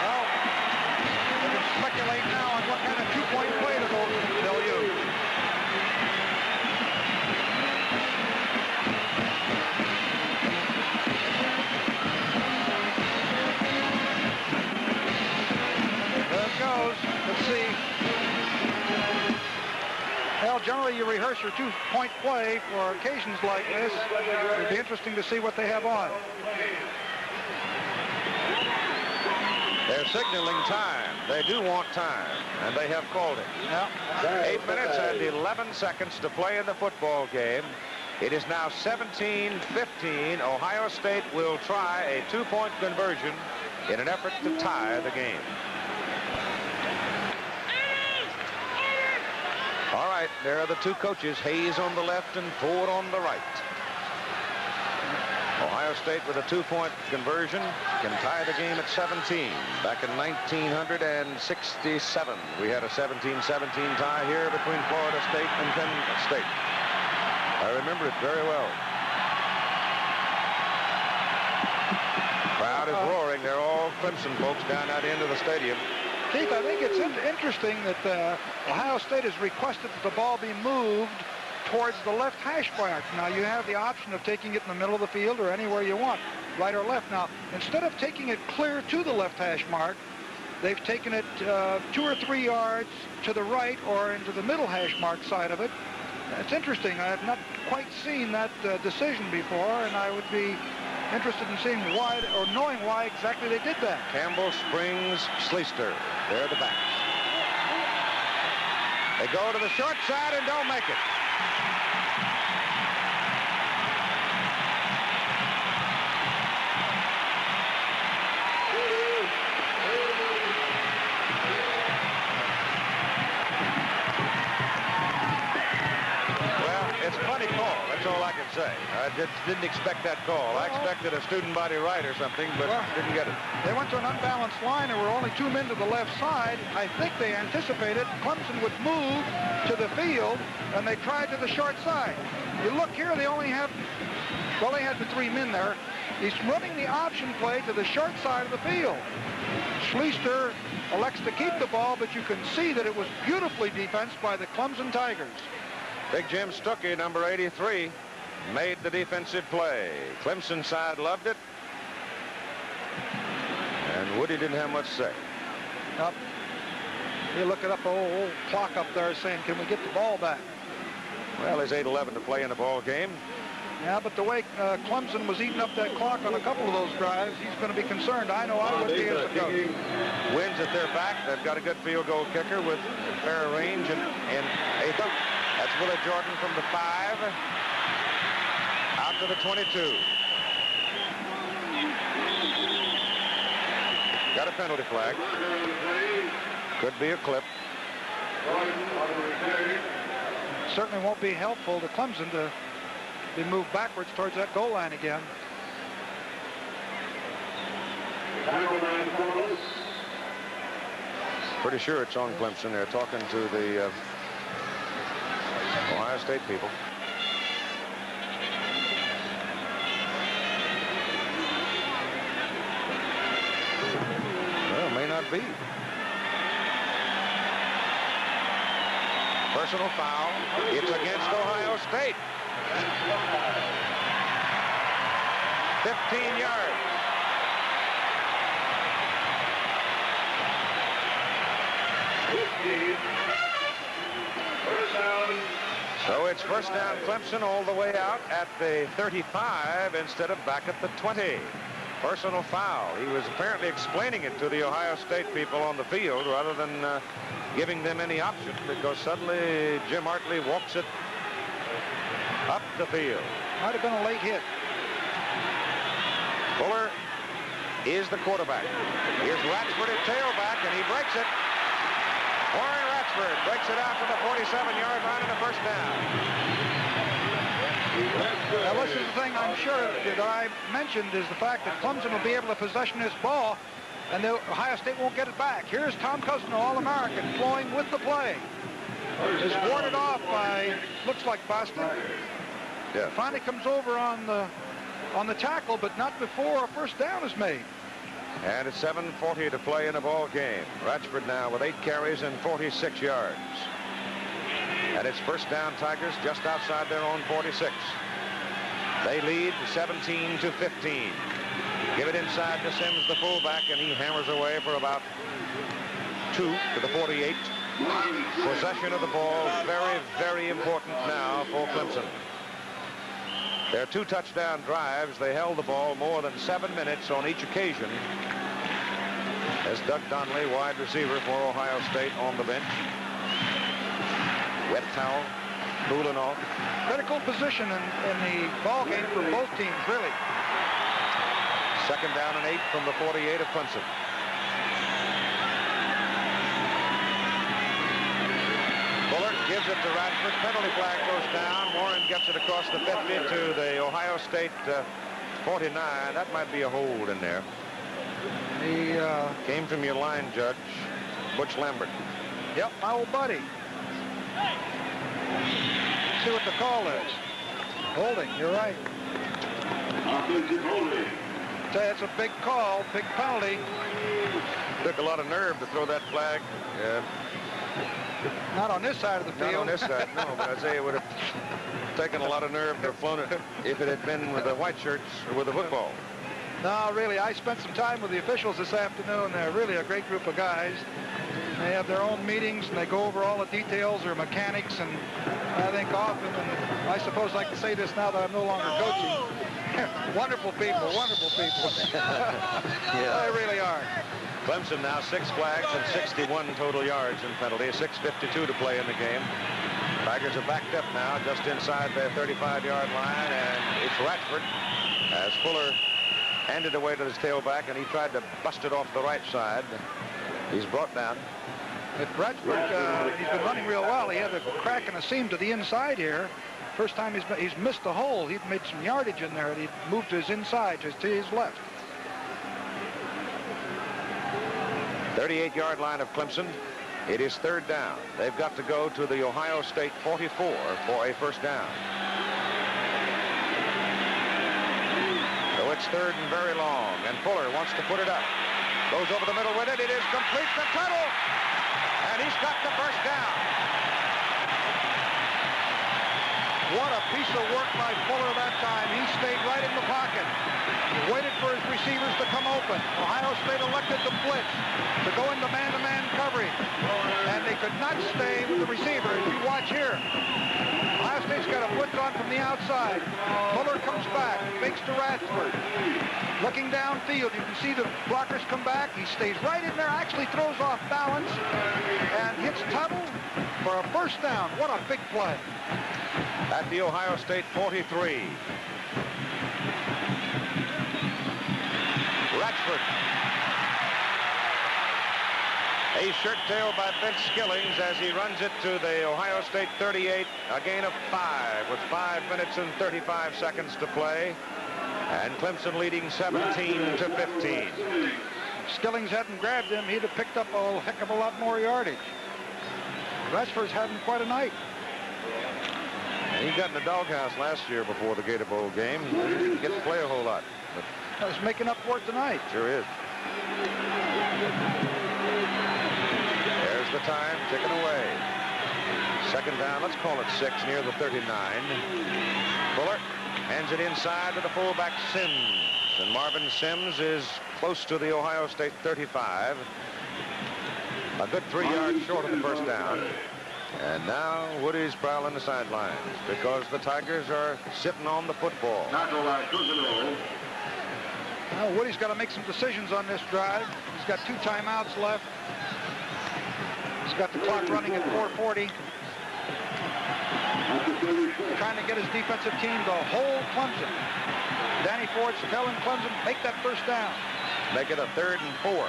Speaker 2: Well, we can speculate now on what kind of two-point play they'll use. There it goes. Let's see. Well, generally you rehearse your two-point play for occasions like this. It'd be interesting to see what they have on.
Speaker 5: They're signaling time. They do want time, and they have called it.
Speaker 2: Yeah.
Speaker 5: 8 minutes and 11 seconds to play in the football game. It is now 17-15. Ohio State will try a two-point conversion in an effort to tie the game. All right, there are the two coaches, Hayes on the left and Ford on the right. Ohio State with a two-point conversion can tie the game at 17. Back in 1967, we had a 17-17 tie here between Florida State and Penn State. I remember it very well. Crowd is roaring. They're all Clemson folks down at the end of the stadium.
Speaker 2: Keith, I think it's interesting that Ohio State has requested that the ball be moved towards the left hash mark. Now, you have the option of taking it in the middle of the field or anywhere you want, right or left. Now, instead of taking it clear to the left hash mark, they've taken it 2 or 3 yards to the right or into the middle hash mark side of it. It's interesting. I have not quite seen that decision before, and I would be interested in seeing why or knowing why exactly they did that.
Speaker 5: Campbell, Springs, Schleister. They're the backs. They go to the short side and don't make it. It's a funny call. That's all I can say. I didn't expect that call. I expected a student body right or something, but didn't get it.
Speaker 2: They went to an unbalanced line. There were only 2 men to the left side. I think they anticipated Clemson would move to the field, and they tried to the short side. You look here, they only have, well, they had the 3 men there. He's running the option play to the short side of the field. Schleister elects to keep the ball, but you can see that it was beautifully defensed by the Clemson Tigers.
Speaker 5: Big Jim Stuckey, number 83, made the defensive play. Clemson side loved it. And Woody didn't have much to say.
Speaker 2: Up. You look it up, old clock up there saying, can we get the ball back?
Speaker 5: Well, there's 8:11 to play in the ball game.
Speaker 2: Yeah, but the way Clemson was eating up that clock on a couple of those drives, he's going to be concerned. I know I would be as a coach.
Speaker 5: Wins at their back. They've got a good field goal kicker with fair range and Atha. That's Willard Jordan from the 5 out to the 22. Got a penalty flag. Could be a clip.
Speaker 2: Certainly won't be helpful to Clemson to be moved backwards towards that goal line again.
Speaker 5: Pretty sure it's on Clemson. They're talking to the Ohio State people. Well, may not be. Personal foul. It's against Ohio State. 15 yards. So it's first down Clemson all the way out at the 35 instead of back at the 20. Personal foul. He was apparently explaining it to the Ohio State people on the field rather than giving them any option, because suddenly Jim Hartley walks it up the field.
Speaker 2: Might have been a late hit.
Speaker 5: Fuller is the quarterback. Here's Ratchford at tailback, and he breaks it. Warren Ratchford breaks it out to the 47-yard line and a first down.
Speaker 2: Now, this is the thing I'm sure that I mentioned is the fact that Clemson will be able to possession this ball, and the Ohio State won't get it back. Here's Tom Cousino, All-American, flowing with the play. Is warded off by, looks like Boston.
Speaker 5: Yeah.
Speaker 2: Finally comes over on the tackle, but not before a first down is made.
Speaker 5: And it's 7:40 to play in the ball game. Ratchford now with 8 carries and 46 yards. And it's first down Tigers just outside their own 46. They lead 17-15. Give it inside to Sims, the fullback, and he hammers away for about 2 to the 48. Possession of the ball, very, very important now for Clemson. Their 2 touchdown drives, they held the ball more than 7 minutes on each occasion. As Doug Donnelly, wide receiver for Ohio State, on the bench. Wet towel, cooling off.
Speaker 2: Critical position in the ball game for both teams, really.
Speaker 5: Second down and 8 from the 48 of Clemson. Fuller gives it to Ratchford. Penalty flag goes down. Warren gets it across the 50 to the Ohio State 49. That might be a hold in there.
Speaker 2: He
Speaker 5: came from your line judge, Butch Lambert.
Speaker 2: Yep, my old buddy. See what the call is. Holding, you're right.
Speaker 3: Offensive holding.
Speaker 2: Say it's a big call, big penalty.
Speaker 5: Took a lot of nerve to throw that flag.
Speaker 2: Not on this side of the field.
Speaker 5: Not on this side, no, but I'd say it would have taken a lot of nerve to have flown it if it had been with the white shirts or with the football.
Speaker 2: No, really, I spent some time with the officials this afternoon. They're really a great group of guys. They have their own meetings, and they go over all the details, their mechanics, and I think often, and I suppose I can say this now that I'm no longer coaching, wonderful people, wonderful people.
Speaker 5: Yeah.
Speaker 2: They really are.
Speaker 5: Clemson now 6 flags and 61 total yards in penalty. 6:52 to play in the game. Tigers are backed up now just inside their 35-yard line, and it's Ratchford as Fuller handed away to his tailback, and he tried to bust it off the right side. He's brought down.
Speaker 2: But Ratchford, he's been running real well. He had a crack in a seam to the inside here. First time he's missed the hole. He'd made some yardage in there, and he moved to his inside, just to his left.
Speaker 5: 38-yard line of Clemson. It is third down. They've got to go to the Ohio State 44 for a first down. So it's third and very long, and Fuller wants to put it up. Goes over the middle with it. It is complete to Tuttle, and he's got the first down.
Speaker 2: What a piece of work by Fuller that time. He stayed right in the pocket. He waited for his receivers to come open. Ohio State elected to blitz, to go into man-to-man coverage. And they could not stay with the receiver. As you watch here, Ohio State's got a blitz on from the outside. Fuller comes back, fakes to Ratchford. Looking downfield, you can see the blockers come back. He stays right in there, actually throws off balance, and hits Tuttle for a first down. What a big play.
Speaker 5: At the Ohio State 43. Ratchford. A shirt tail by Vince Skillings as he runs it to the Ohio State 38. A gain of 5 with 5 minutes and 35 seconds to play. And Clemson leading 17-15.
Speaker 2: Skillings hadn't grabbed him, he'd have picked up a heck of a lot more yardage. Ratchford's having quite a night.
Speaker 5: He got in the doghouse last year before the Gator Bowl game. He didn't get to play a whole lot.
Speaker 2: But he's making up for it tonight.
Speaker 5: Sure is. There's the time ticking away. Second down, let's call it 6, near the 39. Fuller hands it inside to the fullback Sims. And Marvin Sims is close to the Ohio State 35. A good 3 yards short of the first down. And now Woody's prowling the sidelines because the Tigers are sitting on the football.
Speaker 2: Well, Woody's got to make some decisions on this drive. He's got 2 timeouts left. He's got the clock running at 4:40. Trying to get his defensive team to hold Clemson. Danny Ford's telling Clemson, make that first down.
Speaker 5: Make it a 3rd and 4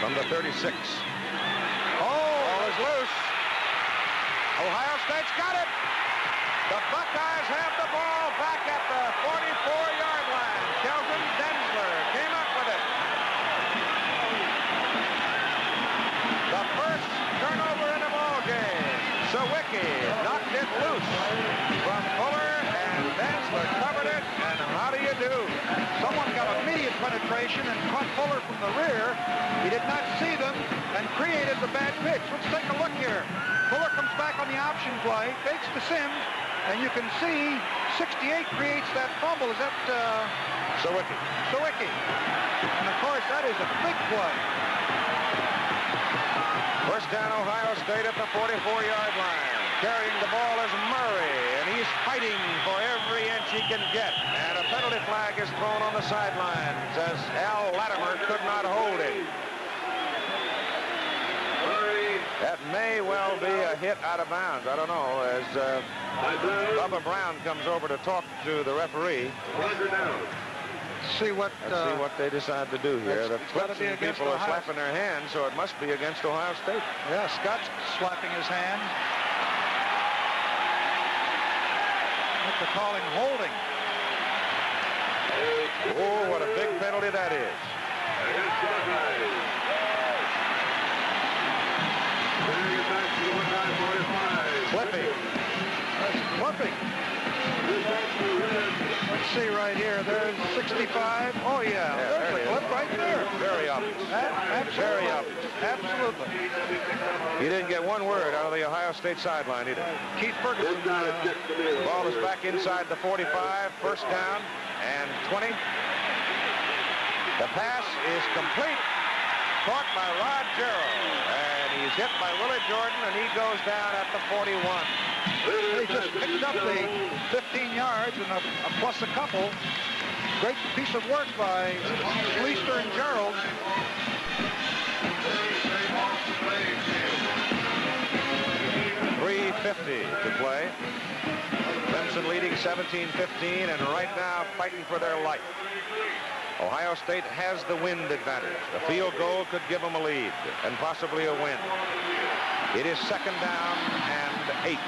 Speaker 5: from the 36. Ball is loose. Ohio State's got it. The Buckeyes have the ball back at the 44-yard line. Kelvin Densler came up with it. The first turnover in the ball game. Sawicki knocked it loose from Fuller, and Densler covered it. And how do you do?
Speaker 2: Someone got immediate penetration and caught Fuller from the rear. He did not see them and created the bad pitch. Let's take a look here. Fuller comes back on the option play, fakes to Sims, and you can see 68 creates that fumble. Is that
Speaker 5: Sawicki.
Speaker 2: Sawicki? And of course, that is a big play.
Speaker 5: First down, Ohio State at the 44-yard line. Carrying the ball is Murray, and he's fighting for every inch he can get. And a penalty flag is thrown on the sidelines as Al Latimer could not hold him. That may well be a hit out of bounds. I don't know, as Bubba Brown comes over to talk to the referee.
Speaker 2: Let's see what
Speaker 5: they decide to do here. The Clemson people are slapping their hands, so it must be against Ohio State.
Speaker 2: Yeah, Scott's slapping his hand. They're calling holding.
Speaker 5: Oh, what a big penalty that is. Clipping.
Speaker 2: That's clipping. Let's see right here. There's 65. Oh, yeah. There's a clip right there.
Speaker 5: Very obvious. Very obvious.
Speaker 2: Absolutely.
Speaker 5: He didn't get one word out of the Ohio State sideline either.
Speaker 2: Keith Ferguson.
Speaker 5: Ball is back inside the 45. First down and 20. The pass is complete. Caught by Rod Gerald. And he's hit by Willie Jordan, and he goes down at the 41.
Speaker 2: He just picked up the 15 yards and a plus a couple. Great piece of work by Schleister and Gerald.
Speaker 5: .350 to play. Clemson leading 17-15, and right now fighting for their life. Ohio State has the wind advantage. A field goal could give them a lead and possibly a win. It is second down and 8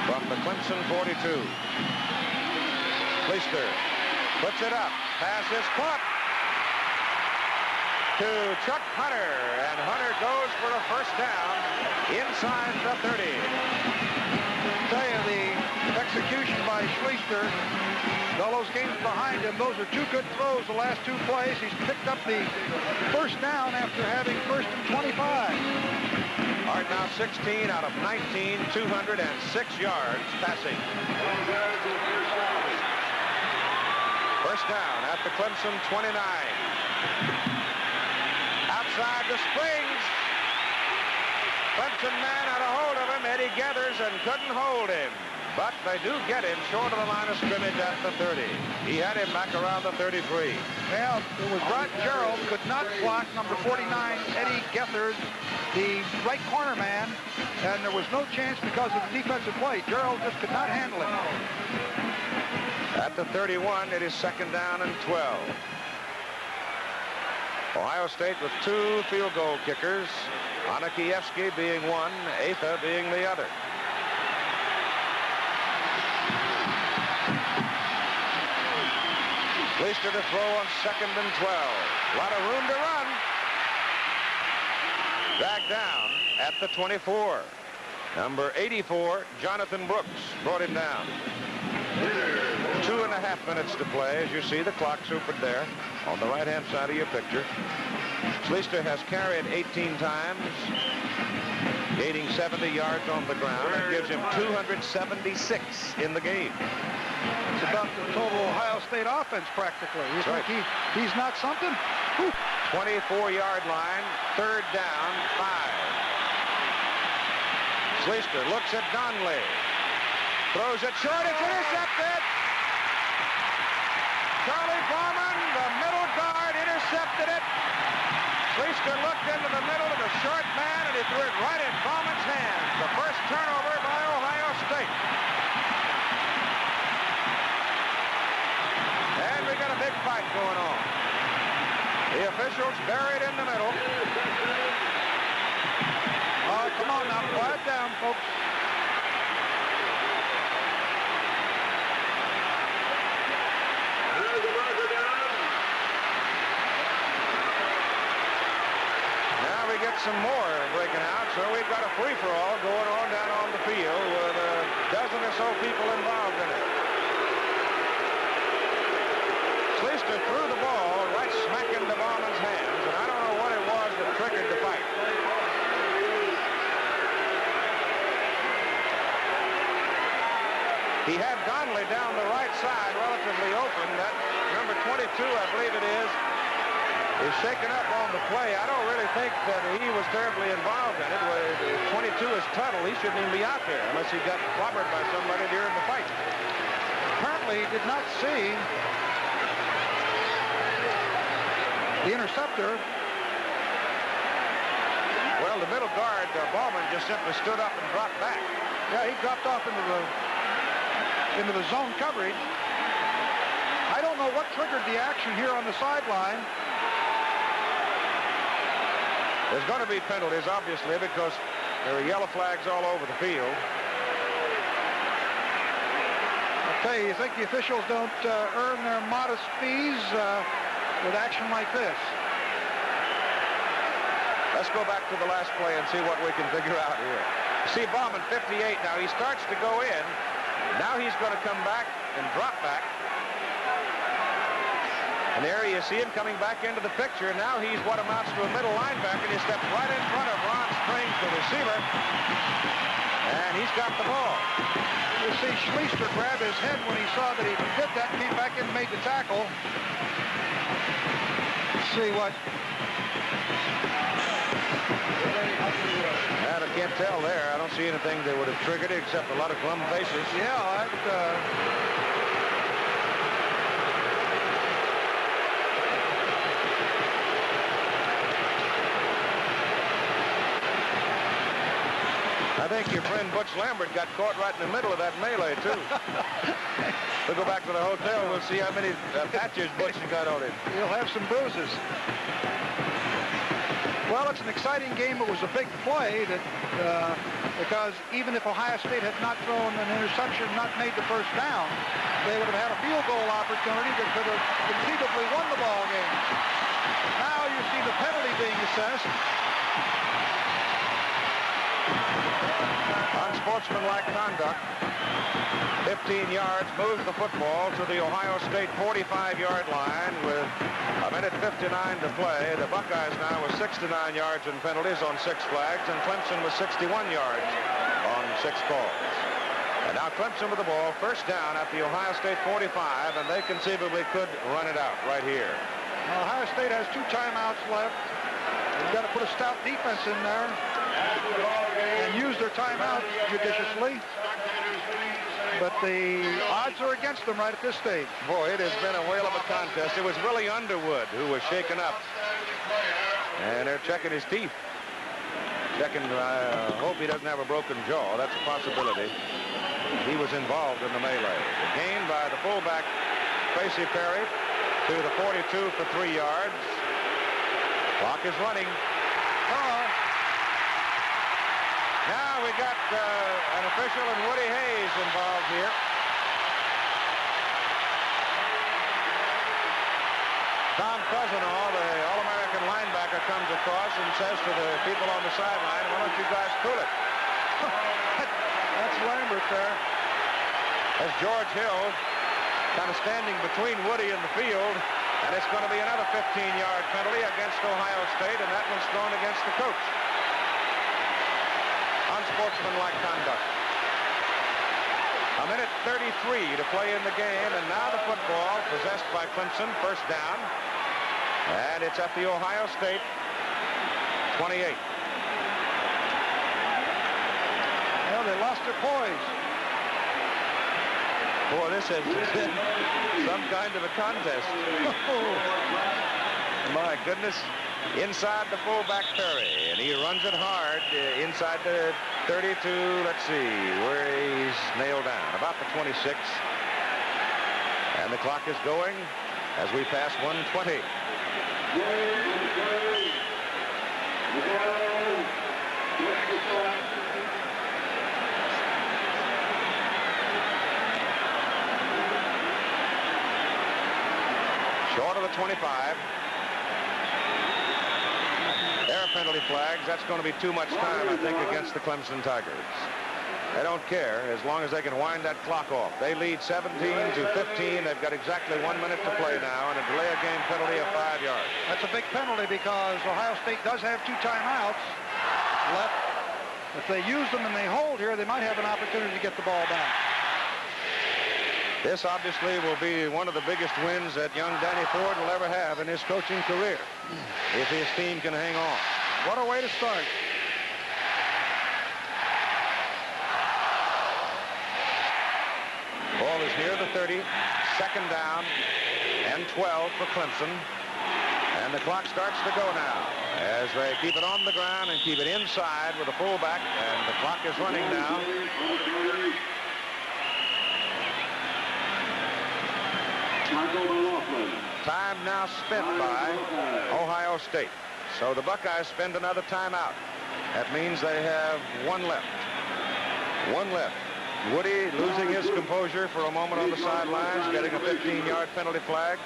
Speaker 5: from the Clemson 42. Schleister puts it up. Pass is caught to Chuck Hunter, and Hunter goes for a first down inside the 30.
Speaker 2: I'll tell you, the execution by Schleister, all those games behind him, those are 2 good throws the last 2 plays. He's picked up the first down after having first and 25.
Speaker 5: All right, now 16 out of 19, 206 yards passing. First down at the Clemson 29. Outside the Springs. Clemson man had a hold of him. Eddie Gathers and couldn't hold him. But they do get him short of the line of scrimmage at the 30. He had him back around the 33.
Speaker 2: Well, it was Rod Gerald could not block number 49, Eddie Gethers, the right corner man, and there was no chance because of the defensive play. Gerald just could not handle him.
Speaker 5: At the 31, it is second down and 12. Ohio State with 2 field goal kickers, Anakievsky being one, Atha being the other. Schleister to throw on second and 12. A lot of room to run. Back down at the 24. Number 84, Jonathan Brooks, brought him down. 2.5 minutes to play. As you see, the clock supered there on the right-hand side of your picture. Schleister has carried 18 times, gaining 70 yards on the ground. That gives him 276 in the game.
Speaker 2: It's about the total Ohio State offense, practically. You think he's not something?
Speaker 5: 24-yard line, third down, 5. Schleister looks at Donnelly. Throws it short. It's intercepted. Charlie Bauman, the middle guard, intercepted it. Schleister looked into the middle of the short man, and he threw it right in Bauman's hands. The first turnover by Ohio State. And we got a big fight going on. The officials buried in the middle.
Speaker 2: Oh, come on now, quiet down, folks.
Speaker 5: Now we get some more breaking out, so we've got a free-for-all going on down on the field with a dozen or so people involved in it. Schleister threw the ball right smack into Bauman's hands, and I don't know what it was that triggered the fight. He had Donnelly down the right side relatively open. That number 22, I believe it is shaken up on the play. I don't really think that he was terribly involved in it. 22 is Tuttle. He shouldn't even be out there unless he got clobbered by somebody during the fight.
Speaker 2: Apparently he did not see the interceptor.
Speaker 5: Well, the middle guard, Bauman, just simply stood up and dropped back.
Speaker 2: Yeah, he dropped off into the zone coverage. I don't know what triggered the action here on the sideline.
Speaker 5: There's going to be penalties, obviously, because there are yellow flags all over the field.
Speaker 2: I'll tell you, you think the officials don't earn their modest fees with action like this?
Speaker 5: Let's go back to the last play and see what we can figure out here. See Bauman, 58 now. He starts to go in. Now he's going to come back and drop back. And there you see him coming back into the picture. Now he's what amounts to a middle linebacker. He steps right in front of Ron Springs, the receiver. And he's got the ball.
Speaker 2: You see Schleister grab his head when he saw that he did that, came back in and made the tackle. Let's see what...
Speaker 5: I can't tell there. I don't see anything that would have triggered it except a lot of glum faces.
Speaker 2: Yeah,
Speaker 5: I think your friend Butch Lambert got caught right in the middle of that melee, too. We'll go back to the hotel. We'll see how many patches Butch has got on him.
Speaker 2: He'll have some bruises. Well, it's an exciting game. It was a big play that because even if Ohio State had not thrown an interception, not made the first down, they would have had a field goal opportunity that could have conceivably won the ball game. Now you see the penalty being assessed.
Speaker 5: Unsportsmanlike conduct. 15 yards, moves the football to the Ohio State 45-yard line with a minute 59 to play. The Buckeyes now with 69 yards in penalties on 6 flags, and Clemson with 61 yards on 6 calls. And now Clemson with the ball, first down at the Ohio State 45, and they conceivably could run it out right here.
Speaker 2: Ohio State has 2 timeouts left. They've got to put a stout defense in there and use their timeouts judiciously. But the odds are against them right at this stage.
Speaker 5: Boy, it has been a whale of a contest. It was really Underwood who was shaken up. And they're checking his teeth. Checking, I hope he doesn't have a broken jaw. That's a possibility. He was involved in the melee. The gain by the fullback, Tracy Perry, to the 42 for 3 yards. Clock is running. Now we got an official and Woody Hayes involved here. Tom Cousineau, the All-American linebacker, comes across and says to the people on the sideline, "Why don't you guys cool it?"
Speaker 2: That's Lambert there.
Speaker 5: As George Hill kind of standing between Woody and the field, and it's going to be another 15-yard penalty against Ohio State, and that one's thrown against the coach. Unsportsmanlike conduct. A minute 33 to play in the game, and now the football possessed by Clemson, first down, and it's at the Ohio State 28.
Speaker 2: Well, they lost their poise.
Speaker 5: Boy, this has been some kind of a contest. My goodness. Inside the fullback Perry, and he runs it hard inside the 32. Let's see where he's nailed down. About the 26. And the clock is going as we pass 120. Short of the 25. There are penalty flags. That's going to be too much time, I think, against the Clemson Tigers. They don't care as long as they can wind that clock off. They lead 17 to 15. They've got exactly 1 minute to play now and a delay of game penalty of 5 yards.
Speaker 2: That's a big penalty because Ohio State does have 2 timeouts left. If they use them and they hold here, they might have an opportunity to get the ball back.
Speaker 5: This obviously will be one of the biggest wins that young Danny Ford will ever have in his coaching career if his team can hang on.
Speaker 2: What a way to start.
Speaker 5: Ball is near the 30. Second down and 12 for Clemson. And the clock starts to go now as they keep it on the ground and keep it inside with a fullback. And the clock is running now. Time now spent by Ohio State. So the Buckeyes spend another timeout. That means they have 1 left. 1 left. Woody losing his composure for a moment on the sidelines, getting a 15-yard penalty flag.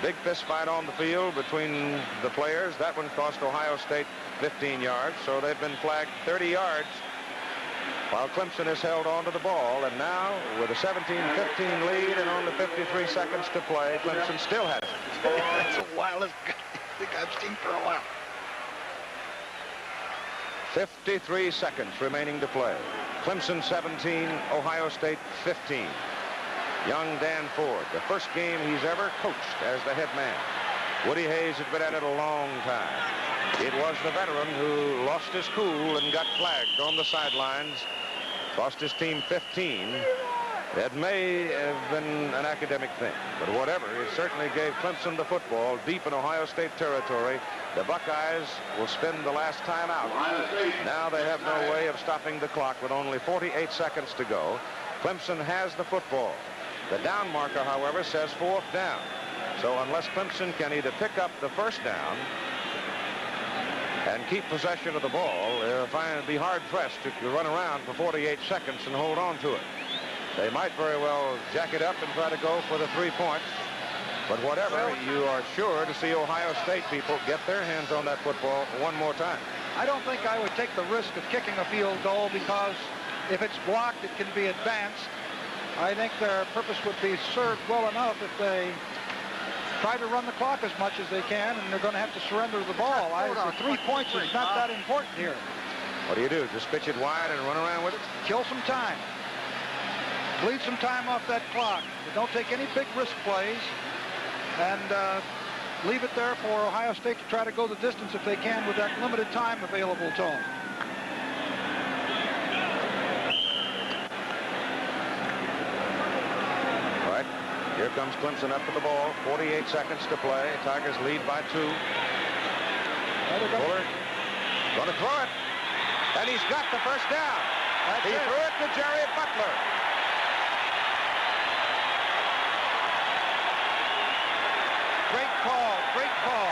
Speaker 5: Big fist fight on the field between the players. That one cost Ohio State 15 yards, so they've been flagged 30 yards while Clemson has held on to the ball. And now, with a 17-15 lead and only 53 seconds to play, Clemson still has it.
Speaker 2: That's the wildest thing I've seen for a while.
Speaker 5: 53 seconds remaining to play. Clemson 17, Ohio State 15. Young Dan Ford, the first game he's ever coached as the head man. Woody Hayes had been at it a long time. It was the veteran who lost his cool and got flagged on the sidelines. Cost his team 15. That may have been an academic thing, but whatever, it certainly gave Clemson the football deep in Ohio State territory. The Buckeyes will spend the last time out. Now they have no way of stopping the clock with only 48 seconds to go. Clemson has the football. The down marker, however, says 4th down. So unless Clemson can either pick up the first down and keep possession of the ball, they'll be hard-pressed to run around for 48 seconds and hold on to it. They might very well jack it up and try to go for the 3 points. But whatever, you are sure to see Ohio State people get their hands on that football one more time.
Speaker 2: I don't think I would take the risk of kicking a field goal because if it's blocked, it can be advanced. I think their purpose would be served well enough if they try to run the clock as much as they can, and they're going to have to surrender the ball. The 3 points is not that important here.
Speaker 5: What do? Just pitch it wide and run around with it?
Speaker 2: Kill some time. Bleed some time off that clock. But don't take any big risk plays, and leave it there for Ohio State to try to go the distance if they can with that limited time available to them.
Speaker 5: Here comes Clemson up to the ball. 48 seconds to play. Tigers lead by 2. Fuller going to throw it. And he's got the first down. He threw it to Jerry Butler. Great call. Great call.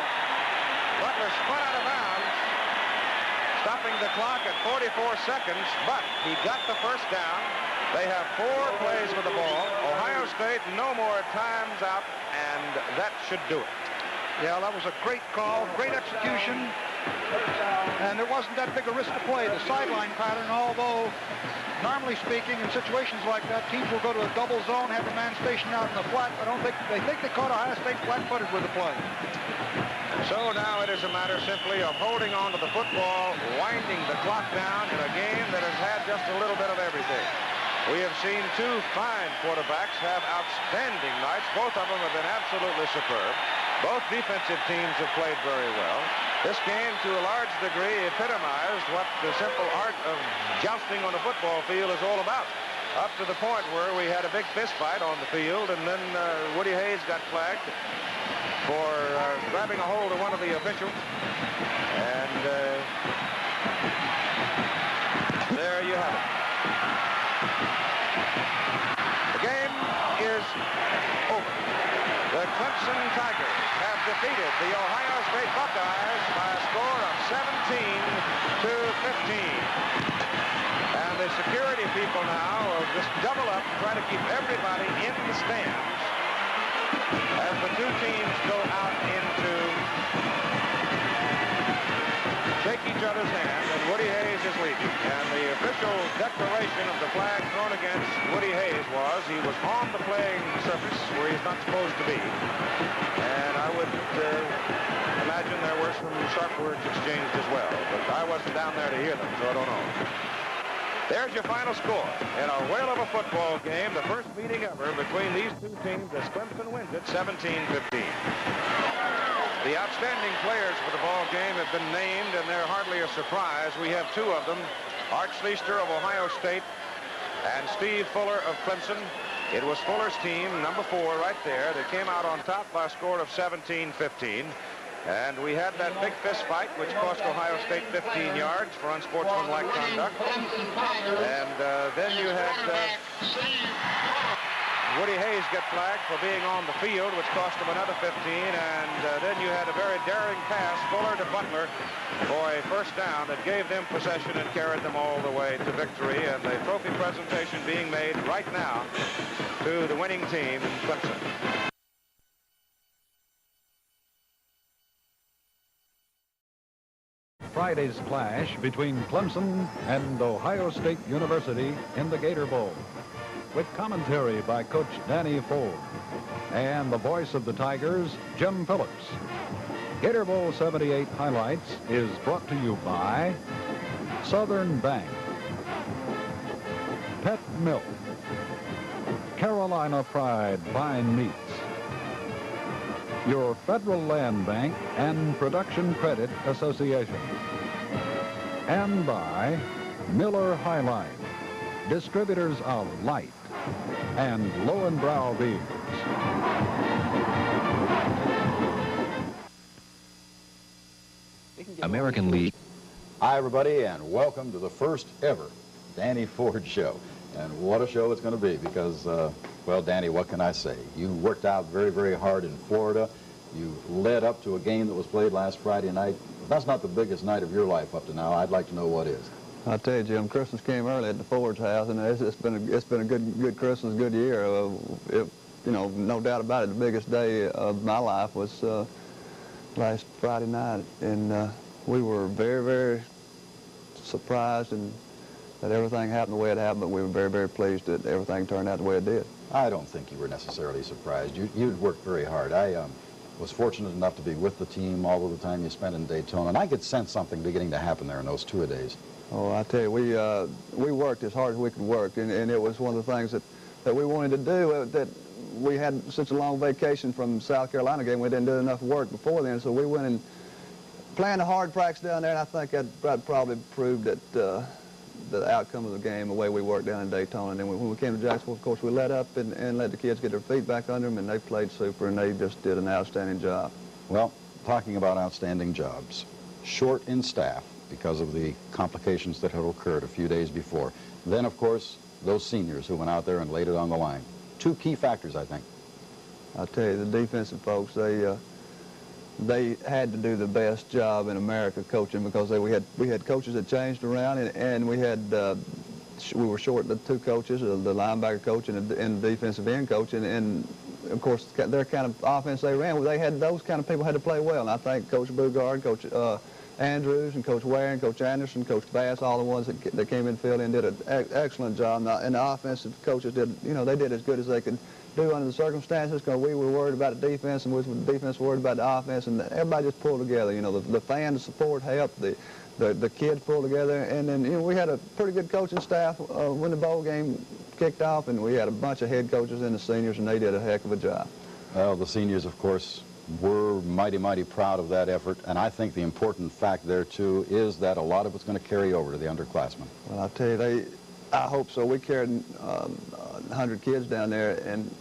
Speaker 5: Butler spun out of bounds, stopping the clock at 44 seconds, but he got the first down. They have 4 plays with the ball. Ohio State, no more times out, and that should do it.
Speaker 2: Yeah, that was a great call, great execution, and there wasn't that big a risk to play. The sideline pattern, although normally speaking, in situations like that, teams will go to a double zone, have a man stationed out in the flat. I don't think they caught Ohio State flat-footed with the play.
Speaker 5: So now it is a matter simply of holding on to the football, winding the clock down in a game that has had just a little bit of everything. We have seen 2 fine quarterbacks have outstanding nights. Both of them have been absolutely superb. Both defensive teams have played very well. This game, to a large degree, epitomized what the simple art of jousting on a football field is all about. Up to the point where we had a big fist fight on the field, and then Woody Hayes got flagged for grabbing a hold of one of the officials. And there you have it. The game is over. The Clemson Tigers have defeated the Ohio State Buckeyes by a score of 17-15. And the security people now will just double up, try to keep everybody in the stands as the two teams go out into shake each other's hand, and Woody Hayes is leading. And the official declaration of the flag thrown against Woody Hayes was he was on the playing surface where he's not supposed to be. And I would imagine there were some sharp words exchanged as well, but I wasn't down there to hear them, so I don't know. There's your final score in a whale of a football game, the first meeting ever between these two teams as Clemson wins it 17-15. The outstanding players for the ball game have been named, and they're hardly a surprise. We have two of them, Art Schleister of Ohio State and Steve Fuller of Clemson. It was Fuller's team, number 4 right there, that came out on top by a score of 17-15. And we had that big fist fight, which cost Ohio State 15 yards for unsportsmanlike conduct. And then you had Woody Hayes get flagged for being on the field, which cost him another 15. And then you had a very daring pass, Fuller to Butler, for a first down that gave them possession and carried them all the way to victory. And the trophy presentation being made right now to the winning team in Clemson.
Speaker 2: Friday's clash between Clemson and Ohio State University in the Gator Bowl, with commentary by Coach Danny Ford and the voice of the Tigers, Jim Phillips. Gator Bowl 78 Highlights is brought to you by Southern Bank, Pet Milk, Carolina Pride Fine Meats, your Federal Land Bank and Production Credit Association, and by Miller Highline, distributors of Light and Lowenbrow beers.
Speaker 6: American League.
Speaker 7: Hi, everybody, and welcome to the first ever Danny Ford Show. And what a show it's going to be because, well, Danny, what can I say? You worked out very, very hard in Florida. You led up to a game that was played last Friday night. If that's not the biggest night of your life up to now, I'd like to know what is.
Speaker 8: I tell you, Jim, Christmas came early at the Ford's house, and it's been a good Christmas, good year. You know, no doubt about it. The biggest day of my life was last Friday night, and we were very, very surprised and that everything happened the way it happened, but we were very, very pleased that everything turned out the way it did.
Speaker 7: I don't think you were necessarily surprised. You'd worked very hard. I was fortunate enough to be with the team all of the time you spent in Daytona, and I could sense something beginning to happen there in those two-a-days.
Speaker 8: Oh, I tell you, we worked as hard as we could work, and it was one of the things that we wanted to do. That we had such a long vacation from South Carolina game, we didn't do enough work before then, so we went and planned a hard practice down there, and I think that probably proved that the outcome of the game, the way we worked down in Daytona. And then when we came to Jacksonville, of course, we let up and let the kids get their feet back under them, and they played super, and they just did an outstanding job.
Speaker 7: Well, talking about outstanding jobs, short in staff because of the complications that had occurred a few days before. Then, of course, those seniors who went out there and laid it on the line. Two key factors, I think.
Speaker 8: I'll tell you, the defensive folks, they had to do the best job in America coaching because we had coaches that changed around, and we were short the two coaches, the linebacker coach and the defensive end coach, and of course their kind of offense they ran, they had those kind of people had to play well. And I think Coach Bugard, Coach Andrews, and Coach Ware, and Coach Anderson, Coach Bass, all the ones that came in field and did an excellent job. And the offensive coaches did, they did as good as they could do under the circumstances, because we were worried about the defense, and the defense worried about the offense, and everybody just pulled together. The fan support helped, the kids pulled together, and then we had a pretty good coaching staff when the bowl game kicked off, and we had a bunch of head coaches and the seniors, and they did a heck of a job.
Speaker 7: Well, the seniors, of course, we're mighty, mighty proud of that effort. And I think the important fact there, too, is that a lot of it's going to carry over to the underclassmen.
Speaker 8: Well, I'll tell you, I hope so. We carried 100 kids down there, and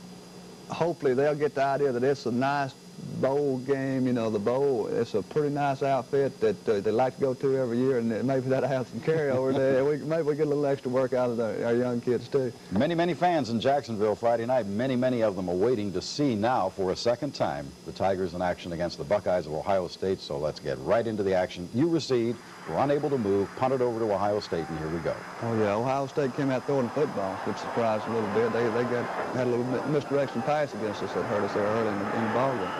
Speaker 8: hopefully they'll get the idea that it's a nice bowl game. You know, the bowl, it's a pretty nice outfit that they like to go to every year, and maybe that'll have some carryover there. Maybe we get a little extra work out of our young kids, too.
Speaker 7: Many, many fans in Jacksonville Friday night, many of them are waiting to see now for a second time the Tigers in action against the Buckeyes of Ohio State. So let's get right into the action. You received, were unable to move, punted over to Ohio State, and here we go.
Speaker 8: Oh, yeah, Ohio State came out throwing the football, which surprised a little bit. They had a little misdirection pass against us that hurt us there early in the ball game.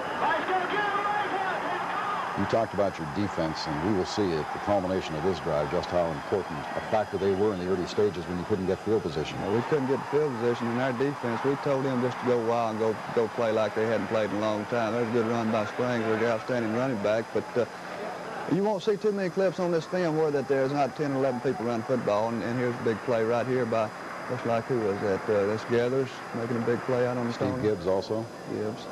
Speaker 7: You talked about your defense, and we will see at the culmination of this drive just how important a factor they were in the early stages when you couldn't get field position.
Speaker 8: Well, we couldn't get field position in our defense. We told them just to go wild and go play like they hadn't played in a long time. That was a good run by Springs, our outstanding running back, but you won't see too many clips on this film where that there's not 10 or 11 people running football, and here's a big play right here by, looks like who was that? That's Gathers making a big play out on the stone.
Speaker 7: Steve Gibbs also.
Speaker 8: Gibbs.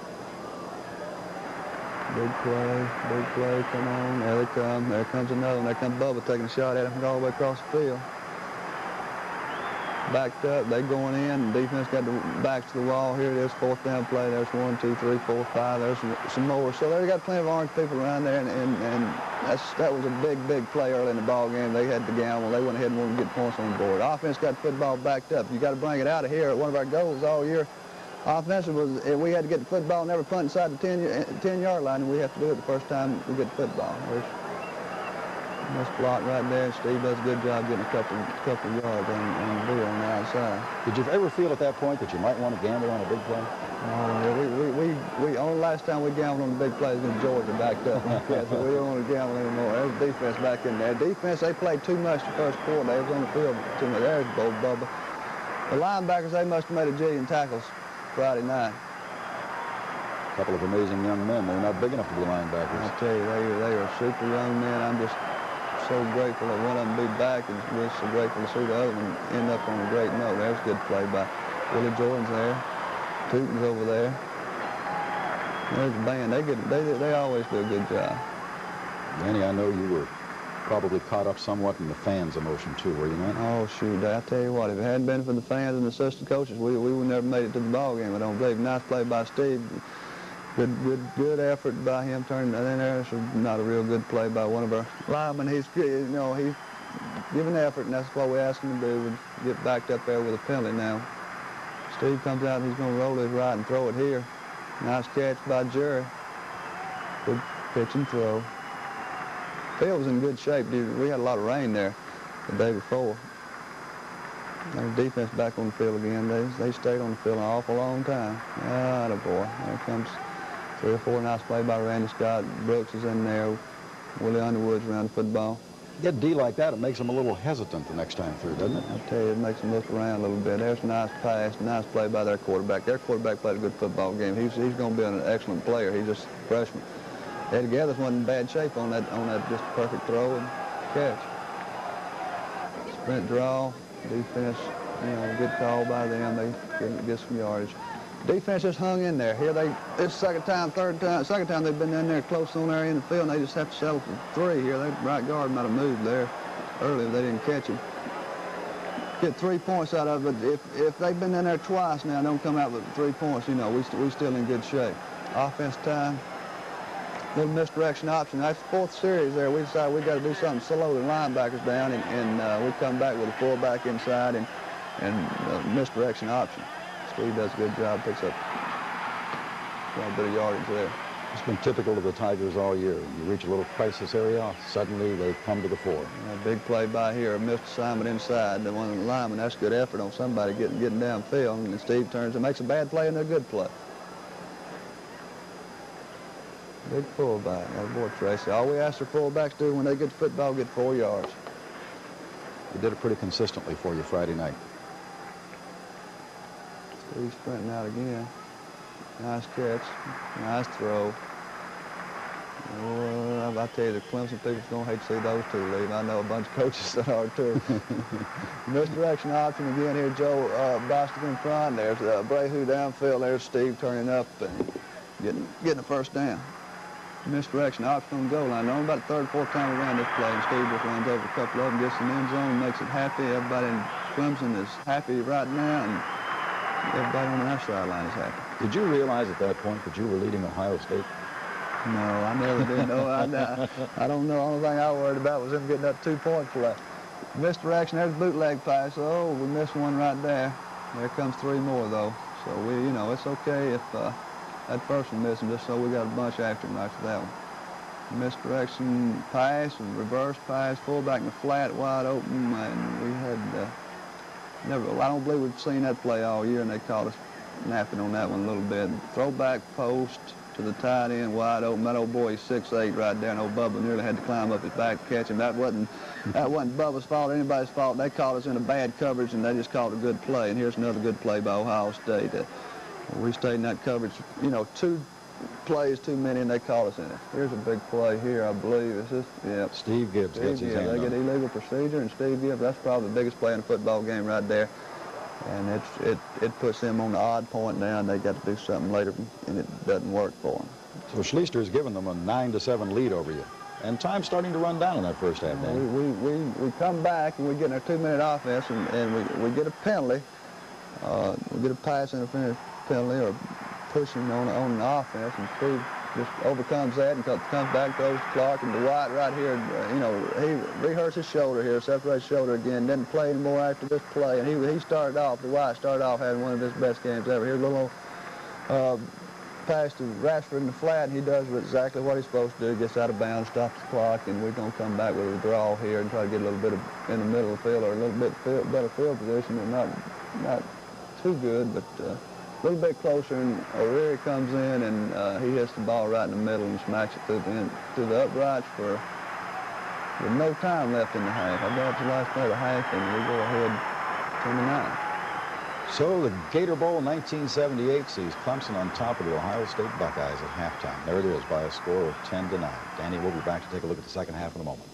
Speaker 8: Big play, come on, there they come. There comes another one. There comes Bubba taking a shot at him all the way across the field. Backed up, they going in, the defense got the backs to the wall. Here it is, fourth down play. There's 1, 2, 3, 4, 5. There's some more. So they got plenty of orange people around there, and that was a big play early in the ball game. They had the gamble. They went ahead and wanted to get points on the board. Offense got the football backed up. You got to bring it out of here. One of our goals all year, offensive, was if we had to get the football, never punt inside the 10-yard line, and we have to do it the first time we get the football. There's nice block right there. Steve does a good job getting a couple of yards on the deal on the outside.
Speaker 7: Did you ever feel at that point that you might want to gamble on a big play?
Speaker 8: Oh, yeah, only last time we gambled on the big play was when Georgia backed up. So we don't want to gamble anymore. There's defense back in there. Defense, they played too much the first quarter. They was on the field too much. There's Bo Bubba. The linebackers, they must have made a jillion tackles Friday night.
Speaker 7: A couple of amazing young men. They're not big enough to be linebackers.
Speaker 8: I tell you, they are super young men. I'm just so grateful that one of them be back, and we're so grateful to see the other one end up on a great note. There's a good play by Willie Jordan's there. Tootin's over there. There's the band. They always do a good job.
Speaker 7: Danny, I know you were probably caught up somewhat in the fans' emotion too, were you not?
Speaker 8: Oh, shoot. I tell you what, if it hadn't been for the fans and the assistant coaches, we would never made it to the ball game. I don't believe. Nice play by Steve. Good effort by him turning that in there. It's not a real good play by one of our linemen. He's giving effort, and that's what we asked him to do, was get backed up there with a penalty now. Steve comes out and he's going to roll his right and throw it here. Nice catch by Jerry. Good pitch and throw. Field was in good shape. We had a lot of rain there the day before. Their defense back on the field again. They stayed on the field an awful long time. Ah, the boy. There comes 3 or 4 nice play by Randy Scott. Brooks is in there. Willie Underwood's around the football.
Speaker 7: Get a D like that, it makes them a little hesitant the next time through, doesn't it?
Speaker 8: I tell you, it makes them look around a little bit. There's a nice pass, nice play by their quarterback. Their quarterback played a good football game. He's going to be an excellent player. He's just a freshman. Eddie Gathers wasn't in bad shape on that just perfect throw and catch. Sprint draw, defense, good call by them. They get some yardage. Defense just hung in there. Here it's second time they've been in there close on there in the field, and they just have to settle for 3 here. The right guard might have moved there early if they didn't catch him. Get 3 points out of it. If they've been in there twice now, don't come out with 3 points, we still in good shape. Offense time, little misdirection option. That's the 4th series there. We decided we got to do something, slow the linebackers down, and we come back with a fullback inside and misdirection option. Steve does a good job, picks up a bit of yardage there.
Speaker 7: It's been typical of the Tigers all year. You reach a little crisis area, suddenly they come to the fore.
Speaker 8: A big play by here, a missed assignment inside. The one of the linemen, that's good effort on somebody getting downfield, and Steve turns and makes a bad play and a good play. Big fullback. That boy Tracy. All we ask our fullbacks to do when they get the football, get 4 yards.
Speaker 7: They did it pretty consistently for you Friday night.
Speaker 8: He's sprinting out again. Nice catch. Nice throw. Oh, I tell you, the Clemson people's going to hate to see those two leave. I know a bunch of coaches that are too. Misdirection option again here. Joe Bostic in front. There's Brayhu downfield. There's Steve turning up. And getting a first down. Misdirection, option on the goal line. Only about the third, fourth time we ran this play, and Steve just runs over a couple of them, gets in the end zone, and makes it happy. Everybody in Clemson is happy right now, and everybody on our sideline is happy.
Speaker 7: Did you realize at that point that you were leading Ohio State?
Speaker 8: No, I never did. No, I don't know. The only thing I worried about was them getting that 2-point play. Misdirection, there's a bootleg pass. Oh, we missed one right there. There comes 3 more, though. So, it's okay if that first one missing, just so we got a bunch after him after that one. Misdirection pass and reverse pass, fullback in the flat, wide open, and we had I don't believe we've seen that play all year, and they caught us napping on that one a little bit. Throwback post to the tight end, wide open. That old boy, 6'8", right there, and old Bubba nearly had to climb up his back to catch him. That wasn't Bubba's fault or anybody's fault. They caught us in a bad coverage, and they just called a good play. And here's another good play by Ohio State. We stayed in that coverage, 2 plays too many, and they called us in it. Here's a big play here, I believe. Is this? Yeah.
Speaker 7: Steve Gibbs gets his hand
Speaker 8: They
Speaker 7: on
Speaker 8: get
Speaker 7: it.
Speaker 8: illegal procedure, and Steve Gibbs, that's probably the biggest play in a football game right there. And it puts them on the odd point now, and they got to do something later, and it doesn't work for them.
Speaker 7: So Schleister's given them a 9-7 lead over you. And time's starting to run down in that first half, Danny.
Speaker 8: We come back, and we get in our 2-minute offense, and we get a penalty. We get a pass interference penalty or pushing on the offense, and Steve just overcomes that and comes back, throws to Clark, and Dwight right here, he rehearsed his shoulder here, separates shoulder again, didn't play anymore after this play, and Dwight started off having one of his best games ever. Here's a little pass to Rashford in the flat, and he does exactly what he's supposed to do, gets out of bounds, stops the clock, and we're going to come back with a draw here and try to get a little bit in the middle of the field, or a little bit better field position, and not too good, but a little bit closer, and O'Reilly comes in, and he hits the ball right in the middle and smacks it through the uprights with no time left in the half. I bet it's the last play of the half, and we go ahead 10-9.
Speaker 7: So the Gator Bowl 1978 sees Clemson on top of the Ohio State Buckeyes at halftime. There it is by a score of 10-9. Danny will be back to take a look at the second half in a moment.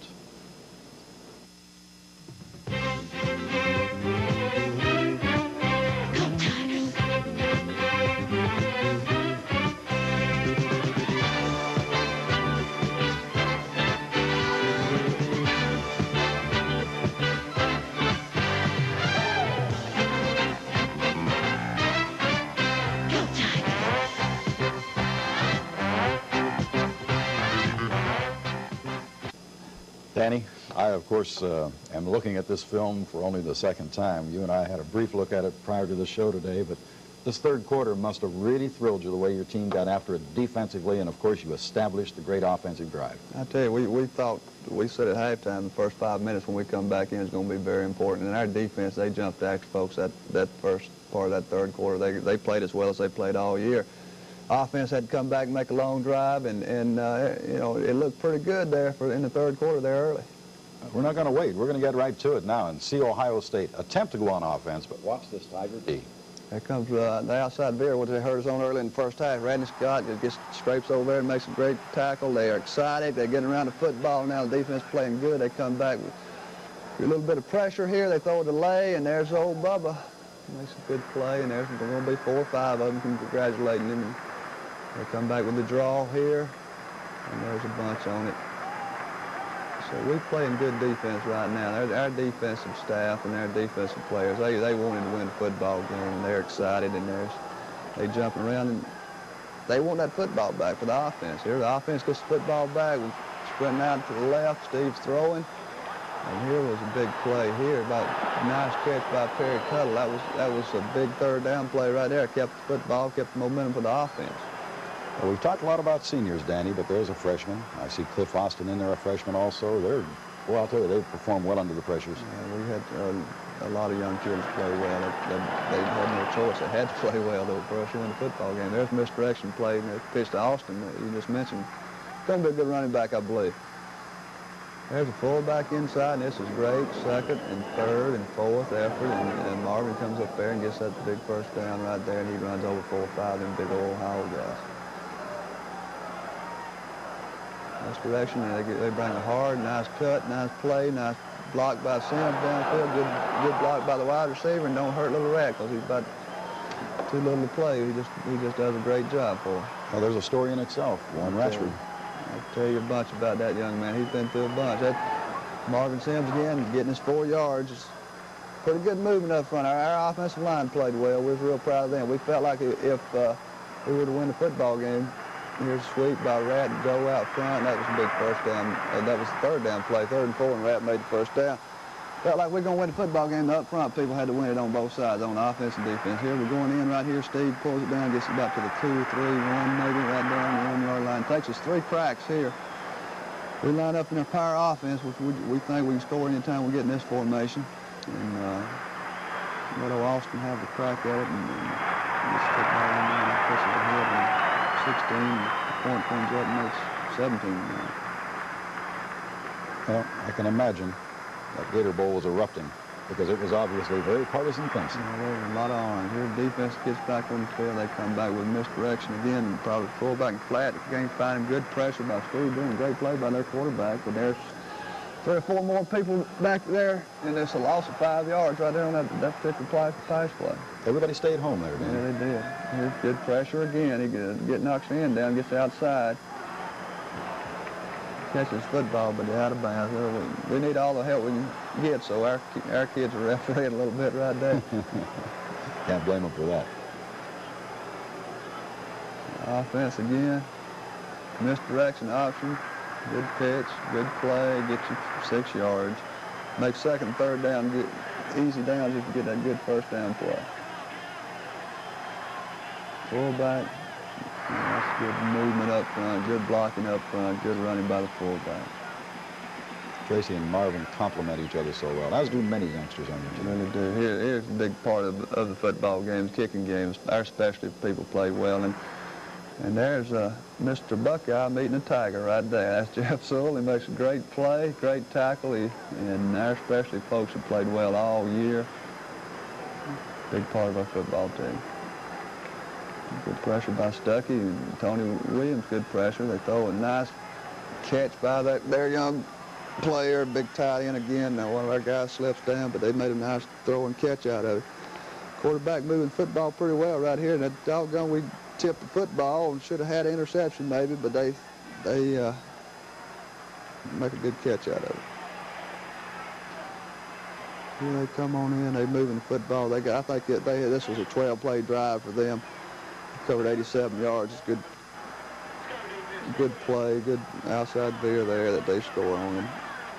Speaker 7: Danny, I, of course, am looking at this film for only the second time. You and I had a brief look at it prior to the show today, but this third quarter must have really thrilled you the way your team got after it defensively, and, of course, you established the great offensive drive.
Speaker 8: I tell you, we said at halftime the first 5 minutes when we come back in is going to be very important. And our defense, they jumped after folks that first part of that third quarter. They played as well as they played all year. Offense had to come back and make a long drive, and it looked pretty good there in the third quarter there early.
Speaker 7: We're not going to wait. We're going to get right to it now and see Ohio State attempt to go on offense, but watch this Tiger D.
Speaker 8: There comes the outside veer, which they hurt us on early in the first half. Randy Scott just scrapes over there and makes a great tackle. They are excited. They're getting around the football now. The defense playing good. They come back with a little bit of pressure here. They throw a delay, and there's old Bubba. Makes a good play, and there's going to be 4 or 5 of them congratulating him. They come back with the draw here, and there's a bunch on it. So we're playing good defense right now. Our defensive staff and our defensive players, they wanted to win a football game, and they're excited, and they jumping around, and they want that football back for the offense. Here, the offense gets the football back. We're sprinting out to the left. Steve's throwing. And here was a big play here. Nice catch by Perry Cuttle. That was a big third down play right there. Kept the football, kept the momentum for the offense.
Speaker 7: Well, we've talked a lot about seniors, Danny, but there's a freshman. I see Cliff Austin in there, a freshman also. I'll tell you, they perform well under the pressures.
Speaker 8: Yeah, we had a lot of young kids play well. They had no choice. They had to play well for us to win the football game. There's misdirection play, and there's pitch to Austin that you just mentioned. Going to be a good running back, I believe. There's a fullback inside, and this is great. Second and third and fourth effort, and Marvin comes up there and gets that big first down right there, and he runs over 4 or 5 of them big old Howell guys. Nice direction, and they bring a hard, nice cut, nice play, nice block by Sims downfield, good block by the wide receiver, and don't hurt Little Rat because he's about too little to play. He just does a great job for us.
Speaker 7: Well, there's a story in itself. Warren Rashford.
Speaker 8: I'll tell you a bunch about that young man. He's been through a bunch. That Marvin Sims again getting his 4 yards. It's pretty good movement up front. Our offensive line played well. We was real proud of them. We felt like if we were to win the football game, here's a sweep by Rat and go out front. That was a big first down. That was the third down play, 3rd and 4, and Rat made the first down. Felt like we're going to win the football game. The up front people had to win it on both sides, on offense and defense. Here we're going in right here. Steve pulls it down, gets it about to the 2, 3, 1, maybe right there on the 1 yard line. Takes us 3 cracks here. We line up in a power offense, which we think we can score any time we get in this formation. And let Austin have the crack at it, and gets the ball in there and pushes ahead. And 16, the point comes up and makes 17 now.
Speaker 7: Well, I can imagine that Gator Bowl was erupting because it was obviously very partisan Clemson.
Speaker 8: Yeah, there was a lot of orange. Here, defense gets back on the field. They come back with misdirection again, and probably fullback and flat. The game finding good pressure by Steve, doing a great play by their quarterback. But there's 3 or 4 more people back there, and it's a loss of 5 yards right there on that particular pass play.
Speaker 7: Everybody stayed home there, didn't
Speaker 8: Yeah, they did. Here's good pressure again. He knocks the end down, gets outside. Catches football, but they're out of bounds. We need all the help we can get, so our kids are refereeing a little bit right there.
Speaker 7: Can't blame them for that.
Speaker 8: Offense again. Misdirection option. Good pitch, good play, gets you 6 yards. Make 2nd and 3rd down, get easy downs if you get that good first down play. Fullback. That's good movement up front, good blocking up front, good running by the fullback.
Speaker 7: Tracy and Marvin complement each other so well, as do many youngsters on your team.
Speaker 8: Really do. Here's a big part of the football games, kicking games. Our specialty people play well, and there's Mr. Buckeye meeting a tiger right there. That's Jeff Sewell. He makes a great play, great tackle, and our specialty folks have played well all year. Big part of our football team. Good pressure by Stuckey and Tony Williams, good pressure. They throw a nice catch by their young player, big tight end again. Now one of our guys slips down, but they made a nice throw and catch out of it. Quarterback moving football pretty well right here. And that doggone, we tipped the football and should have had an interception maybe, but they make a good catch out of it. Here they come on in, they moving the football. I think this was a 12-play drive for them. Covered 87 yards. It's good play, good outside veer there that they score on them.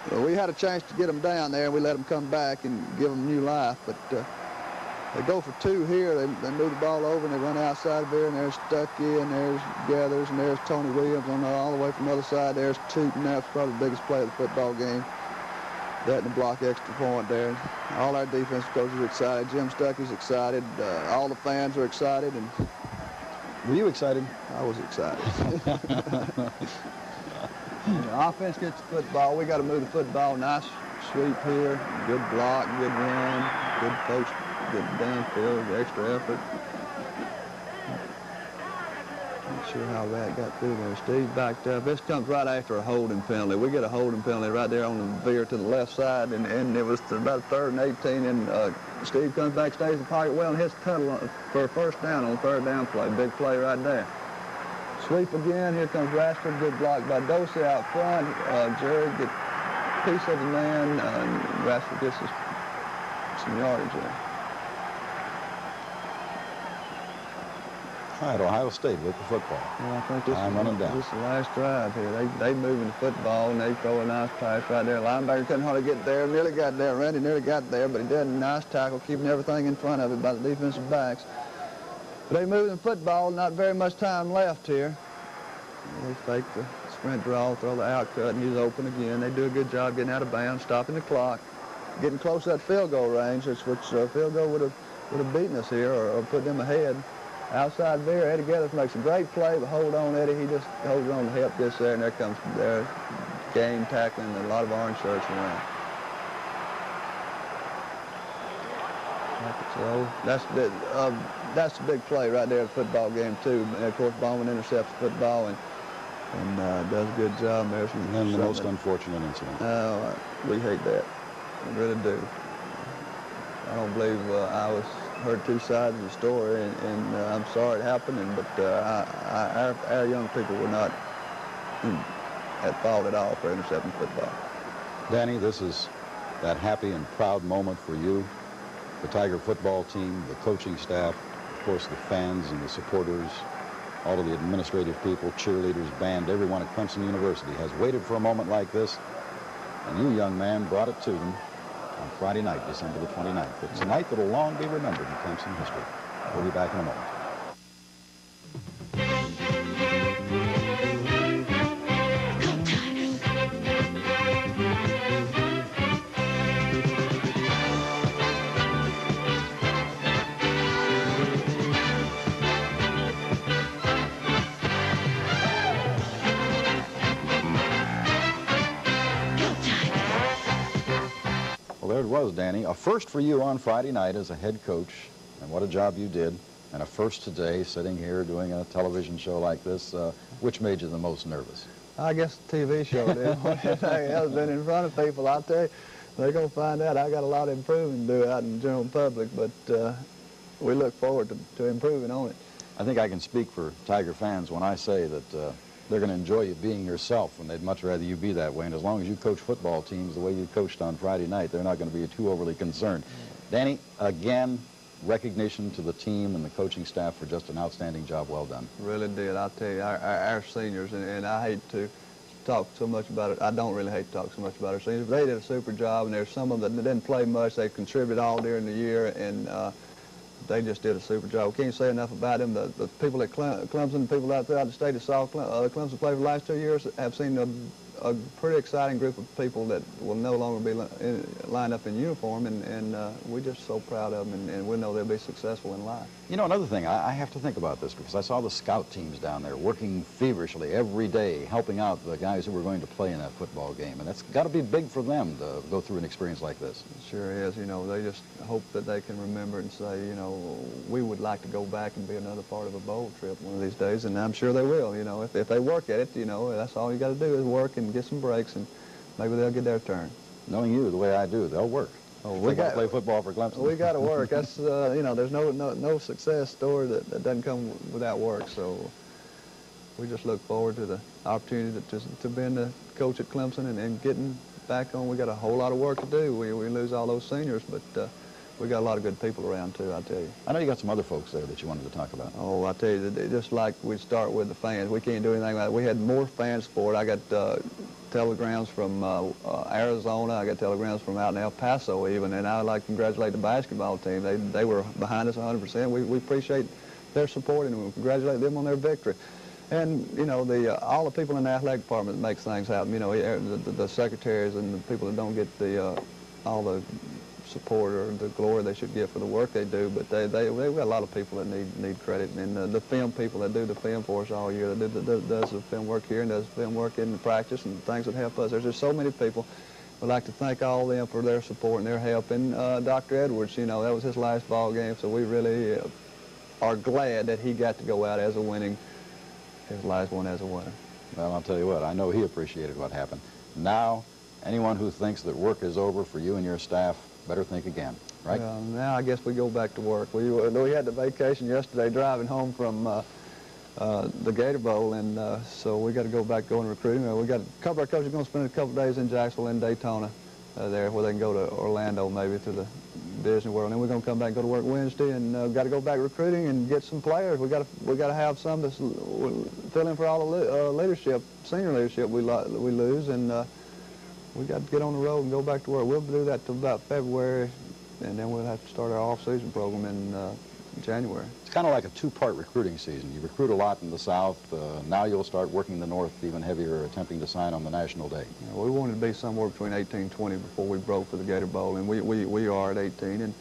Speaker 8: Well, we had a chance to get them down there, and we let them come back and give them new life. But they go for 2 here. They move the ball over, and they run outside veer, and there's Stuckey, and there's Gathers, and there's Tony Williams on all the way from the other side. There's Tootin. That's probably the biggest play of the football game. That and the block extra point there. All our defensive coaches are excited. Jim Stuckey's excited. All the fans are excited. And
Speaker 7: were you excited?
Speaker 8: I was excited. Offense gets the football. We got to move the football. Nice sweep here. Good block, good run, good post, good downfield, extra effort. Not sure how that got through there. Steve backed up. This comes right after a holding penalty. We get a holding penalty right there on the veer to the left side, and it was about 3rd and 18, and Steve comes back, stays in the pocket well, and hits Tuttle for a first down on the 3rd down play. Big play right there. Sweep again. Here comes Rashford. Good block by Dosey out front. Jerry gets a piece of the man, and Rashford gets some yardage there.
Speaker 7: All right, Ohio State with the football.
Speaker 8: Well, I think this is the last drive here. They moving the football, and they throw a nice pass right there. Linebacker couldn't hardly get there. Nearly got there. Randy nearly got there, but he did a nice tackle, keeping everything in front of it by the defensive backs. But they moving the football. Not very much time left here. They fake the sprint draw, throw the out cut, and he's open again. They do a good job getting out of bounds, stopping the clock, getting close to that field goal range, which field goal would have beaten us here or put them ahead. Outside there, Eddie Gathers makes a great play, but hold on, Eddie. He just holds on to help this there, and there comes their game tackling and a lot of orange shirts around. So that's a big play right there in the football game, too. And of course, Bowman intercepts the football and does a good job there.
Speaker 7: And then the most unfortunate incident.
Speaker 8: We hate that. We really do. I don't believe Iowa's heard two sides of the story, and I'm sorry it happened. But our young people were not at fault at all for intercepting football.
Speaker 7: Danny, this is that happy and proud moment for you, the Tiger football team, the coaching staff, of course the fans and the supporters, all of the administrative people, cheerleaders, band, everyone at Clemson University has waited for a moment like this, and you, young man, brought it to them on Friday night, December the 29th. It's a night that will long be remembered in Clemson history. We'll be back in a moment. Well, there it was, Danny. A first for you on Friday night as a head coach, and what a job you did. And a first today, sitting here doing a television show like this. Which made you the most nervous?
Speaker 8: I guess the TV show did. Anything else been in front of people, I'll tell you, they're going to find out I got a lot of improving to do out in the general public, but we look forward to improving on it.
Speaker 7: I think I can speak for Tiger fans when I say that they're going to enjoy you being yourself, and they'd much rather you be that way. And as long as you coach football teams the way you coached on Friday night, they're not going to be too overly concerned. Danny, again, recognition to the team and the coaching staff for just an outstanding job. Well done.
Speaker 8: Really did. I'll tell you, our seniors, and I hate to talk so much about it. I don't really hate to talk so much about our seniors, but they did a super job, and there's some of them that didn't play much. They contributed all during the year, and they just did a super job. We can't say enough about them. The people at Clemson, people out there out the state that saw Clemson play for the last 2 years have seen a pretty exciting group of people that will no longer be lined up in uniform, and we're just so proud of them, and we know they'll be successful in life.
Speaker 7: You know, another thing, I have to think about this because I saw the scout teams down there working feverishly every day, helping out the guys who were going to play in that football game, and that's got to be big for them to go through an experience like this.
Speaker 8: It sure is. You know, they just hope that they can remember and say, you know, we would like to go back and be another part of a bowl trip one of these days, and I'm sure they will. You know, if they work at it, you know, that's all you got to do is work and get some breaks, and maybe they'll get their turn.
Speaker 7: Knowing you the way I do, they'll work.
Speaker 8: Oh,
Speaker 7: we got to play football for Clemson.
Speaker 8: We got to work. That's you know, there's no success story that doesn't come without work. So we just look forward to the opportunity to being the coach at Clemson and getting back on. We got a whole lot of work to do. We lose all those seniors, but we got a lot of good people around too, I tell you.
Speaker 7: I know you got some other folks there that you wanted to talk about.
Speaker 8: Oh, I tell you, just like we start with the fans, we can't do anything like that. We had more fan support. I got telegrams from Arizona. I got telegrams from out in El Paso even, and I would like to congratulate the basketball team. They were behind us 100%. We appreciate their support, and we congratulate them on their victory. And, you know, all the people in the athletic department that makes things happen, you know, the secretaries and the people that don't get all the support or the glory they should get for the work they do, but they've got a lot of people that need credit, and the film people that do the film for us all year, that does the film work here and does film work in the practice and things that help us. There's just so many people. We'd like to thank all of them for their support and their help. And Dr. Edwards, you know, that was his last ball game, so we really are glad that he got to go out as a winning, his last one as a winner.
Speaker 7: Well, I'll tell you what, I know he appreciated what happened. Now, anyone who thinks that work is over for you and your staff better think again, right?
Speaker 8: Now I guess we go back to work. We had the vacation yesterday driving home from the Gator Bowl, and so we got to go back going recruiting. We got a couple of our coaches going to spend a couple days in Jacksonville and Daytona there, where they can go to Orlando maybe to the Disney World. And then we're going to come back and go to work Wednesday, and got to go back recruiting and get some players. We got to have some to fill in for all the leadership, senior leadership we lose, and we got to get on the road and go back to work. We'll do that till about February, and then we'll have to start our off-season program in January.
Speaker 7: It's kind of like a two-part recruiting season. You recruit a lot in the South. Now you'll start working the North even heavier, attempting to sign on the national day.
Speaker 8: Yeah, we wanted to be somewhere between 18 and 20 before we broke for the Gator Bowl, and we are at 18,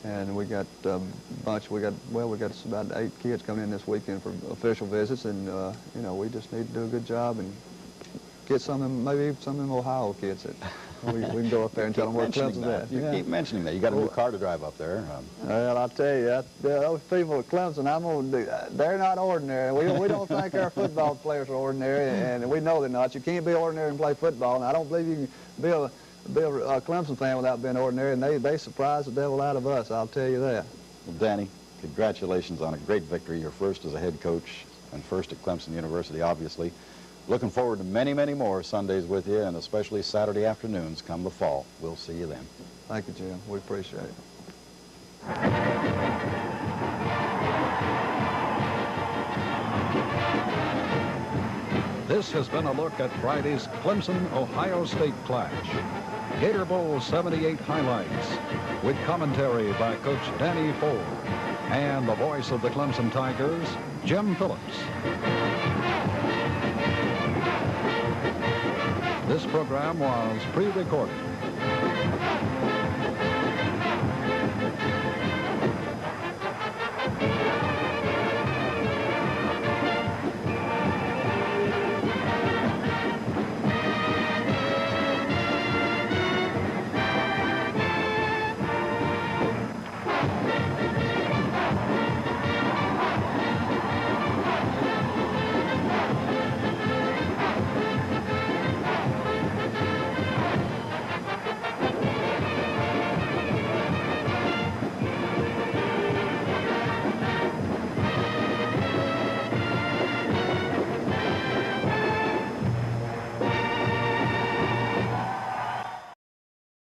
Speaker 8: and we got a bunch. We got about 8 kids coming in this weekend for official visits, and you know, we just need to do a good job and get maybe some of them Ohio kids that we can go up there and tell them where Clemson's at.
Speaker 7: You keep mentioning that. You got a new car to drive up there.
Speaker 8: Well, I'll tell you, those people at Clemson, they're not ordinary. We don't think our football players are ordinary, and we know they're not. You can't be ordinary and play football, and I don't believe you can be a Clemson fan without being ordinary, and they surprise the devil out of us, I'll tell you that.
Speaker 7: Well, Danny, congratulations on a great victory. Your first as a head coach and first at Clemson University, obviously. Looking forward to many, many more Sundays with you, and especially Saturday afternoons come the fall. We'll see you then.
Speaker 8: Thank you, Jim. We appreciate it.
Speaker 6: This has been a look at Friday's Clemson-Ohio State clash. Gator Bowl 78 highlights with commentary by Coach Danny Ford and the voice of the Clemson Tigers, Jim Phillips. This program was pre-recorded.